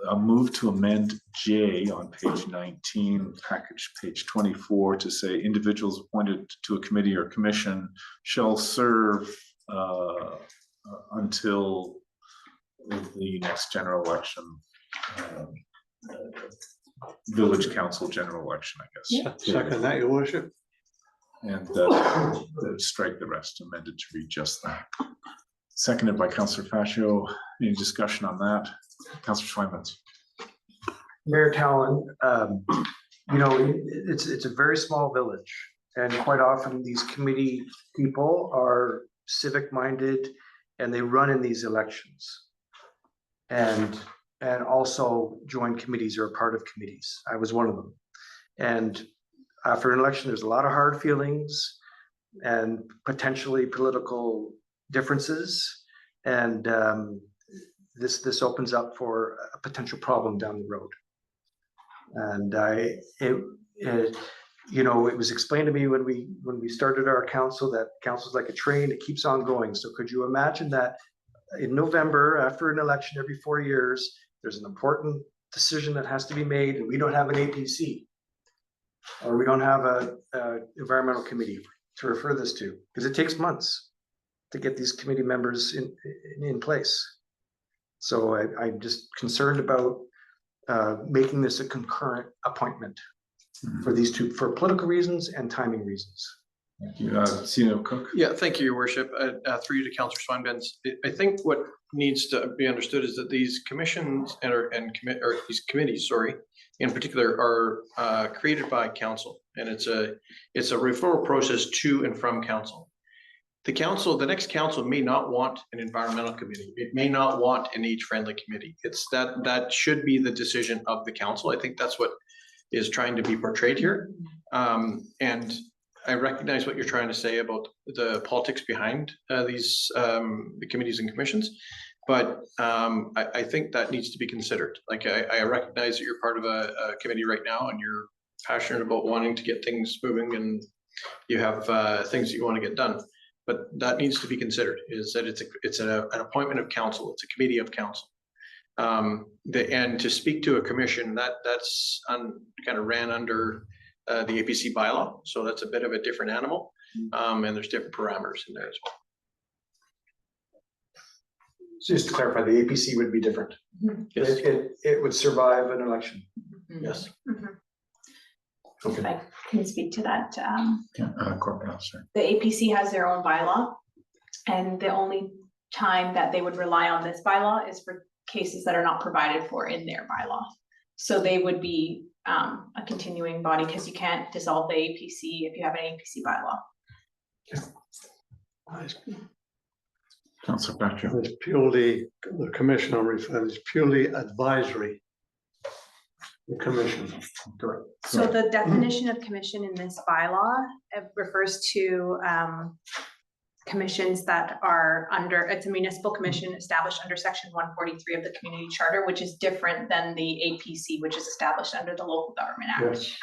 A move to amend J on page 19, package page 24, to say individuals appointed to a committee or commission shall serve until the next general election, village council general election, I guess. Second that, your worship. And strike the rest, amended to read just that. Seconded by Councillor Fascio. Any discussion on that? Councillor Schweinbutz. Mayor Talon, you know, it's a very small village, and quite often these committee people are civic-minded and they run in these elections. And also join committees or are part of committees. I was one of them. And after an election, there's a lot of hard feelings and potentially political differences. And this opens up for a potential problem down the road. And you know, it was explained to me when we started our council that council's like a train, it keeps on going. So could you imagine that in November, after an election every 4 years, there's an important decision that has to be made and we don't have an APC, or we don't have a environmental committee to refer this to, because it takes months to get these committee members in place. So I'm just concerned about making this a concurrent appointment for these two, for political reasons and timing reasons. Thank you. CEO Cook. Yeah, thank you, your worship. Through you to Councillor Swanbens. I think what needs to be understood is that these commissions or these committees, sorry, in particular are created by council, and it's a referral process to and from council. The next council may not want an environmental committee. It may not want an age-friendly committee. It's that should be the decision of the council. I think that's what is trying to be portrayed here. And I recognize what you're trying to say about the politics behind these the committees and commissions, But I think that needs to be considered. Like, I recognize that you're part of a committee right now and you're passionate about wanting to get things moving and you have things that you want to get done. But that needs to be considered, is that it's an appointment of council, it's a committee of council. And to speak to a commission, that's kind of ran under the APC bylaw, so that's a bit of a different animal. And there's different parameters in there as well. Just to clarify, the APC would be different. Yes. It would survive an election. Yes. If I can speak to that. Corporate officer. The APC has their own bylaw, and the only time that they would rely on this bylaw is for cases that are not provided for in their bylaw. So they would be a continuing body, because you can't dissolve the APC if you have an APC bylaw. Councillor Patrick. It's purely, the commission I'm referring is purely advisory. The commission. Correct. So the definition of commission in this bylaw, it refers to commissions that are under, it's a municipal commission established under section 143 of the community charter, which is different than the APC, which is established under the local government act. Yes.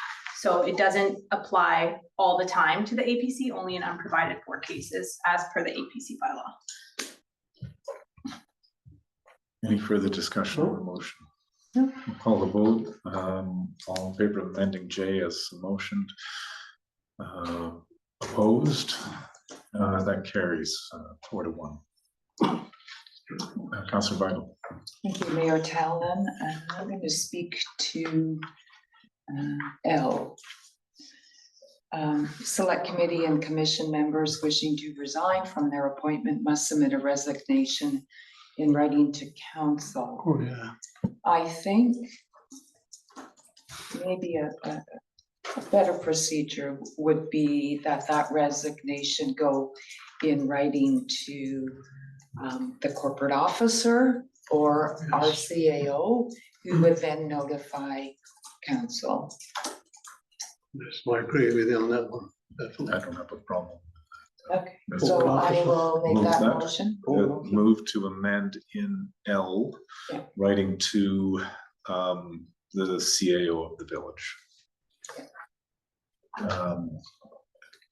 So it doesn't apply all the time to the APC, only in unprovided for cases as per the APC bylaw. Any further discussion on the motion? We'll call the vote. All in favor of amending J as motioned? Opposed? That carries 4-1. Councillor Vital. Thank you, Mayor Talon. I'm going to speak to L. Select committee and commission members wishing to resign from their appointment must submit a resignation in writing to council. Oh, yeah. I think maybe a better procedure would be that resignation go in writing to the corporate officer or our CAO, who would then notify council. Yes, I agree with you on that one. Definitely. I don't have a problem. Okay, That's so fine. I will make Move that that. motion. Move to amend in L, Yeah. writing to the CAO of the village.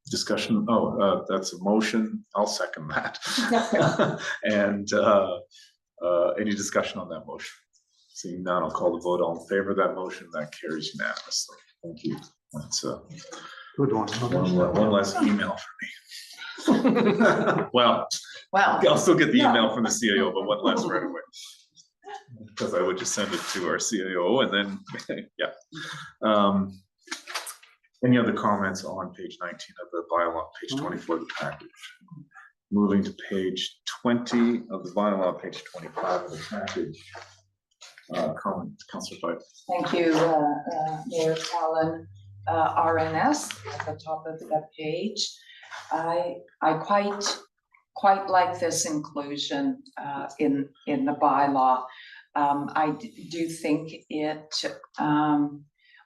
Discussion, that's a motion, I'll second that. And any discussion on that motion? Seeing none, I'll call the vote. All in favor of that motion, that carries unanimously. Thank you. That's Good one. one less email for me. Well, Well, I'll still get the Yeah. email from the CAO, but one less right away. Because I would just send it to our CAO and then, yeah. Any other comments on page 19 of the bylaw, page 24 of the package? Moving to page 20 of the bylaw, page 25 of the package. Comment, Councillor Fife. thank you, Mayor Talon. RNS at the top of the page. I quite like this inclusion in the bylaw. I do think it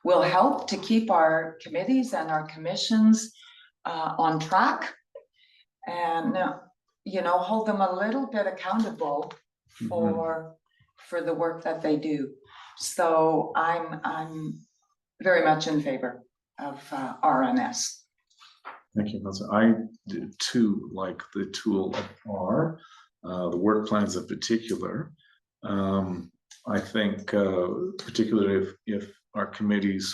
will help to keep our committees and our commissions on track, and hold them a little bit accountable for the work that they do. So I'm very much in favor of RNS. Thank you, Councillor. I do too like the tool of R, the work plans in particular. I think particularly if our committees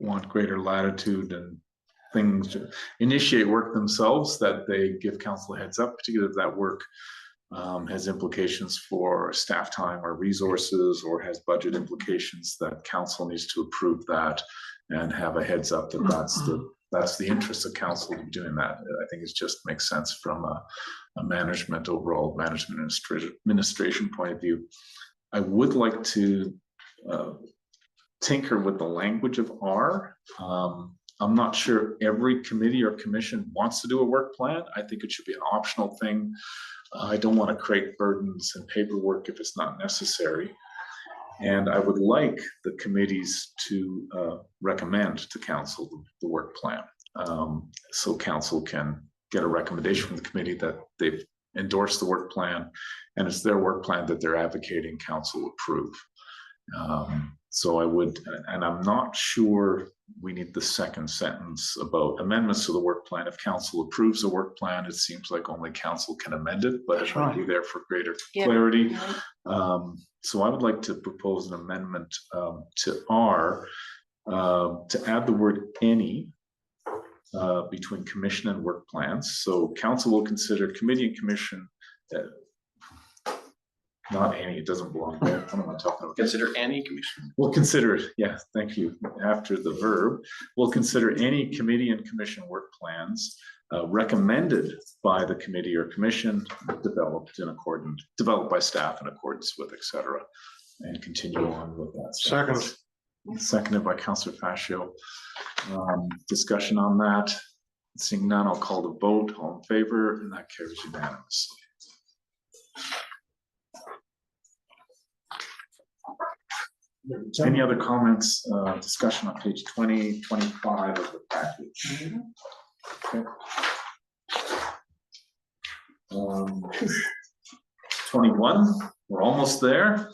want greater latitude and things to initiate work themselves, that they give council a heads up, particularly if that work has implications for staff time or resources, or has budget implications, that council needs to approve that and have a heads up that that's the interest of council to be doing that. I think it just makes sense from a overall management administration point of view. I would like to tinker with the language of R. I'm not sure every committee or commission wants to do a work plan. I think it should be an optional thing. I don't want to create burdens and paperwork if it's not necessary. And I would like the committees to recommend to council the work plan. So council can get a recommendation from the committee that they've endorse the work plan, and it's their work plan that they're advocating council approve. So I would, and I'm not sure we need the second sentence about amendments to the work plan. If council approves a work plan, it seems like only council can amend it, but it That's might be right. there for greater Yeah. clarity. So I would like to propose an amendment to R, to add the word any between commission and work plans. So council will consider committee and commission, not any, it doesn't belong there. What am I talking about? Consider any commission. We'll consider, yeah, thank you. After the verb, we'll consider any committee and commission work plans recommended by the committee or commission, developed by staff in accordance with, et cetera, and continue on with that. Second. Seconded by Councillor Fascio. Discussion on that. Seeing none, I'll call the vote. All in favor, and that carries unanimously. Any other comments, discussion on page 20, 25 of the package? Okay. 21, we're almost there.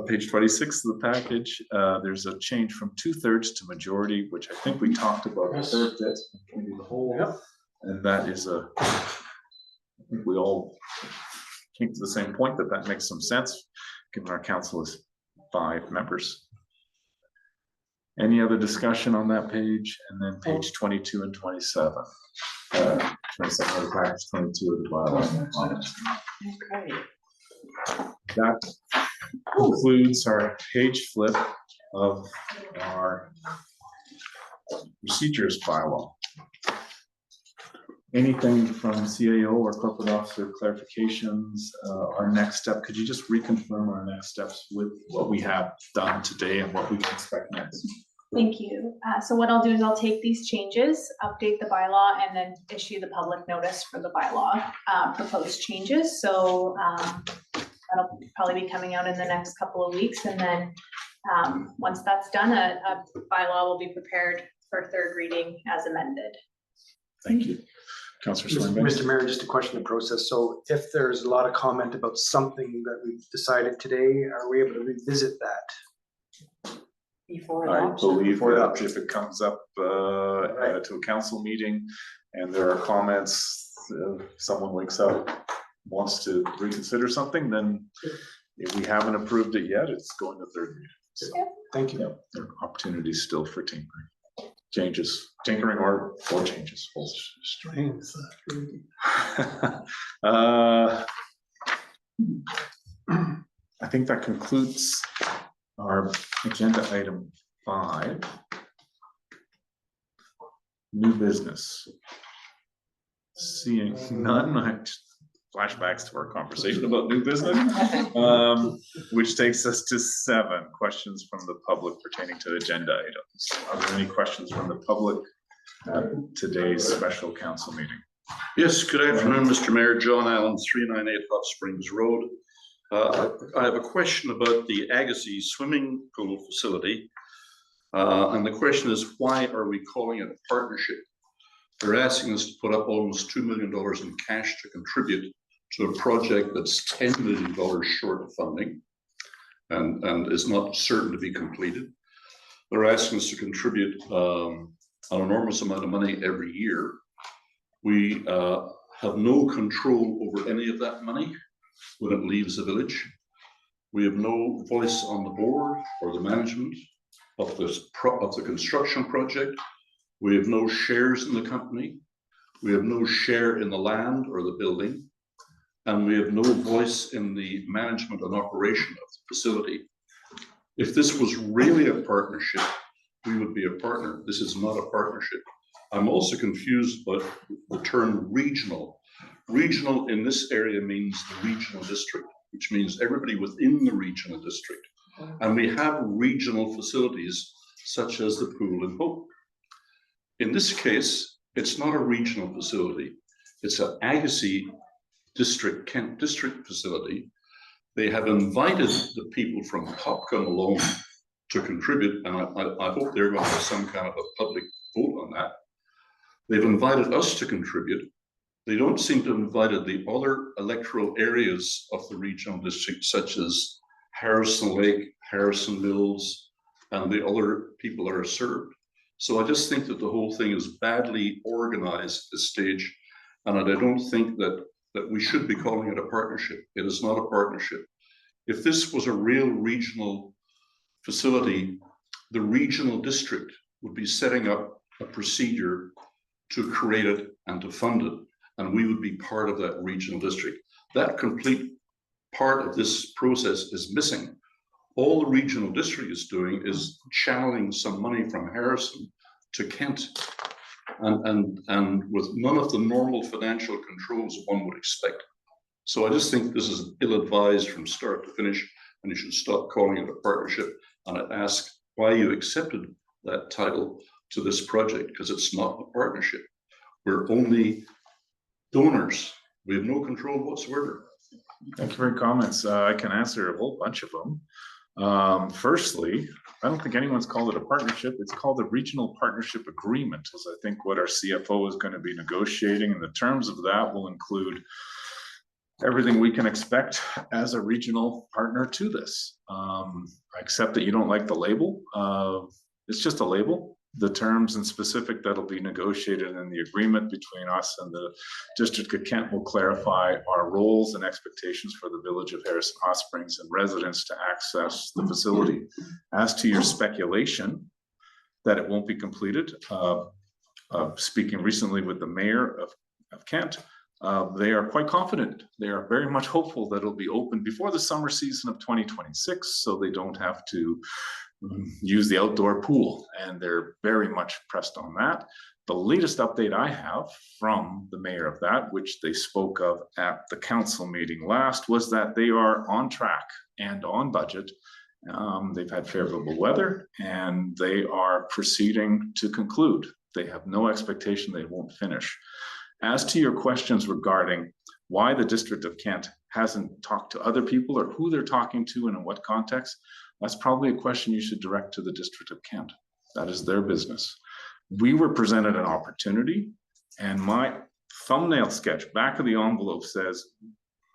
Page 26 of the package, there's a change from 2/3 to majority, which I think we talked about. Yes. Maybe the whole, Yep. and that is I think we all came to the same point that that makes some sense, given our council is 5 members. Any other discussion on that page? And then page 22 and 27. 27 of the package, 22 of the bylaw. Okay. That concludes our page flip of our procedures bylaw. Anything from CAO or corporate officer clarifications? Our next step, could you just reconfirm our next steps with what we have done today and what we can expect next? Thank you. So what I'll do is I'll take these changes, update the bylaw, and then issue the public notice for the bylaw proposed changes. So that'll probably be coming out in the next couple of weeks. And then once that's done, a bylaw will be prepared for third reading as amended. Thank you. Councillor Swinburne. Mr. Mayor, just a question of process. So if there's a lot of comment about something that we've decided today, are we able to revisit that? Before I adoption. believe Before that adoption. if it comes up to a council meeting and there are comments, someone wakes up, wants to reconsider something, then if we haven't approved it yet, it's going to third reading. So, Thank you. yeah, there are opportunities still for tinkering, tinkering or changes. Strength. I think that concludes our agenda item 5. New business. Seeing none, flashbacks to our conversation about new business, which takes us to 7 questions from the public pertaining to agenda items. Are there any questions from the public at today's special council meeting? Yes, good afternoon, Mr. Mayor. John Allen, 398 Hot Springs Road. I have a question about the Agassiz swimming pool facility. And the question is, why are we calling it a partnership? They're asking us to put up almost $2 million in cash to contribute to a project that's $10 million short of funding and is not certain to be completed. They're asking us to contribute an enormous amount of money every year. We have no control over any of that money when it leaves the village. We have no voice on the board or the management of the construction project. We have no shares in the company. We have no share in the land or the building. And we have no voice in the management and operation of the facility. If this was really a partnership, we would be a partner. This is not a partnership. I'm also confused about the term regional. Regional in this area means the regional district, which means everybody within the regional district. And we have regional facilities such as the pool in Hope. In this case, it's not a regional facility. It's an Agassiz district, Kent district facility. They have invited the people from Copcom alone to contribute, and I hope they're going to have some kind of a public vote on that. They've invited us to contribute. They don't seem to have invited the other electoral areas of the regional district, such as Harrison Lake, Harrison Mills, and the other people that are served. So I just think that the whole thing is badly organized at this stage. And I don't think that we should be calling it a partnership. It is not a partnership. If this was a real regional facility, the regional district would be setting up a procedure to create it and to fund it. And we would be part of that regional district. That complete part of this process is missing. All the regional district is doing is channeling some money from Harrison to Kent. And with none of the normal financial controls one would expect. So I just think this is ill-advised from start to finish, and you should stop calling it a partnership. And I ask why you accepted that title to this project, because it's not a partnership. We're only donors. We have no control whatsoever. Thank you for your comments. I can answer a whole bunch of them. Firstly, I don't think anyone's called it a partnership. It's called a regional partnership agreement, as I think what our CFO is going to be negotiating, and the terms of that will include everything we can expect as a regional partner to this. I accept that you don't like the label. It's just a label. The terms and specific that'll be negotiated in the agreement between us and the District of Kent will clarify our roles and expectations for the village of Harrison Hot Springs and residents to access the facility. As to your speculation that it won't be completed, speaking recently with the mayor of Kent, they are quite confident. They are very much hopeful that it'll be open before the summer season of 2026, so they don't have to use the outdoor pool, and they're very much pressed on that. The latest update I have from the mayor of that, which they spoke of at the council meeting last, was that they are on track and on budget. They've had favorable weather and they are proceeding to conclude. They have no expectation they won't finish. As to your questions regarding why the District of Kent hasn't talked to other people or who they're talking to and in what context, that's probably a question you should direct to the District of Kent. That is their business. We were presented an opportunity, and my thumbnail sketch, back of the envelope, says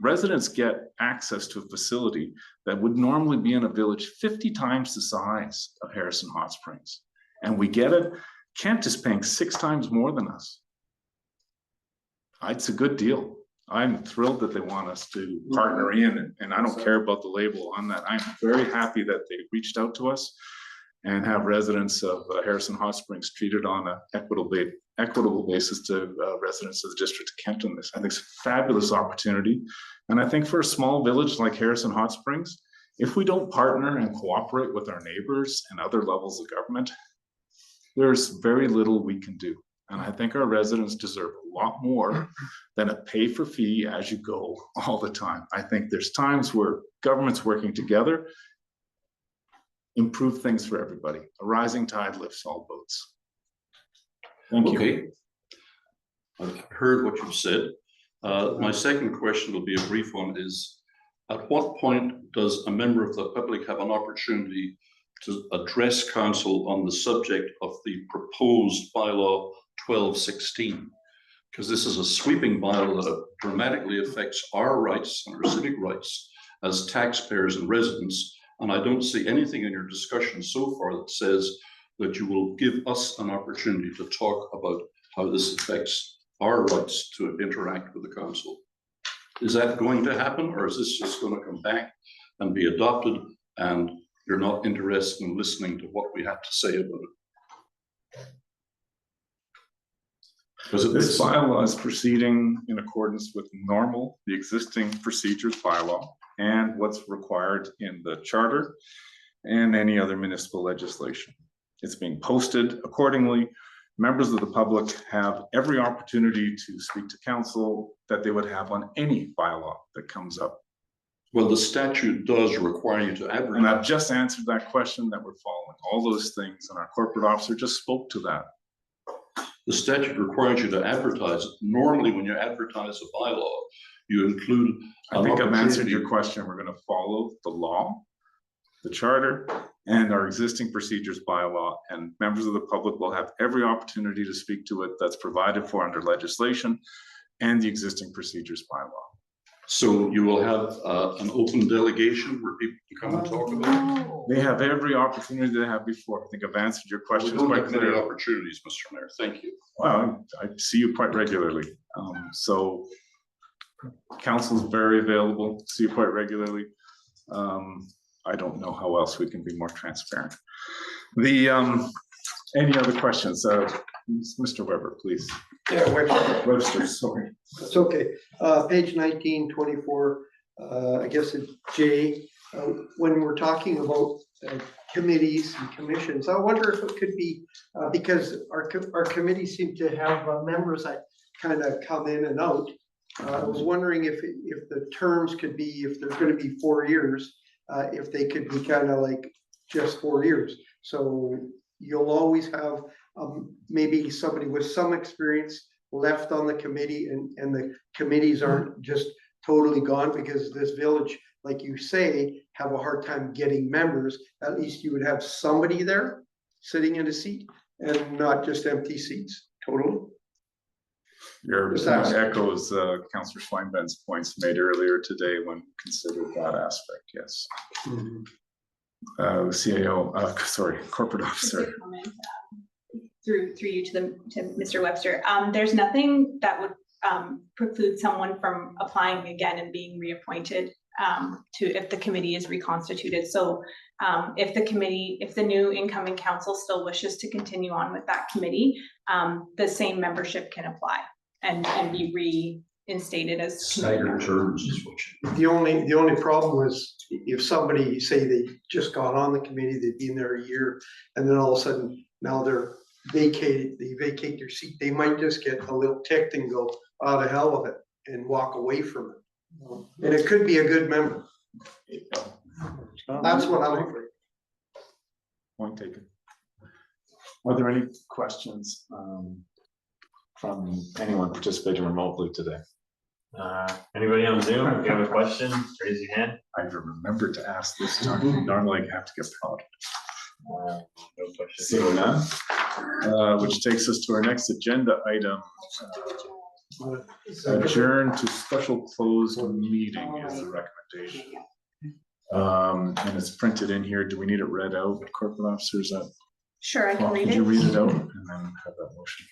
residents get access to a facility that would normally be in a village 50 times the size of Harrison Hot Springs. And we get it. Kent is paying 6 times more than us. It's a good deal. I'm thrilled that they want us to partner in, and I don't care about the label on that. I'm very happy that they reached out to us and have residents of Harrison Hot Springs treated on an equitable basis to residents of the District of Kent on this. I think it's a fabulous opportunity. And I think for a small village like Harrison Hot Springs, if we don't partner and cooperate with our neighbors and other levels of government, there's very little we can do. And I think our residents deserve a lot more than a pay for fee as you go all the time. I think there's times where governments working together improve things for everybody. A rising tide lifts all boats. Thank you. Okay. I've heard what you've said. My second question will be a brief one, is at what point does a member of the public have an opportunity to address council on the subject of the proposed bylaw 1216? Because this is a sweeping bylaw that dramatically affects our rights and our civic rights as taxpayers and residents. And I don't see anything in your discussion so far that says that you will give us an opportunity to talk about how this affects our rights to interact with the council. Is that going to happen, or is this just going to come back and be adopted and you're not interested in listening to what we have to say about it? This bylaw is proceeding in accordance with the existing procedures bylaw and what's required in the charter and any other municipal legislation. It's being posted accordingly. Members of the public have every opportunity to speak to council that they would have on any bylaw that comes up. Well, the statute does require you to advertise. And I've just answered that question that we're following. All those things, and our corporate officer just spoke to that. The statute requires you to advertise. Normally, when you advertise a bylaw, you include. I think I've answered your question. We're going to follow the law, the charter, and our existing procedures bylaw, and members of the public will have every opportunity to speak to it that's provided for under legislation. and the existing procedures bylaw. So you will have an open delegation where people can come and talk about it? They have every opportunity they have before. I think I've answered your We questions don't quite have many clearly. opportunities, Mr. Mayor. Thank you. Well, I see you quite regularly. So council's very available, see you quite regularly. I don't know how else we can be more transparent. Any other questions? Mr. Weber, please. Yeah, Webster, sorry. that's okay. Page 1924, I guess it's J. When we're talking about committees and commissions, I wonder if it could be, because our committees seem to have members that kind of come in and out. I was wondering if the terms could be, if there's going to be 4 years, if they could be kind of like just 4 years. So you'll always have maybe somebody with some experience left on the committee, and the committees aren't just totally gone, because this village, like you say, have a hard time getting members. At least you would have somebody there sitting in a seat and not just empty seats, totally. Your Just point ask. echoes Councillor Schweinben's points made earlier today when considered that aspect, yes. CAO, sorry, corporate Just a officer. comment, through you to Mr. Webster. There's nothing that would preclude someone from applying again and being reappointed if the committee is reconstituted. So if the new incoming council still wishes to continue on with that committee, the same membership can apply and be reinstated as. Staggered terms is what you. The only problem was if somebody, say they just got on the committee, they've been there a year, and then all of a sudden now they vacate their seat, they might just get a little ticked and go, oh, the hell with it, and walk away from it. And it could be a good member. That's what I'm afraid. Point taken. Are there any questions from anyone participating remotely today? Anybody on Zoom, if you have a question, raise your hand. I've remembered to ask this time. Normally I have to get proud. No questions. Seeing none, which takes us to our next agenda item. Adjourn to special closed meeting is the recommendation. And it's printed in here. Do we need it read out? Corporate officers, Sure, I can read it. could you read it out and then have that motion?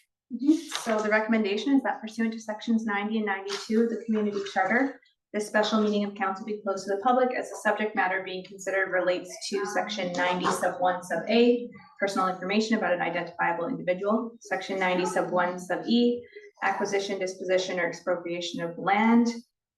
So the recommendation is that pursuant to sections 90 and 92 of the community charter, this special meeting of council be closed to the public as the subject matter being considered relates to section 90 sub 1 sub A, personal information about an identifiable individual, section 90 sub 1 sub E, acquisition, disposition, or expropriation of land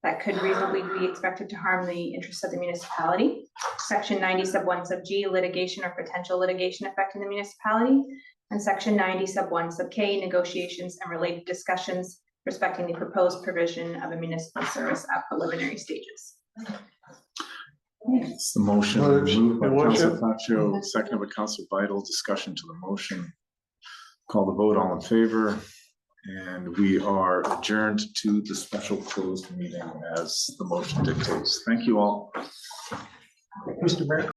that could reasonably be expected to harm the interests of the municipality, section 90 sub 1 sub G, litigation or potential litigation affecting the municipality, and section 90 sub 1 sub K, negotiations and related discussions respecting the proposed provision of a municipal service at preliminary stages. It's the motion Well, moved by your Councilor worship. Faccio, seconded by Councilor Vital. Discussion to the motion. Call the vote, all in favor. And we are adjourned to the special closed meeting as the motion dictates. Thank you all. Mr. Mayor.